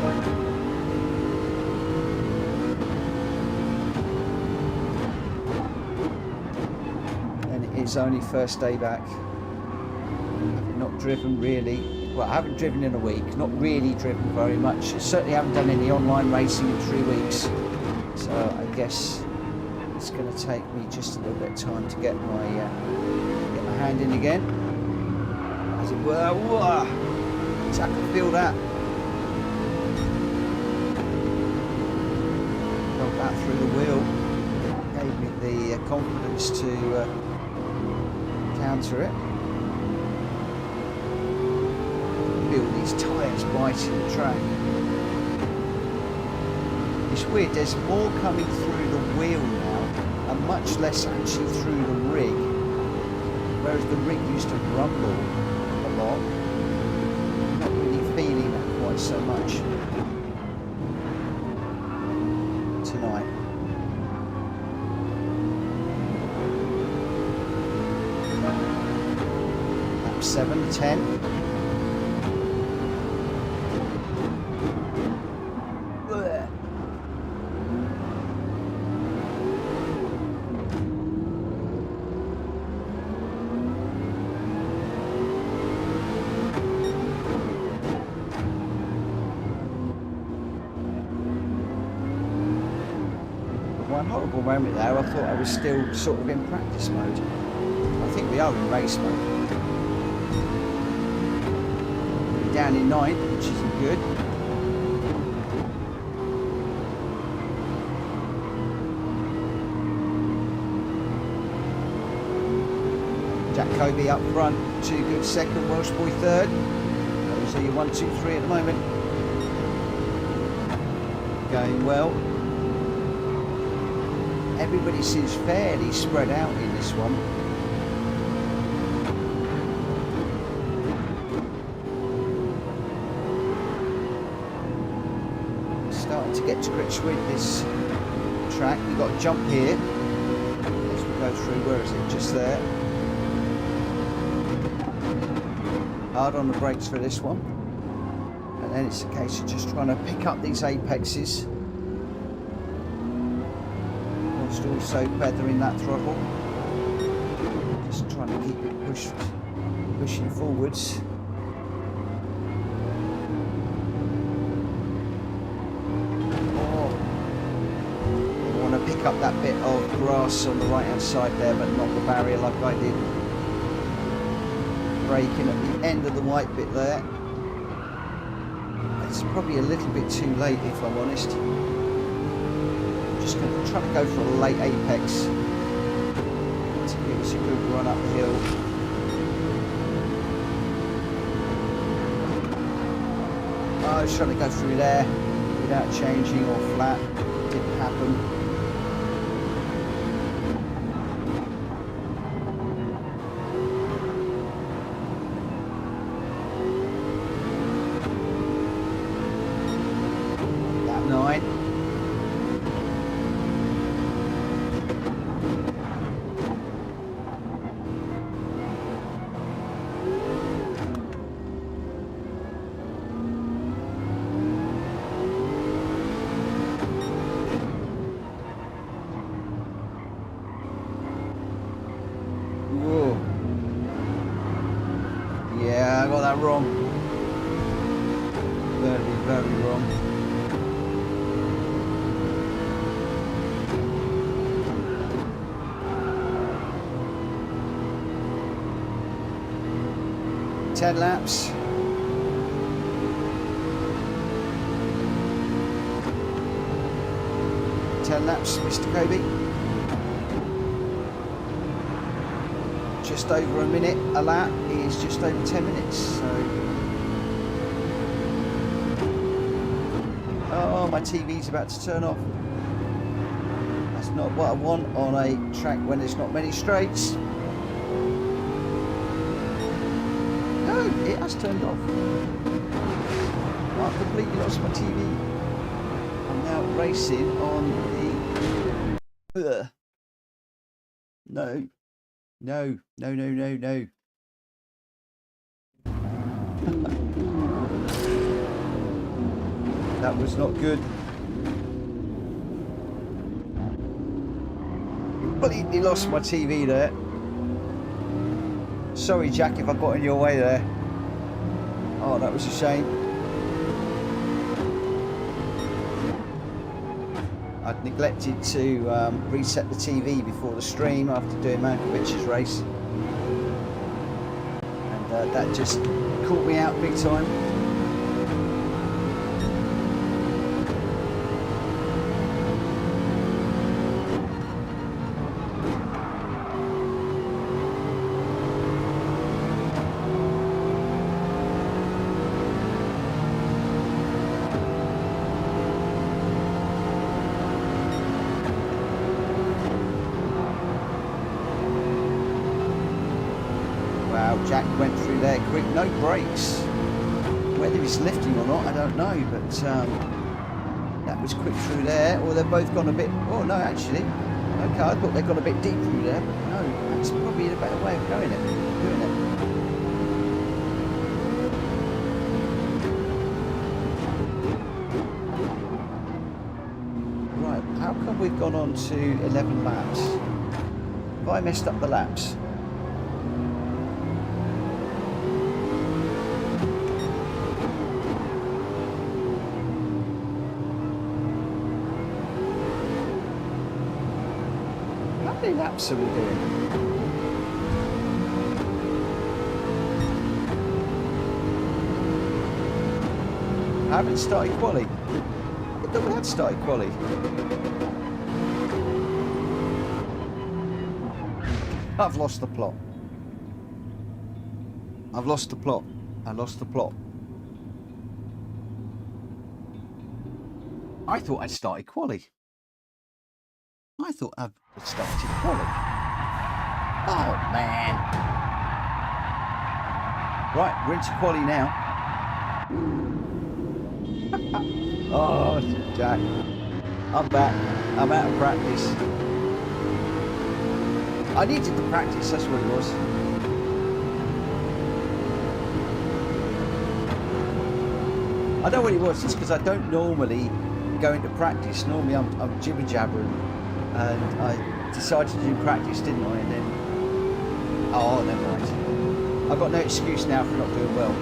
And it is only first day back. I've not driven really. Well, I haven't driven in a week. Not really driven very much. I certainly haven't done any online racing in 3 weeks. So I guess it's going to take me just a little bit of time to get my hand in again, as it were. Whoa. So I can feel that. Got that through the wheel. Gave me the confidence to counter it. Feel these tyres biting the track. It's weird. There's more coming through the wheel now. And much less actually through the rig, whereas the rig used to rumble a lot. I'm not really feeling that quite so much tonight. Lap 7, 10. One horrible moment there, I thought I was still sort of in practice mode. I think we are in race mode. We're down in 9th, which isn't good. Gr.b up front, 2 good second, Welsh boy third. Those are your 1, 2, 3 at the moment. Going well. Everybody seems fairly spread out in this one. Starting to get to grips with this track. We've got a jump here. As we go through, where is it? Just there. Hard on the brakes for this one. And then it's a case of just trying to pick up these apexes Just also feathering that throttle. Just trying to keep it pushing forwards. Pick up that bit of grass on the right hand side there, but not the barrier like I did. Braking at the end of the white bit there. It's probably a little bit too late if I'm honest. I'm just going to try to go for a late apex to give us a good run up the hill. I was trying to go through there without changing or flat. Didn't happen. Yeah, I got that wrong. Very, very wrong. Ten laps. Mr. Gr.b. Just over a minute a lap is just over 10 minutes. So, oh, my TV's about to turn off. That's not what I want on a track when there's not many straights. No, it has turned off. I've completely lost my TV. I'm now racing on the. No. No. That was not good. Completely lost my TV there. Sorry, Jack, if I got in your way there. Oh, that was a shame. I'd neglected to reset the TV before the stream after doing Malkovitch's race, and that just caught me out big time. Jack went through there quick, no brakes. Whether he's lifting or not, I don't know, but that was quick through there. Or they've both gone a bit, oh no, actually. Okay, I thought they'd gone a bit deep through there, but no, that's probably a better way of doing it. Right, how come we've gone on to 11 laps? Have I messed up the laps? How many laps are we doing? I haven't started quali. I thought we had started quali. I've lost the plot. I lost the plot. I thought I'd started quali. I thought I'd started quali. Oh, man. Right, we're into quali now. Oh, Jack. I'm back. I'm out of practice. I needed the practice, that's what it was. I know what it was, it's because I don't normally go into practice. Normally I'm jibber-jabbering. and I decided to do practice, didn't I? And then, oh, never mind. I've got no excuse now for not doing well.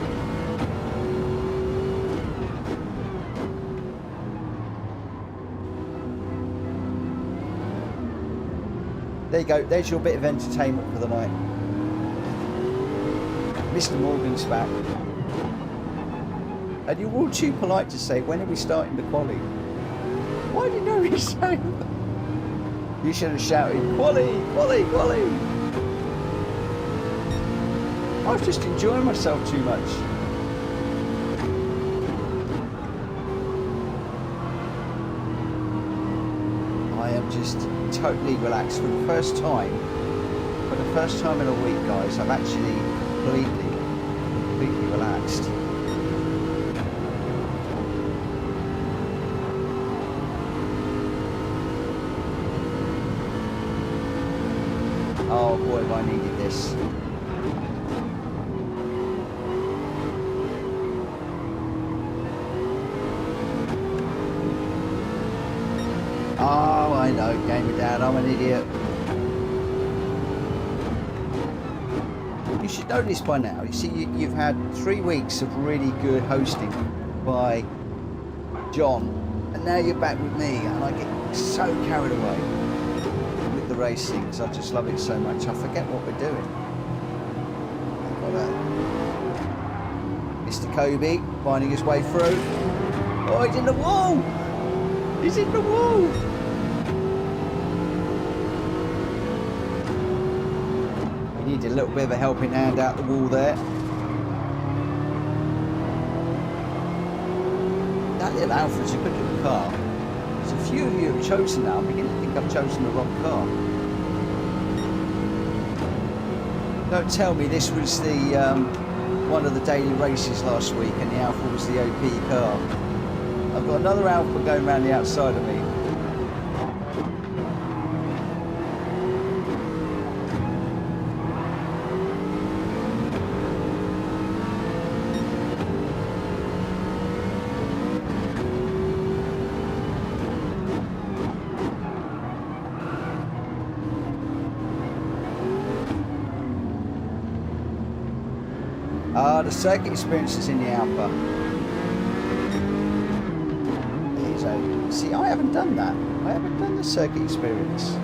There you go. There's your bit of entertainment for the night. Mr. Morgan's back. And you're all too polite to say, when are we starting the quali? Why did nobody say that? You should have shouted, quali, quali, quali. I was just enjoying myself too much. I am just totally relaxed for the first time. For the first time in a week, guys, I'm actually completely relaxed. Oh boy, have I needed this. Oh, I know, game me down, I'm an idiot. You should know this by now. You see, you've had 3 weeks of really good hosting by John, and now you're back with me, and I get so carried away with the racing because I just love it so much. I forget what we're doing. Mr. Gr.b finding his way through. Oh, he's in the wall! He's in the wall! We need a little bit of a helping hand out the wall there. That little Alpha's a good little car. There's a few of you have chosen now. I'm beginning to think I've chosen the wrong car. Don't tell me this was the one of the daily races last week and the Alpha was the OP car. I've got another Alpha going around the outside of me. The circuit experience is in the Alpha. See, I haven't done that. I haven't done the circuit experience.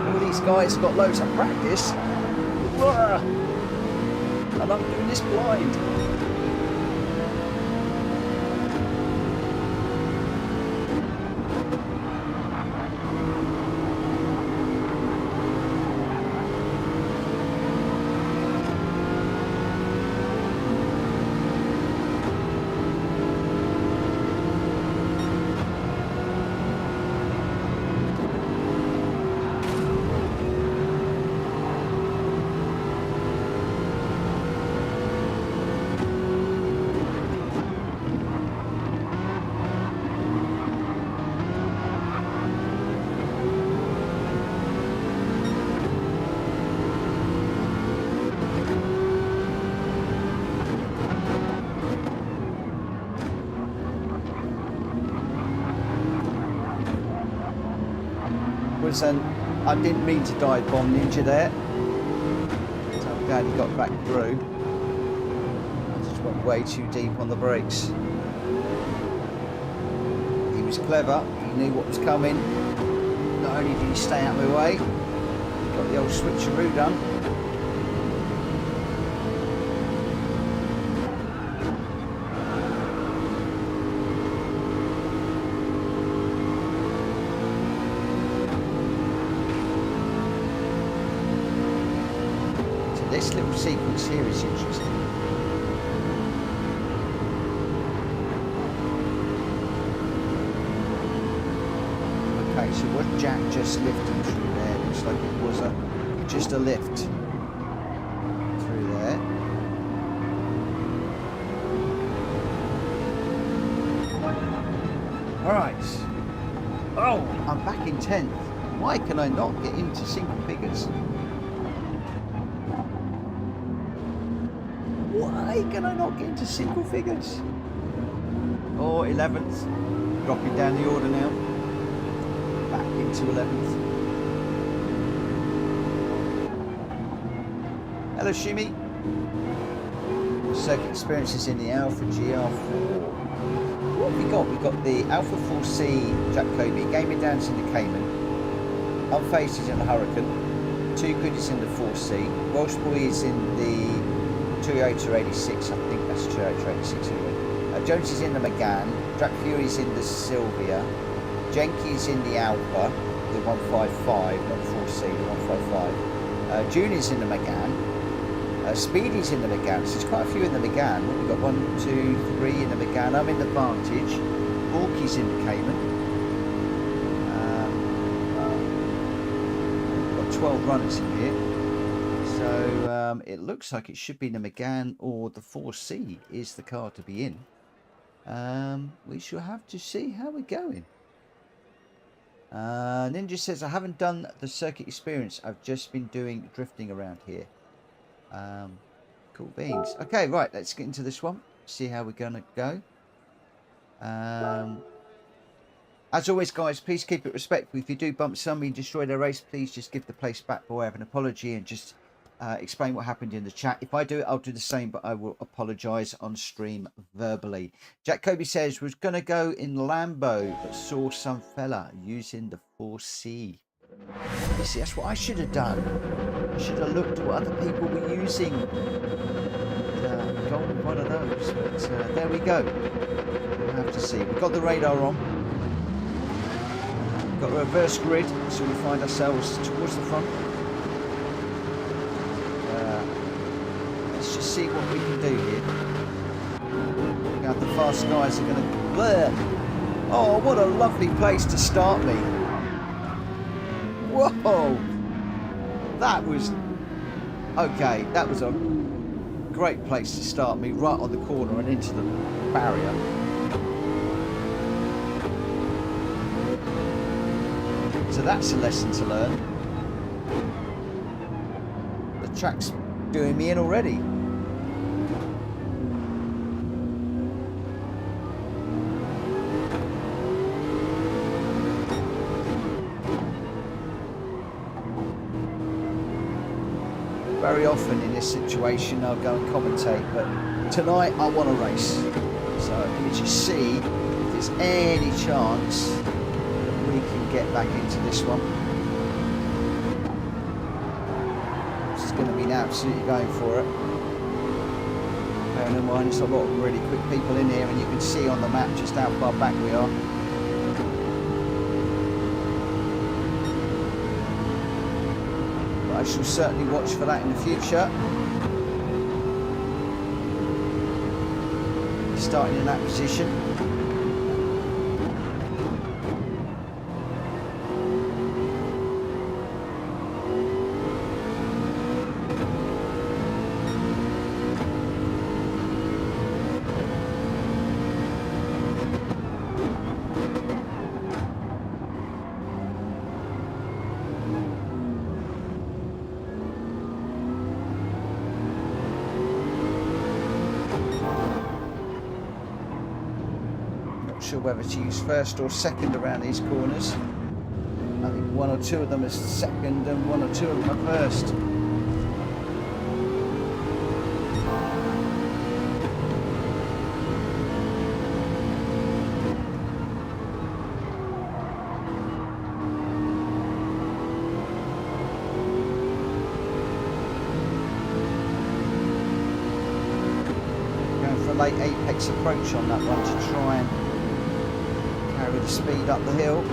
All these guys have got loads of practice. And I'm doing this blind. I didn't mean to dive bomb Ninja there. So I'm glad he got back through. I just went way too deep on the brakes. He was clever. He knew what was coming. Not only did he stay out of my way, he got the old switcheroo done. This little sequence here is interesting. Okay, so was Jack just lifting through there? Looks like it was just a lift through there. Alright. Oh, I'm back in 10th. Why can I not get into single figures? Why can I not get into single figures? Oh, 11th. Dropping down the order now. back into 11th. Hello, Shimi. Circuit experiences in the Alpha GR4. What have we got? We've got the Alpha 4C Gr.b, Gaming Dance in the Cayman, Unfazed is in the Hurricane, Too Good is in the 4C, Welsh Boy is in the Toyota 86, I think that's Toyota 86 anyway. Jones is in the Megane, Jack Fury's in the Sylvia, Jenky's in the Alpha, the 155, not the 4C, the 155. June is in the Megane. Speedy's in the Megane, so there's quite a few in the Megane. We've got 1, 2, 3 in the Megane. I'm in the Vantage. Borky's in the Cayman. We've got 12 runners in here. So it looks like it should be the Megane or the 4C is the car to be in. We shall have to see how we're going. Ninja says, I haven't done the circuit experience. I've just been doing drifting around here. Cool beans. Okay, right, let's get into this one, see how we're gonna go. As always, guys, please keep it respectful. If you do bump somebody and destroy their race, please just give the place back by way of an apology and just explain what happened in the chat. If I do it, I'll do the same, but I will apologize on stream verbally. Gr.b says, was gonna go in Lambo but saw some fella using the 4C. You see, that's what I should have done. I should have looked what other people were using. Gone with one of those. But there we go. We'll have to see. We've got the radar on. We've got a reverse grid, so we find ourselves towards the front. Let's just see what we can do here. Now the fast guys are going to... Oh, what a lovely place to start me. Whoa, that was okay. That was a great place to start me, right on the corner and into the barrier. So that's a lesson to learn. The track's doing me in already. Very often in this situation I'll go and commentate, but tonight I want to race. So let me just see if there's any chance that we can get back into this one. It's going to be absolutely going for it. Bearing in mind there's a lot of really quick people in here, and you can see on the map just how far back we are. I shall certainly watch for that in the future. Starting in that position. Sure whether to use first or second around these corners. I think one or two of them are second and one or two of them are first. Going for a late apex approach on that one to try and carry the speed up the hill.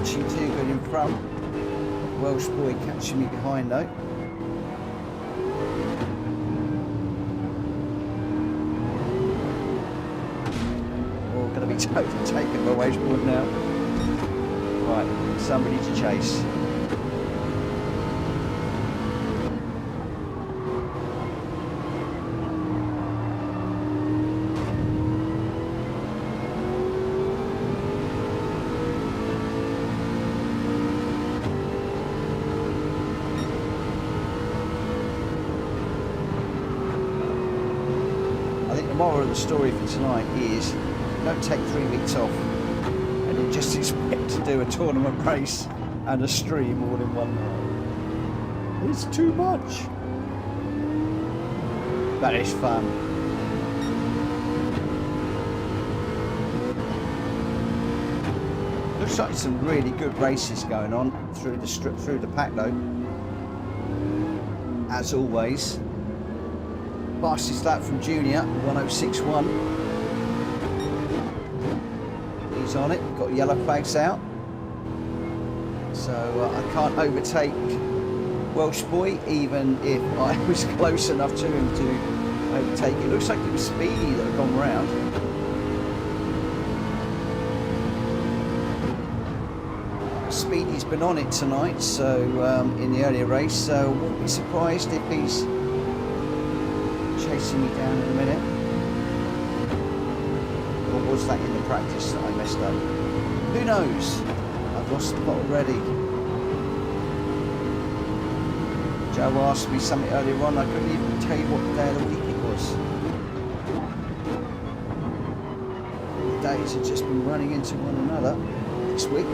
Too good in front. Welsh Boy catching me behind though. We're going to be overtaken by Wagesport now. Right, somebody to chase. The moral of the story for tonight is don't take 3 weeks off and then just expect to do a tournament race and a stream all in one night. It's too much. But it's fun. Looks like some really good races going on through the strip, through the pack though. As always. Fastest lap from Junior, 1061. He's on it, got yellow flags out. So I can't overtake Welsh Boy, even if I was close enough to him to overtake. It looks like it was Speedy that had gone round. Speedy's been on it tonight, so in the earlier race, so won't be surprised if he's chasing me down in a minute. Or was that in the practice that I messed up? Who knows? I've lost the plot already. Joe asked me something earlier on, I couldn't even tell you what day of the week it was. The days have just been running into one another this week.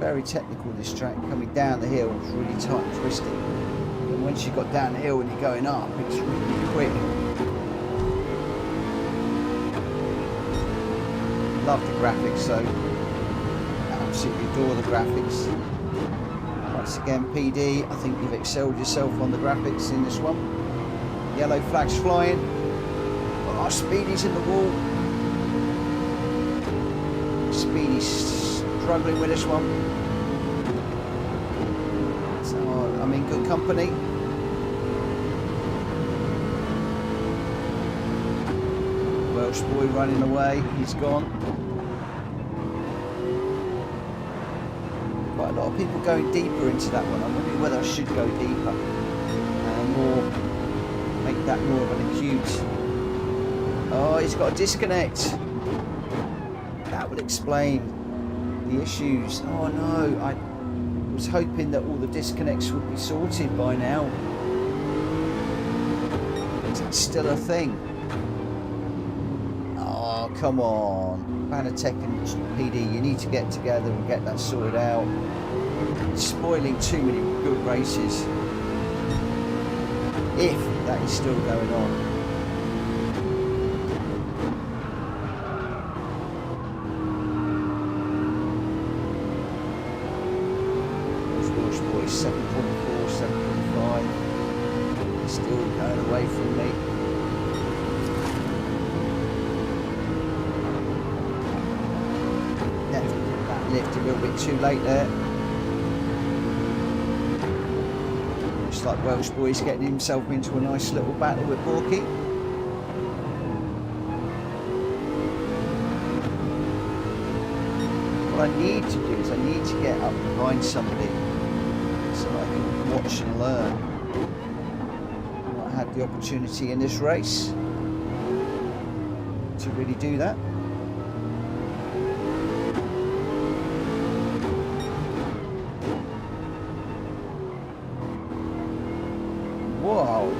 Very technical this track, coming down the hill, it's really tight and twisty. And once you got down the hill and you're going up, it's really quick. Love the graphics though. Absolutely adore the graphics. Once again, PD, I think you've excelled yourself on the graphics in this one. Yellow flags flying. Oh, Speedy's in the wall. Speedy's struggling with this one. So I'm in good company. Welsh Boy running away, he's gone. Quite a lot of people going deeper into that one. I'm wondering whether I should go deeper and make that more of an acute. Oh, he's got a disconnect. That would explain the issues. Oh no, I was hoping that all the disconnects would be sorted by now. Is that still a thing? Oh, come on. Fanatec and PD, you need to get together and get that sorted out. It's spoiling too many good races. If that is still going on. Boys 7.4, 7.5. Still going away from me. That lift a little bit too late there. Looks like Welsh Boy's getting himself into a nice little battle with Borky. What I need to do is I need to get up behind somebody so I can watch and learn. I had the opportunity in this race to really do that. Wow,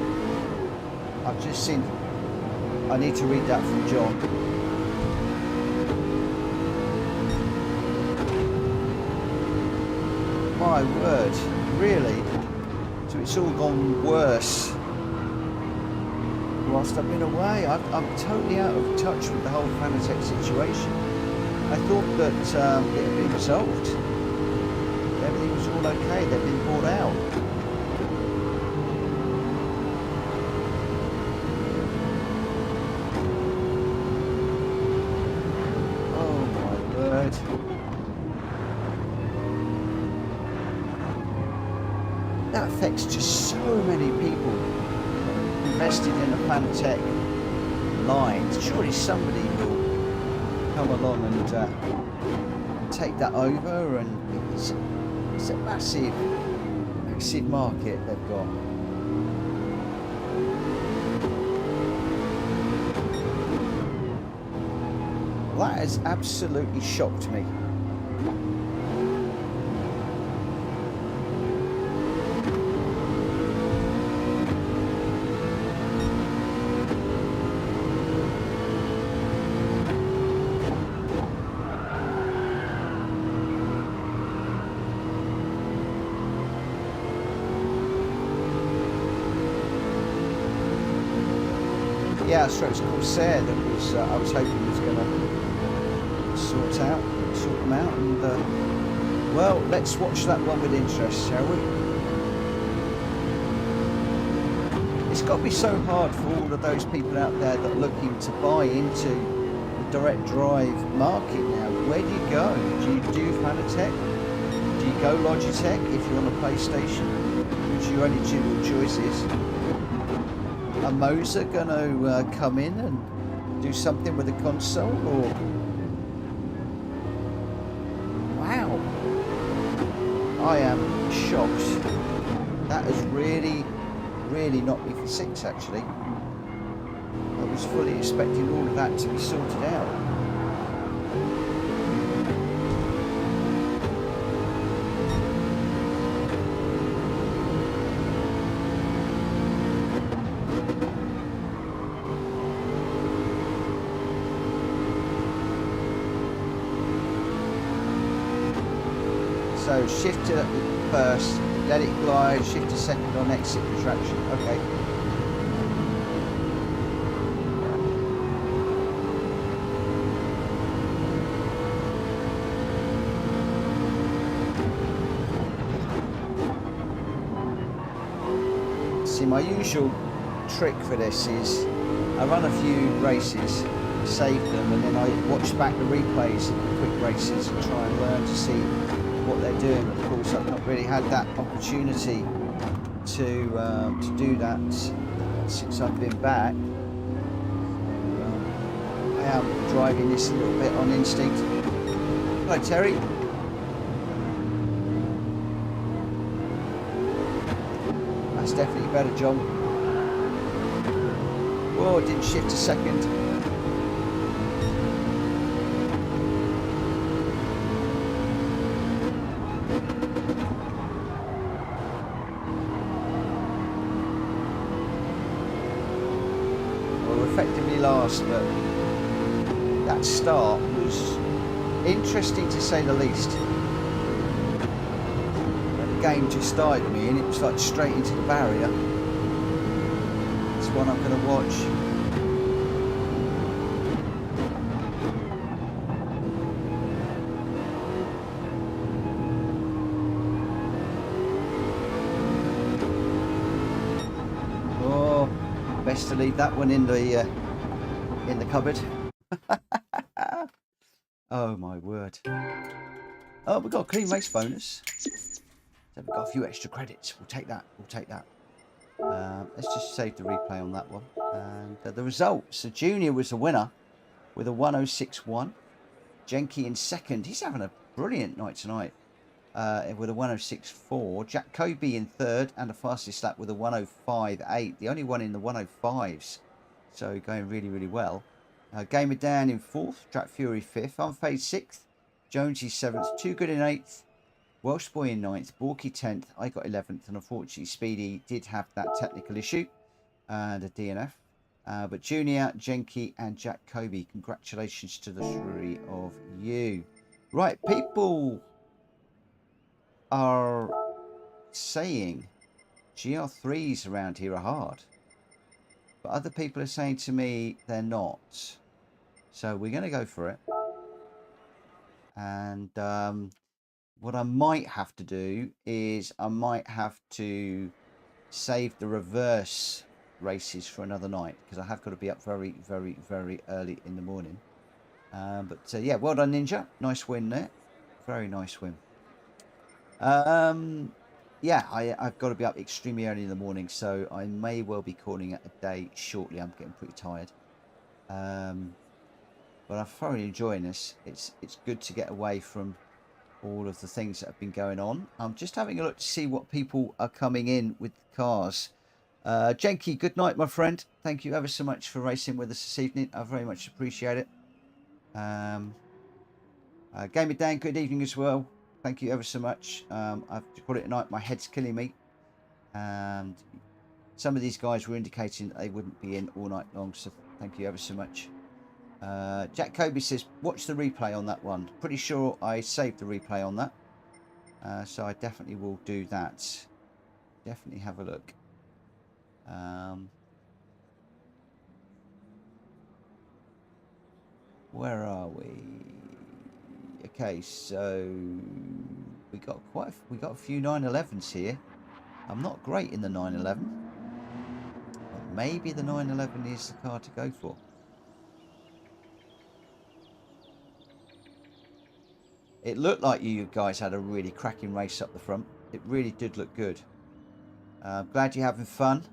I've just seen, I need to read that from John. My word, really? So it's all gone worse whilst I've been away. I'm totally out of touch with the whole Fanatec situation. I thought that it had been resolved. Everything was all okay, they'd been bought out. word. That affects just so many people invested in a Fanatec line. Surely somebody will come along and take that over, and it's a massive market they've got. That has absolutely shocked me. Yeah, so it's Corsair that was I was hoping was going to sort them out, and well, let's watch that one with interest, shall we? It's got to be so hard for all of those people out there that are looking to buy into the direct drive market now. Where do you go? Do you do Fanatec? Do you go Logitech if you're on a PlayStation, which your only two choices? Are Moser going to come in and do something with the console, or? Wow, I am shocked. That has really knocked me for six, actually. I was fully expecting all of that to be sorted out. So shift to first, let it glide, shift to second on exit retraction. Okay. See, my usual trick for this is I run a few races, save them, and then I watch back the replays of the quick races and try and learn to see what they're doing. Of course, I've not really had that opportunity to do that since I've been back. I am driving this a little bit on instinct. Hello, Terry. That's definitely better, John. Whoa, it didn't shift a second. Effectively last, but that start was interesting to say the least. The game just started me and it was like straight into the barrier. It's one I'm going to watch. Best to leave that one in the cupboard. Oh my word. Oh, we've got a clean race bonus. So we've got a few extra credits. We'll take that. Let's just save the replay on that one. And the results. So Junior was the winner with a 106.1. Jenky in second. He's having a brilliant night tonight. With a 106.4. Gr.b in third, and the fastest lap with a 105.8. The only one in the 105s, so going really well. Gamer Dan in fourth, Track Fury fifth, Unfazed sixth, Jonesy seventh, Too Good in eighth, Welsh Boy in ninth, Borky 10th. I got 11th, and unfortunately Speedy did have that technical issue and a DNF. But Junior, Jenky, and Gr.b, congratulations to the three of you. Right, people are saying GR3s around here are hard, but other people are saying to me they're not, so we're going to go for it. And what I might have to do is I might have to save the reverse races for another night, because I have got to be up very early in the morning. Yeah, well done, Ninja. Nice win there. Very nice win. Yeah, I've got to be up extremely early in the morning, so I may well be calling it a day shortly. I'm getting pretty tired. But I'm thoroughly enjoying this. It's good to get away from all of the things that have been going on. I'm just having a look to see what people are coming in with the cars. Jenky, good night, my friend. Thank you ever so much for racing with us this evening. I very much appreciate it. Gamer Dan, good evening as well. Thank you ever so much. I've to call it a night. My head's killing me. And some of these guys were indicating that they wouldn't be in all night long. So thank you ever so much. Jack Kobe says, watch the replay on that one. Pretty sure I saved the replay on that. So I definitely will do that. Definitely have a look. Where are we? Okay, so we got a few 911s here. I'm not great in the 911. But maybe the 911 is the car to go for. It looked like you guys had a really cracking race up the front. It really did look good. I'm glad you're having fun.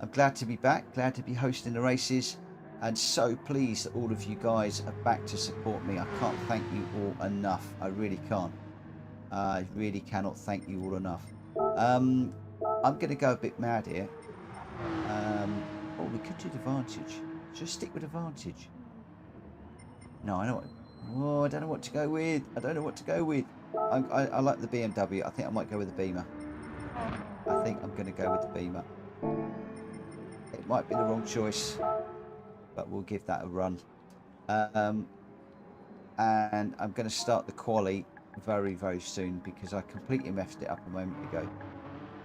I'm glad to be back. Glad to be hosting the races. And so pleased that all of you guys are back to support me. I can't thank you all enough. I really can't. I really cannot thank you all enough. I'm going to go a bit mad here. Oh, we could do the Vantage. Just stick with the Vantage. No, I know what... Oh, I don't know what to go with. I don't know what to go with. I like the BMW. I think I might go with the Beamer. I think I'm going to go with the Beamer. It might be the wrong choice, but we'll give that a run. And I'm going to start the quali very, very soon because I completely messed it up a moment ago.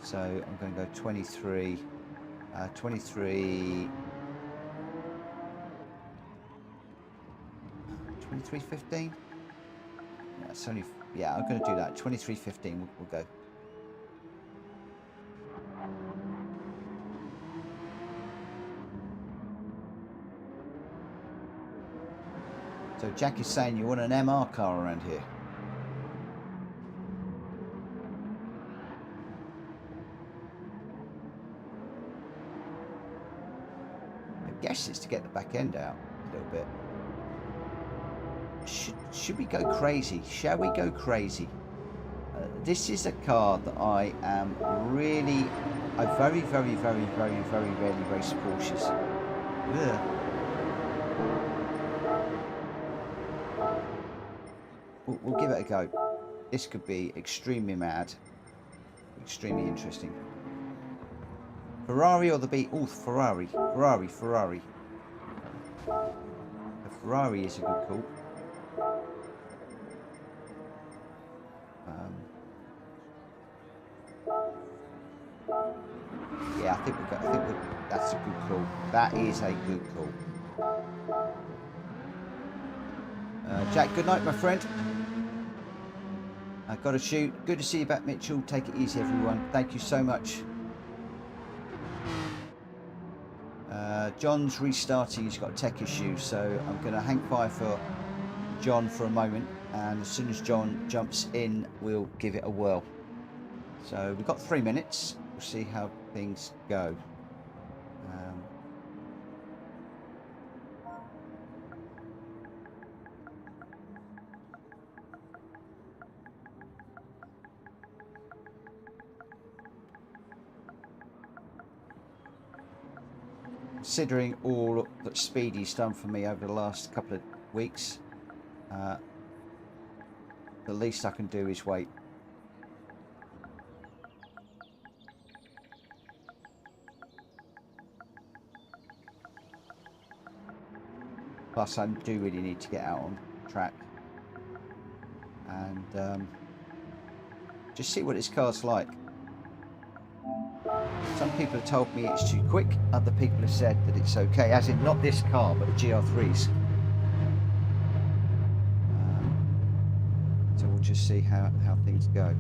So I'm going to go 23. 23.15. That's only, yeah, I'm going to do that. 23.15. We'll go. So Jack is saying you want an MR car around here. I guess it's to get the back end out a little bit. Should we go crazy? Shall we go crazy? This is a car that I am really... I very, very, very, very, very rarely race Porsches. Ugh. We'll give it a go. This could be extremely mad. Extremely interesting. Ferrari or the B? Oh, Ferrari. Ferrari. The Ferrari is a good call. Yeah, I think that's a good call. That is a good call. Jack, good night, my friend. I've got to shoot. Good to see you back, Mitchell. Take it easy, everyone. Thank you so much. John's restarting. He's got a tech issue, so I'm going to hang fire for John for a moment, and as soon as John jumps in, we'll give it a whirl. So we've got 3 minutes. We'll see how things go. Considering all that Speedy's done for me over the last couple of weeks, the least I can do is wait. Plus, I do really need to get out on track and just see what this car's like. Some people have told me it's too quick. Other people have said that it's okay, as in not this car, but the GR3s. So we'll just see how things go.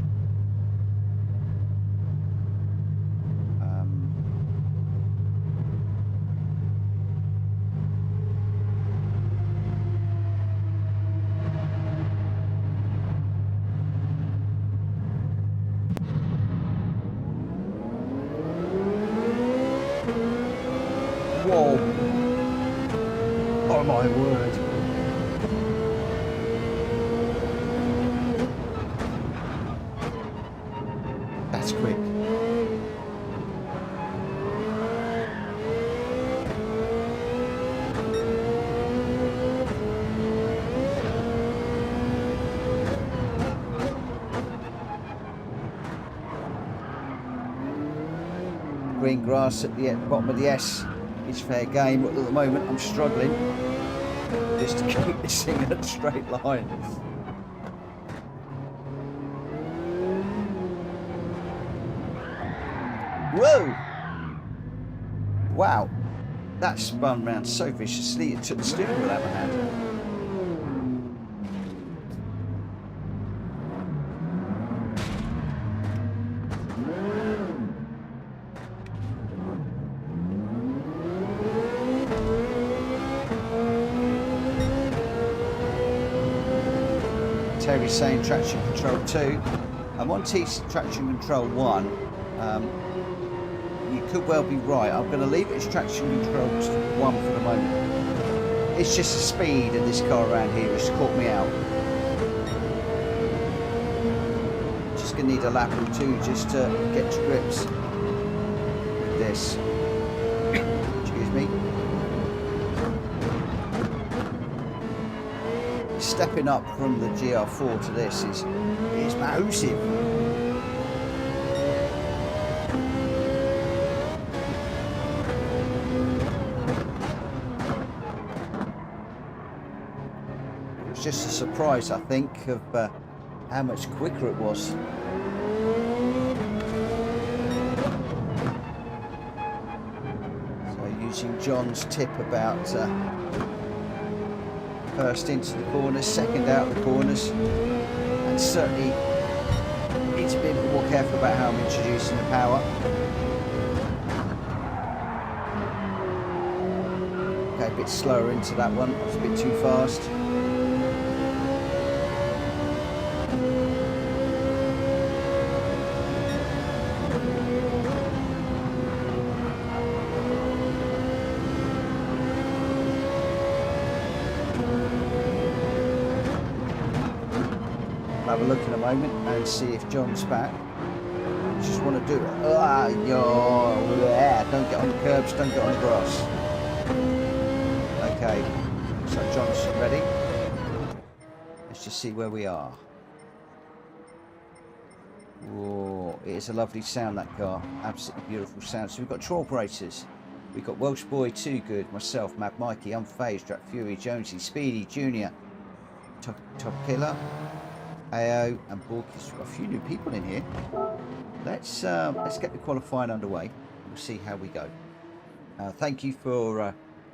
my word. That's quick. Green grass at the bottom of the S is fair game, but at the moment I'm struggling just to keep this thing in a straight line. Whoa! Wow, that spun round so viciously it took the steering wheel out of my hand. Terry's saying traction control 2. I'm on traction control 1. You could well be right. I'm going to leave it as traction control 1 for the moment. It's just the speed of this car around here has caught me out. Just going to need a lap or two just to get to grips with this. Excuse me. Stepping up from the GR4 to this is massive. It was just a surprise, I think, of how much quicker it was. So using John's tip about first into the corners, second out the corners, and certainly need to be a bit more careful about how I'm introducing the power. Okay, a bit slower into that one, it's a bit too fast. Have a look in a moment and see if John's back. Just want to do it. Don't get on the curbs, don't get on the grass. Okay, so John's ready. Let's just see where we are. Whoa, it is a lovely sound, that car. Absolutely beautiful sound. So we've got tour operators. We've got Welsh Boy, Too Good, myself, Mad Mikey, Unfazed, Drat Fury, Jonesy, Speedy, Junior, Top Killer, AO and Borkis. We've got a few new people in here. Let's get the qualifying underway. We'll see how we go. Thank you for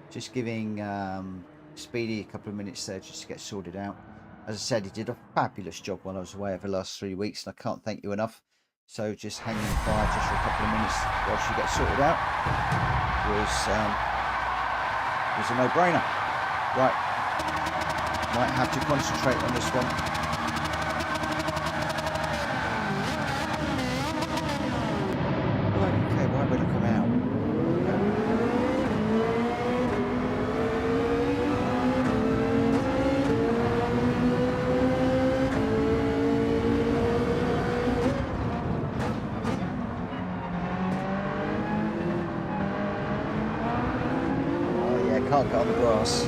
just giving Speedy a couple of minutes there just to get sorted out. As I said, he did a fabulous job while I was away over the last 3 weeks, and I can't thank you enough. So just hanging fire just for a couple of minutes whilst you get sorted out was a no-brainer. Right, might have to concentrate on this one. Can't get on the grass.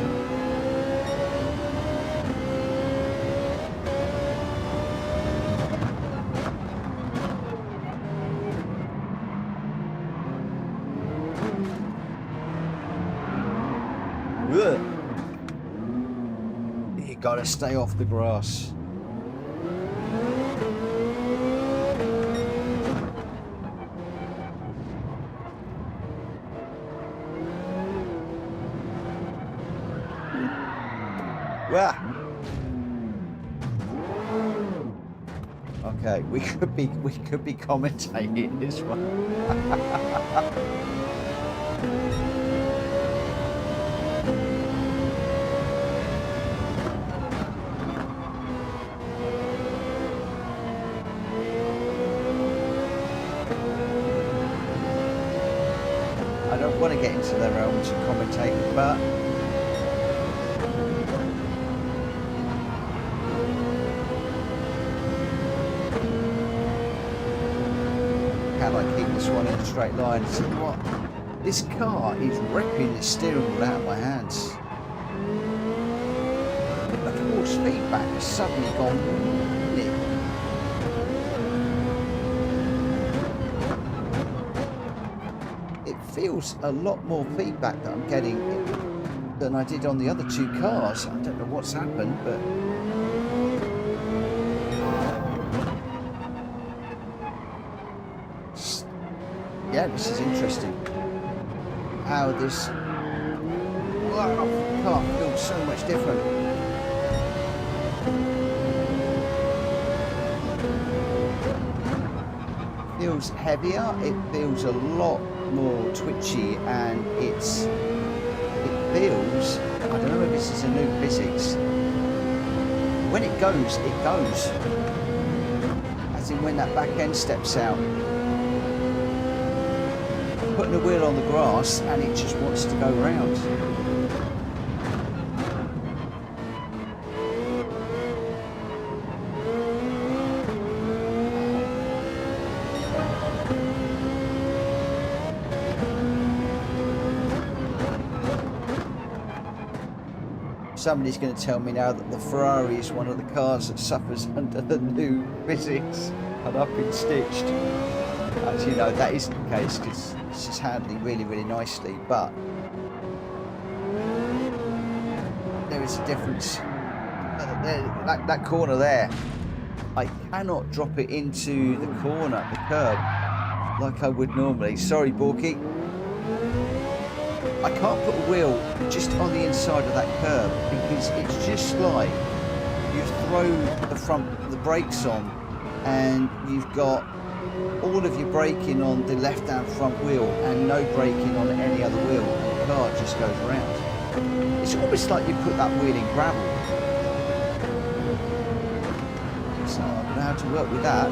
Ugh. You gotta stay off the grass. Okay, we could be commentating this one. I don't want to get into their realms and commentate, but can I keep this one in a straight line? So what? This car is ripping the steering wheel out of my hands. The force feedback has suddenly gone. It feels a lot more feedback that I'm getting than I did on the other two cars. I don't know what's happened, but yeah, this is interesting. How this car feels so much different. Feels heavier. It feels a lot more twitchy, and it feels. I don't know if this is a new physics. When it goes, it goes. As in when that back end steps out. Putting the wheel on the grass and it just wants to go round. Somebody's going to tell me now that the Ferrari is one of the cars that suffers under the new physics and up and stitched. As you know, that isn't the case because this is handling really, really nicely, but there is a difference. That corner there, I cannot drop it into the corner, the curb, like I would normally. Sorry, Borky. I can't put a wheel just on the inside of that curb because it's just like you throw the brakes on and you've got all of your braking on the left-hand front wheel and no braking on any other wheel, and the car just goes around. It's almost like you put that wheel in gravel. So I don't know how to work with that.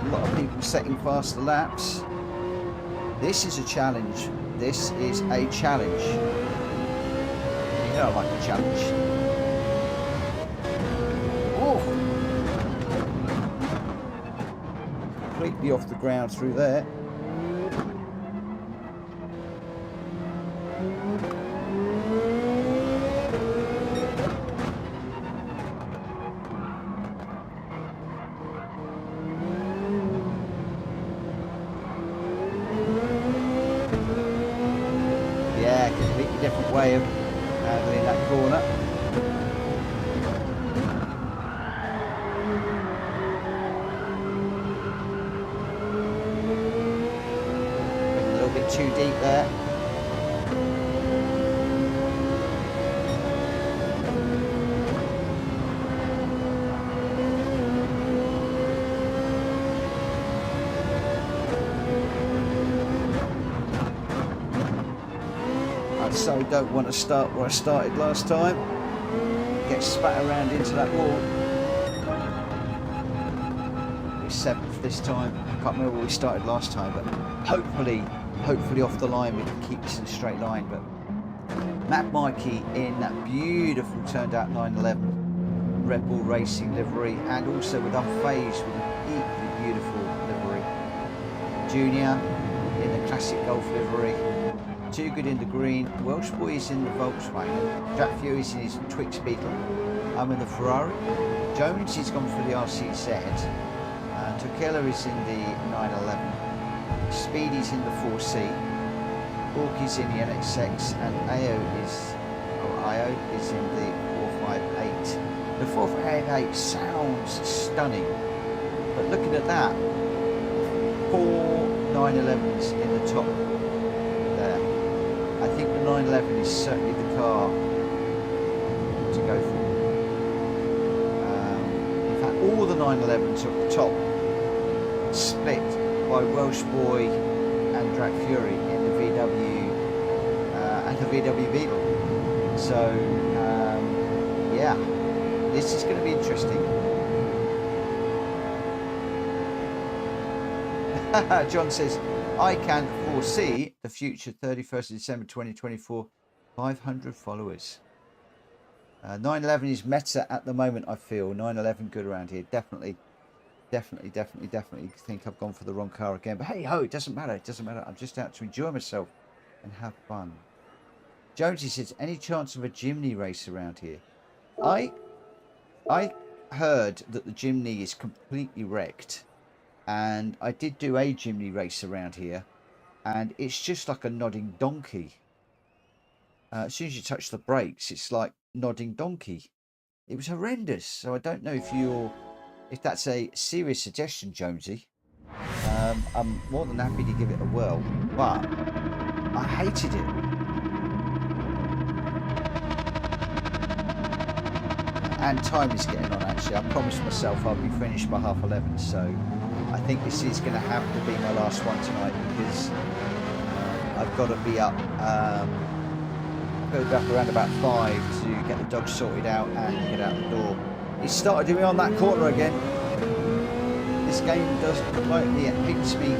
A lot of people setting faster laps. This is a challenge. This is a challenge. You know I like a challenge. Completely off the ground through there. Yeah, completely different way of handling that corner. Too deep there. I so don't want to start where I started last time. Get spat around into that wall. We're 7th this time. I can't remember where we started last time, but hopefully off the line we can keep this in a straight line. But Matt Mikey in that beautiful turned out 911 Red Bull Racing livery, and also with Unfazed with an equally beautiful livery. Junior in the classic Golf livery. Too Good in the green. Welsh Boys in the Volkswagen. Jack Fury's in his Twix Beetle. I'm in the Ferrari. Jones is gone for the RCZ. Tokela is in the 911. Speedy's in the 4C, Orky's in the NXX, and Io is in the 458. The 458 sounds stunning, but looking at that, 4 911s in the top there. I think the 911 is certainly the car to go for. In fact, all the 911s are at the top, split by Welsh Boy and Drag Fury in the VW and the VW Beetle. So yeah, this is going to be interesting. John says, I can foresee the future 31st of December 2024, 500 followers. 911 is meta at the moment, I feel. 911 good around here. Definitely think I've gone for the wrong car again. But hey ho, it doesn't matter. It doesn't matter. I'm just out to enjoy myself and have fun. Jonesy says, any chance of a Jimny race around here? I heard that the Jimny is completely wrecked. And I did do a Jimny race around here. And it's just like a nodding donkey. As soon as you touch the brakes, it's like nodding donkey. It was horrendous. So I don't know if that's a serious suggestion, Jonesy. I'm more than happy to give it a whirl, but I hated it. And time is getting on, actually. I promised myself I'll be finished by 11:30, so I think this is going to have to be my last one tonight, because I've got to be up. Go back around about 5 to get the dog sorted out and get out the door. He started doing on that corner again. This game does like me, it hates me.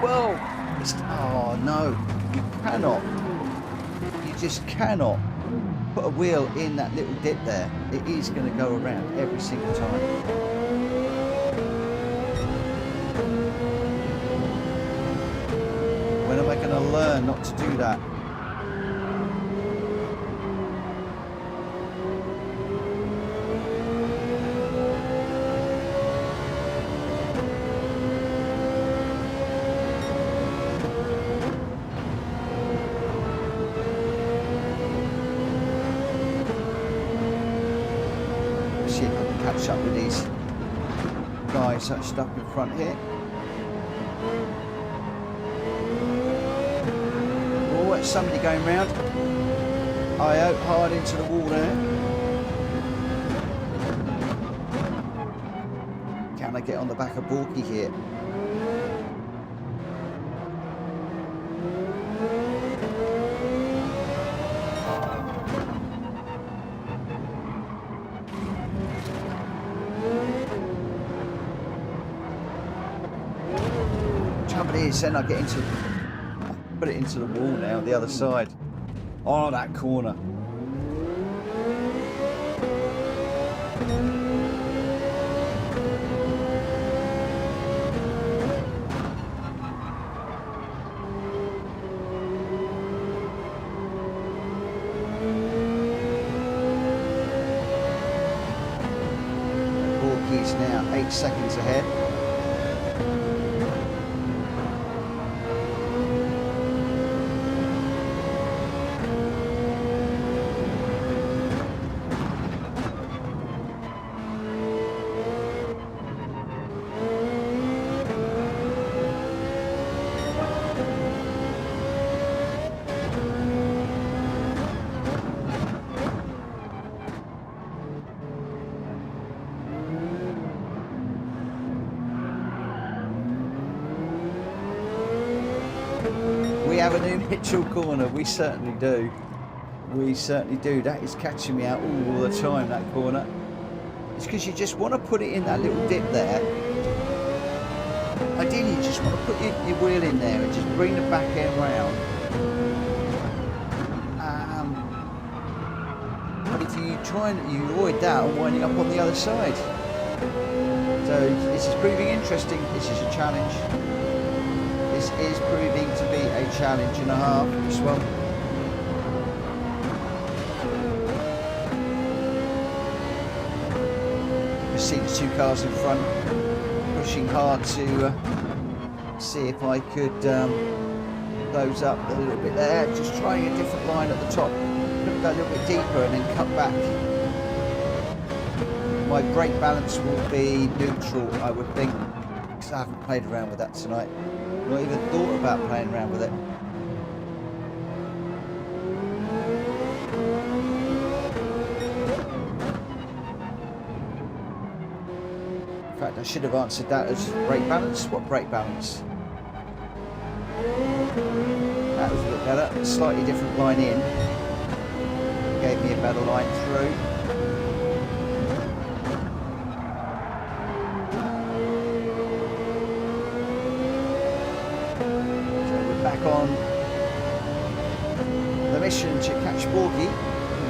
Well, oh no, you cannot. You just cannot put a wheel in that little dip there. It is going to go around every single time. When am I going to learn not to do that? See if I can catch up with these guys that are stuck in front here. Oh, it's somebody going round. I hope hard into the wall there. Can I get on the back of Borky here? Then I get into, put it into the wall now, the other side. Oh, that corner. Borky's now 8 seconds ahead. Have a new Mitchell corner, we certainly do. We certainly do. That is catching me out all the time, that corner. It's because you just want to put it in that little dip there. Ideally, you just want to put your wheel in there and just bring the back end round. But if you try and you avoid that and winding up on the other side. So this is proving interesting. This is a challenge. This is proving to be a challenge and a half, this one. You see the two cars in front, pushing hard to see if I could close up a little bit there. Just trying a different line at the top. Could go a little bit deeper and then cut back. My brake balance will be neutral, I would think, because I haven't played around with that tonight. Not even thought about playing around with it. In fact, I should have answered that as brake balance. What brake balance? That was a bit better. Slightly different line in. Gave me a better line through. So we're back on the mission to catch Borgie.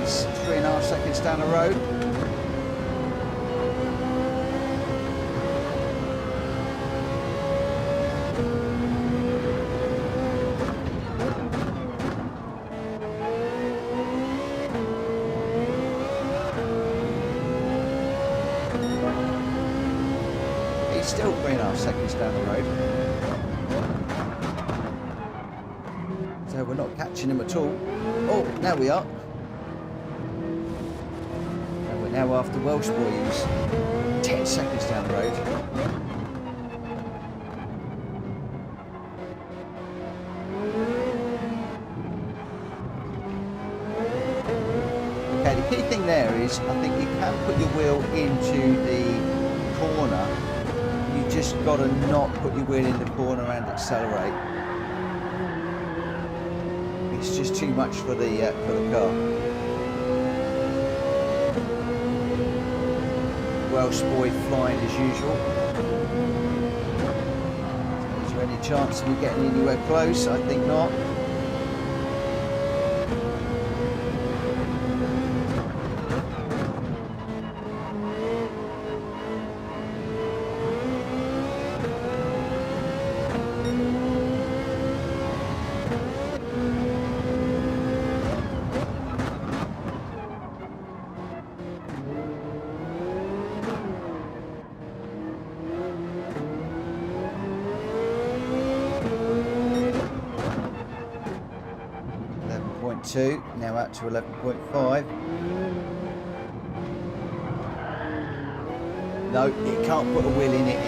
He's 3.5 seconds down the road. Still 3.5 seconds down the road. So we're not catching him at all. Oh, now we are. And we're now after Welsh boys. 10 seconds down the road. Okay, the key thing there is I think you can put your wheel into the corner. Just got to not put your wheel in the corner and accelerate. It's just too much for the car. Welsh boy flying as usual. Is there any chance of me getting anywhere close? I think not. Now out to 11.5. No, you can't put a wheel in it.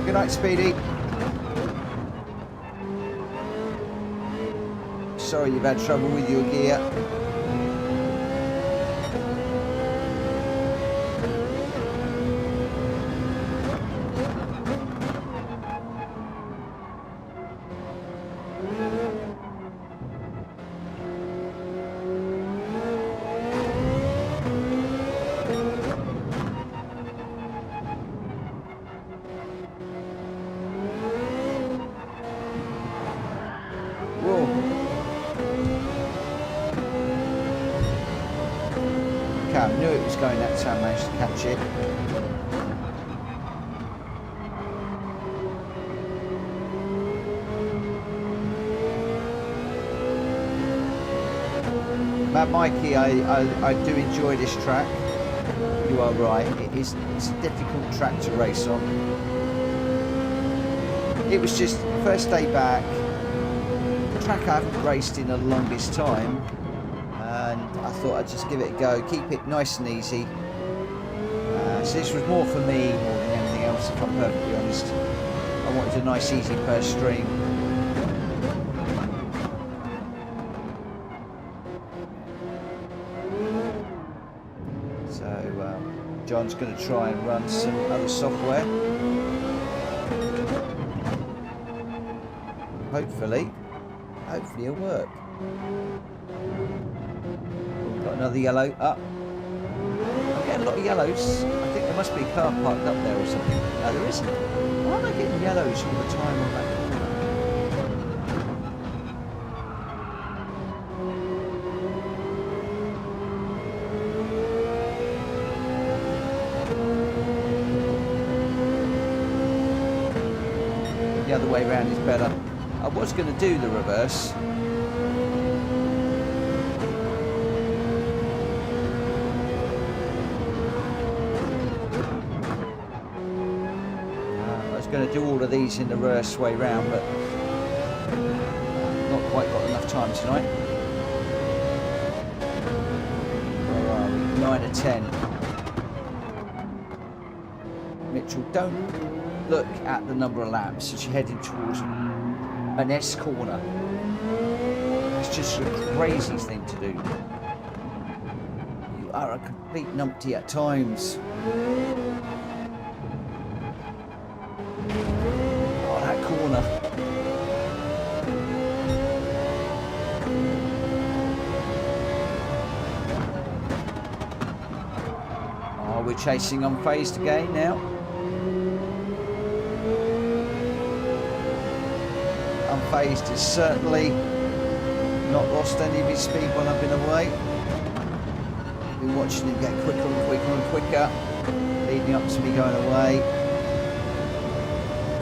Good night, Speedy. Sorry you've had trouble with your gear. I knew it was going that time, I managed to catch it. Mad Mikey, I do enjoy this track. You are right, it's a difficult track to race on. It was just first day back, the track I haven't raced in the longest time. And I thought I'd just give it a go, keep it nice and easy. So this was more for me more than anything else, if I'm perfectly honest. I wanted a nice easy first stream. So John's going to try and run some other software. Hopefully it'll work. Another yellow up. I'm getting a lot of yellows. I think there must be a car parked up there or something. No, there isn't. Why am I getting yellows all the time on that corner? The other way around is better. I was going to do the reverse. going to do all of these in the reverse way round, but not quite got enough time tonight. Where are we? 9 or 10. Mitchell, don't look at the number of laps as you're heading towards an S corner. It's just a crazy thing to do. You are a complete numpty at times. Oh, that corner. Oh, we're chasing unfazed again now. Unfazed is certainly not lost any of his speed while I've been away. Been watching him get quicker and quicker and quicker, leading up to me going away.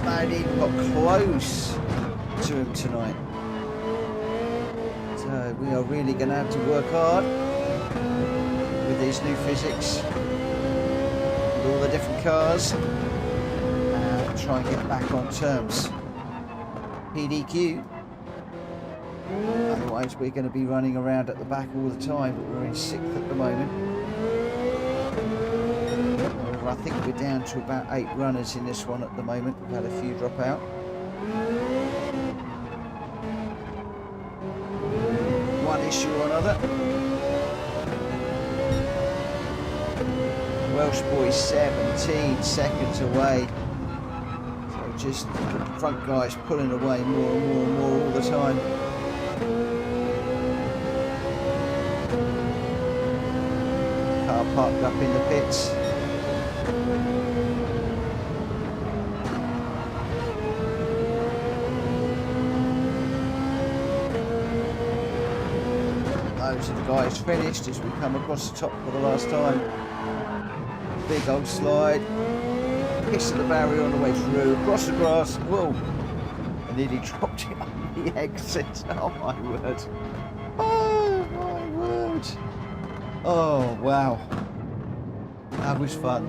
Man, he got close to him tonight. So we are really going to have to work hard with these new physics, with all the different cars, and try and get back on terms. PDQ. Otherwise we're going to be running around at the back all the time. We're in 6th at the moment. I think we're down to about 8 runners in this one at the moment. We've had a few drop out. One issue or another. Welsh boys 17 seconds away. So just the front guys pulling away more and more and more all the time. Car parked up in the pits. Those are the guys finished as we come across the top for the last time. Big old slide. Kiss of the barrier on the way through. Across the grass. Whoa. I nearly dropped it on the exit. Oh my word. Oh my word. Oh wow. That was fun.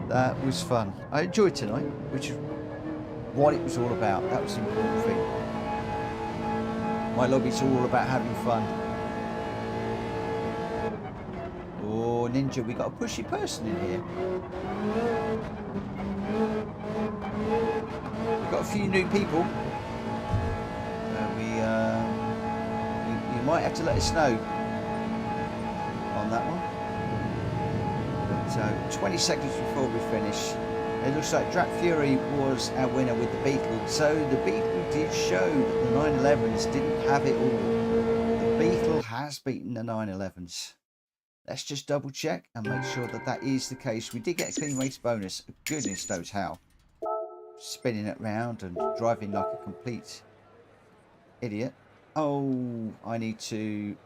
That was fun. I enjoyed tonight, which is what it was all about. That was the important thing. My lobby's all about having fun. Oh, Ninja, we got a pushy person in here. We've got a few new people. You might have to let us know on that one. But 20 seconds before we finish, it looks like Drat Fury was our winner with the Beetle. So the Beetle did show that the 911s didn't have it all. The Beetle has beaten the 911s. Let's just double check and make sure that that is the case. We did get a clean race bonus. Goodness knows how. Spinning it round and driving like a complete idiot. Oh, I need to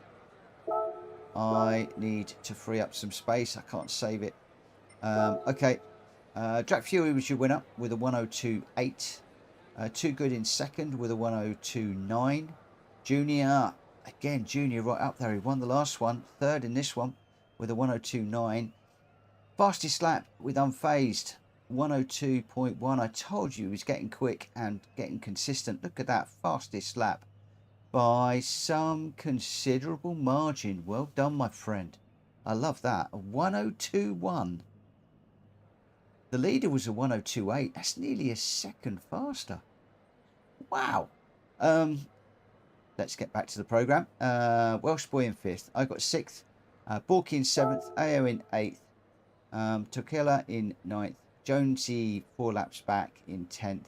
free up some space. I can't save it. Okay. Jack Fury was your winner with a 102.8. Too Good in second with a 102.9. Junior, again, Junior right up there. He won the last one. Third in this one with a 102.9. Fastest lap with Unfazed, 102.1. I told you he was getting quick and getting consistent. Look at that, fastest lap by some considerable margin. Well done, my friend. I love that. A 102.1. The leader was a 102.8. That's nearly a second faster. Wow. Let's get back to the program. Welsh boy in 5th. I got 6th. Borky in 7th. AO in 8th. Tokilla in 9th. Jonesy 4 laps back in 10th.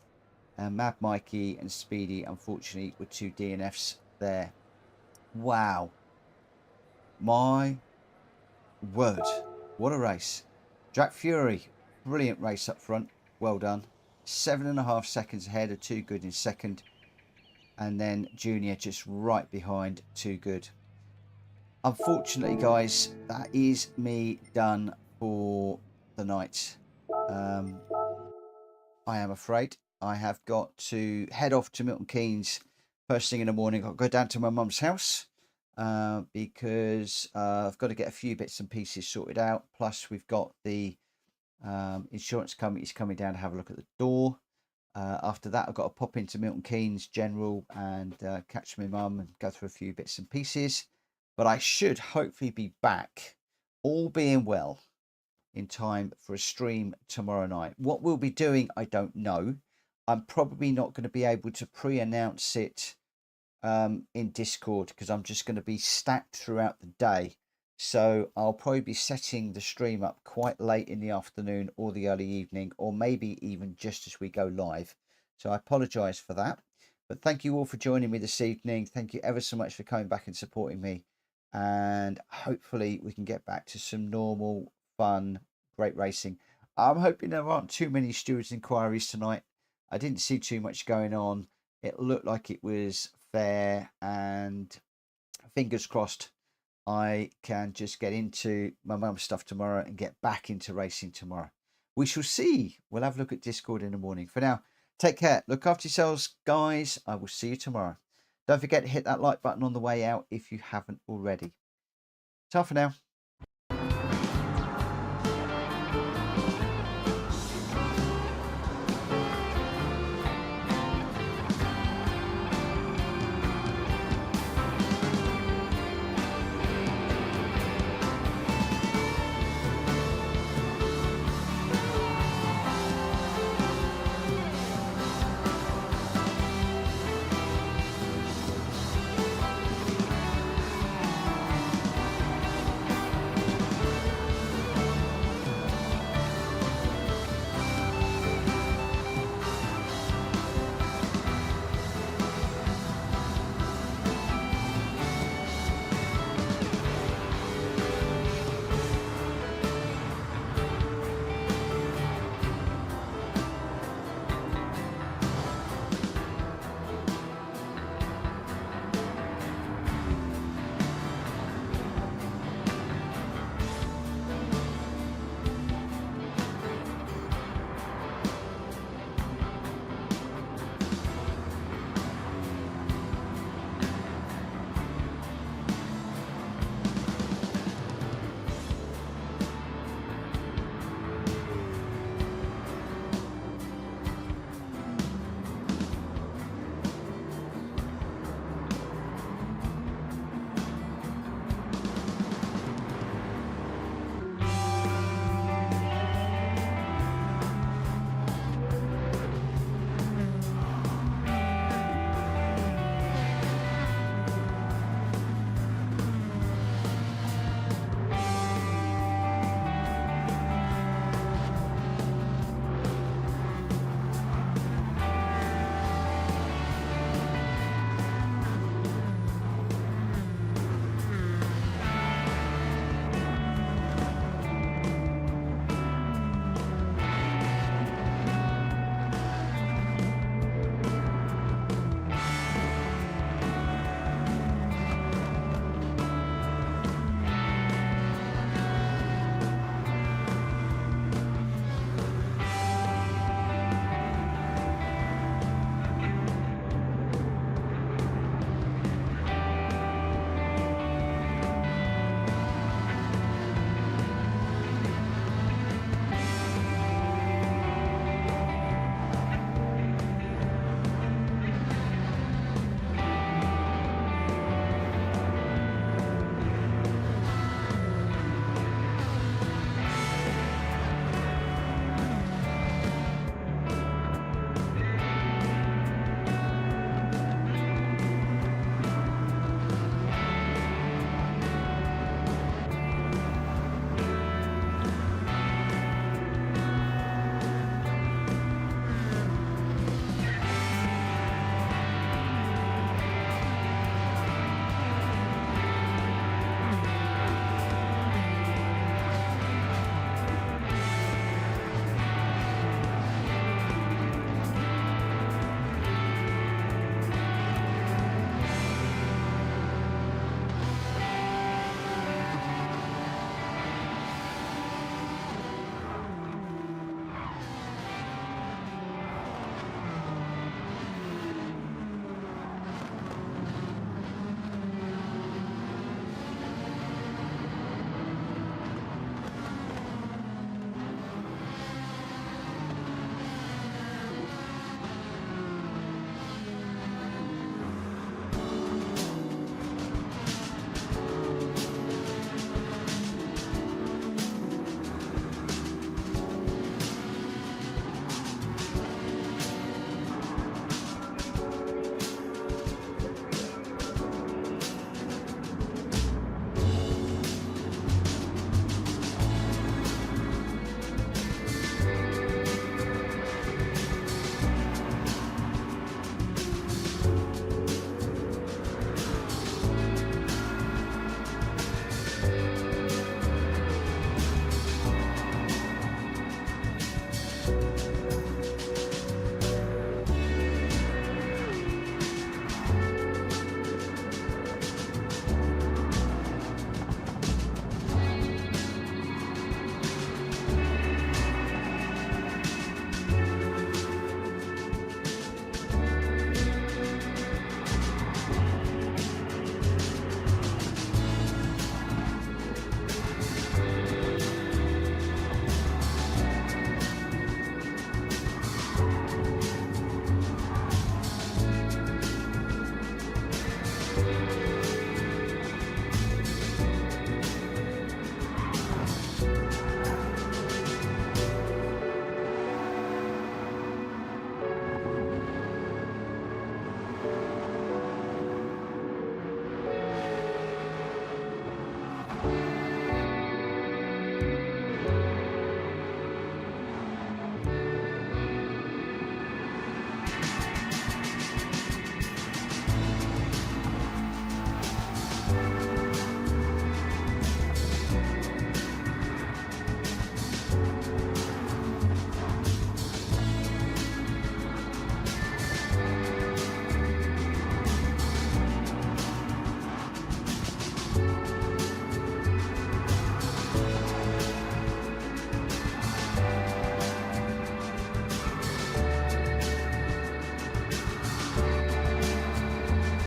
Mad Mikey and Speedy, unfortunately, were 2 DNFs there. Wow. My word. What a race. Jack Fury, brilliant race up front. Well done. 7.5 seconds ahead of Too Good in second. And then Junior just right behind Too Good. Unfortunately, guys, that is me done for the night. I am afraid I have got to head off to Milton Keynes first thing in the morning. I'll go down to my mum's house because I've got to get a few bits and pieces sorted out. Plus, we've got the insurance companies coming down to have a look at the door. After that, I've got to pop into Milton Keynes General and catch my mum and go through a few bits and pieces. But I should hopefully be back, all being well, in time for a stream tomorrow night. What we'll be doing, I don't know. I'm probably not going to be able to pre-announce it in Discord because I'm just going to be stacked throughout the day. So I'll probably be setting the stream up quite late in the afternoon or the early evening, or maybe even just as we go live. So I apologise for that. But thank you all for joining me this evening. Thank you ever so much for coming back and supporting me. And hopefully we can get back to some normal, fun, great racing. I'm hoping there aren't too many stewards' inquiries tonight. I didn't see too much going on. It looked like it was fair, and fingers crossed I can just get into my mum's stuff tomorrow and get back into racing tomorrow. We shall see. We'll have a look at Discord in the morning. For now, take care. Look after yourselves, guys. I will see you tomorrow. Don't forget to hit that like button on the way out if you haven't already. Ta for now.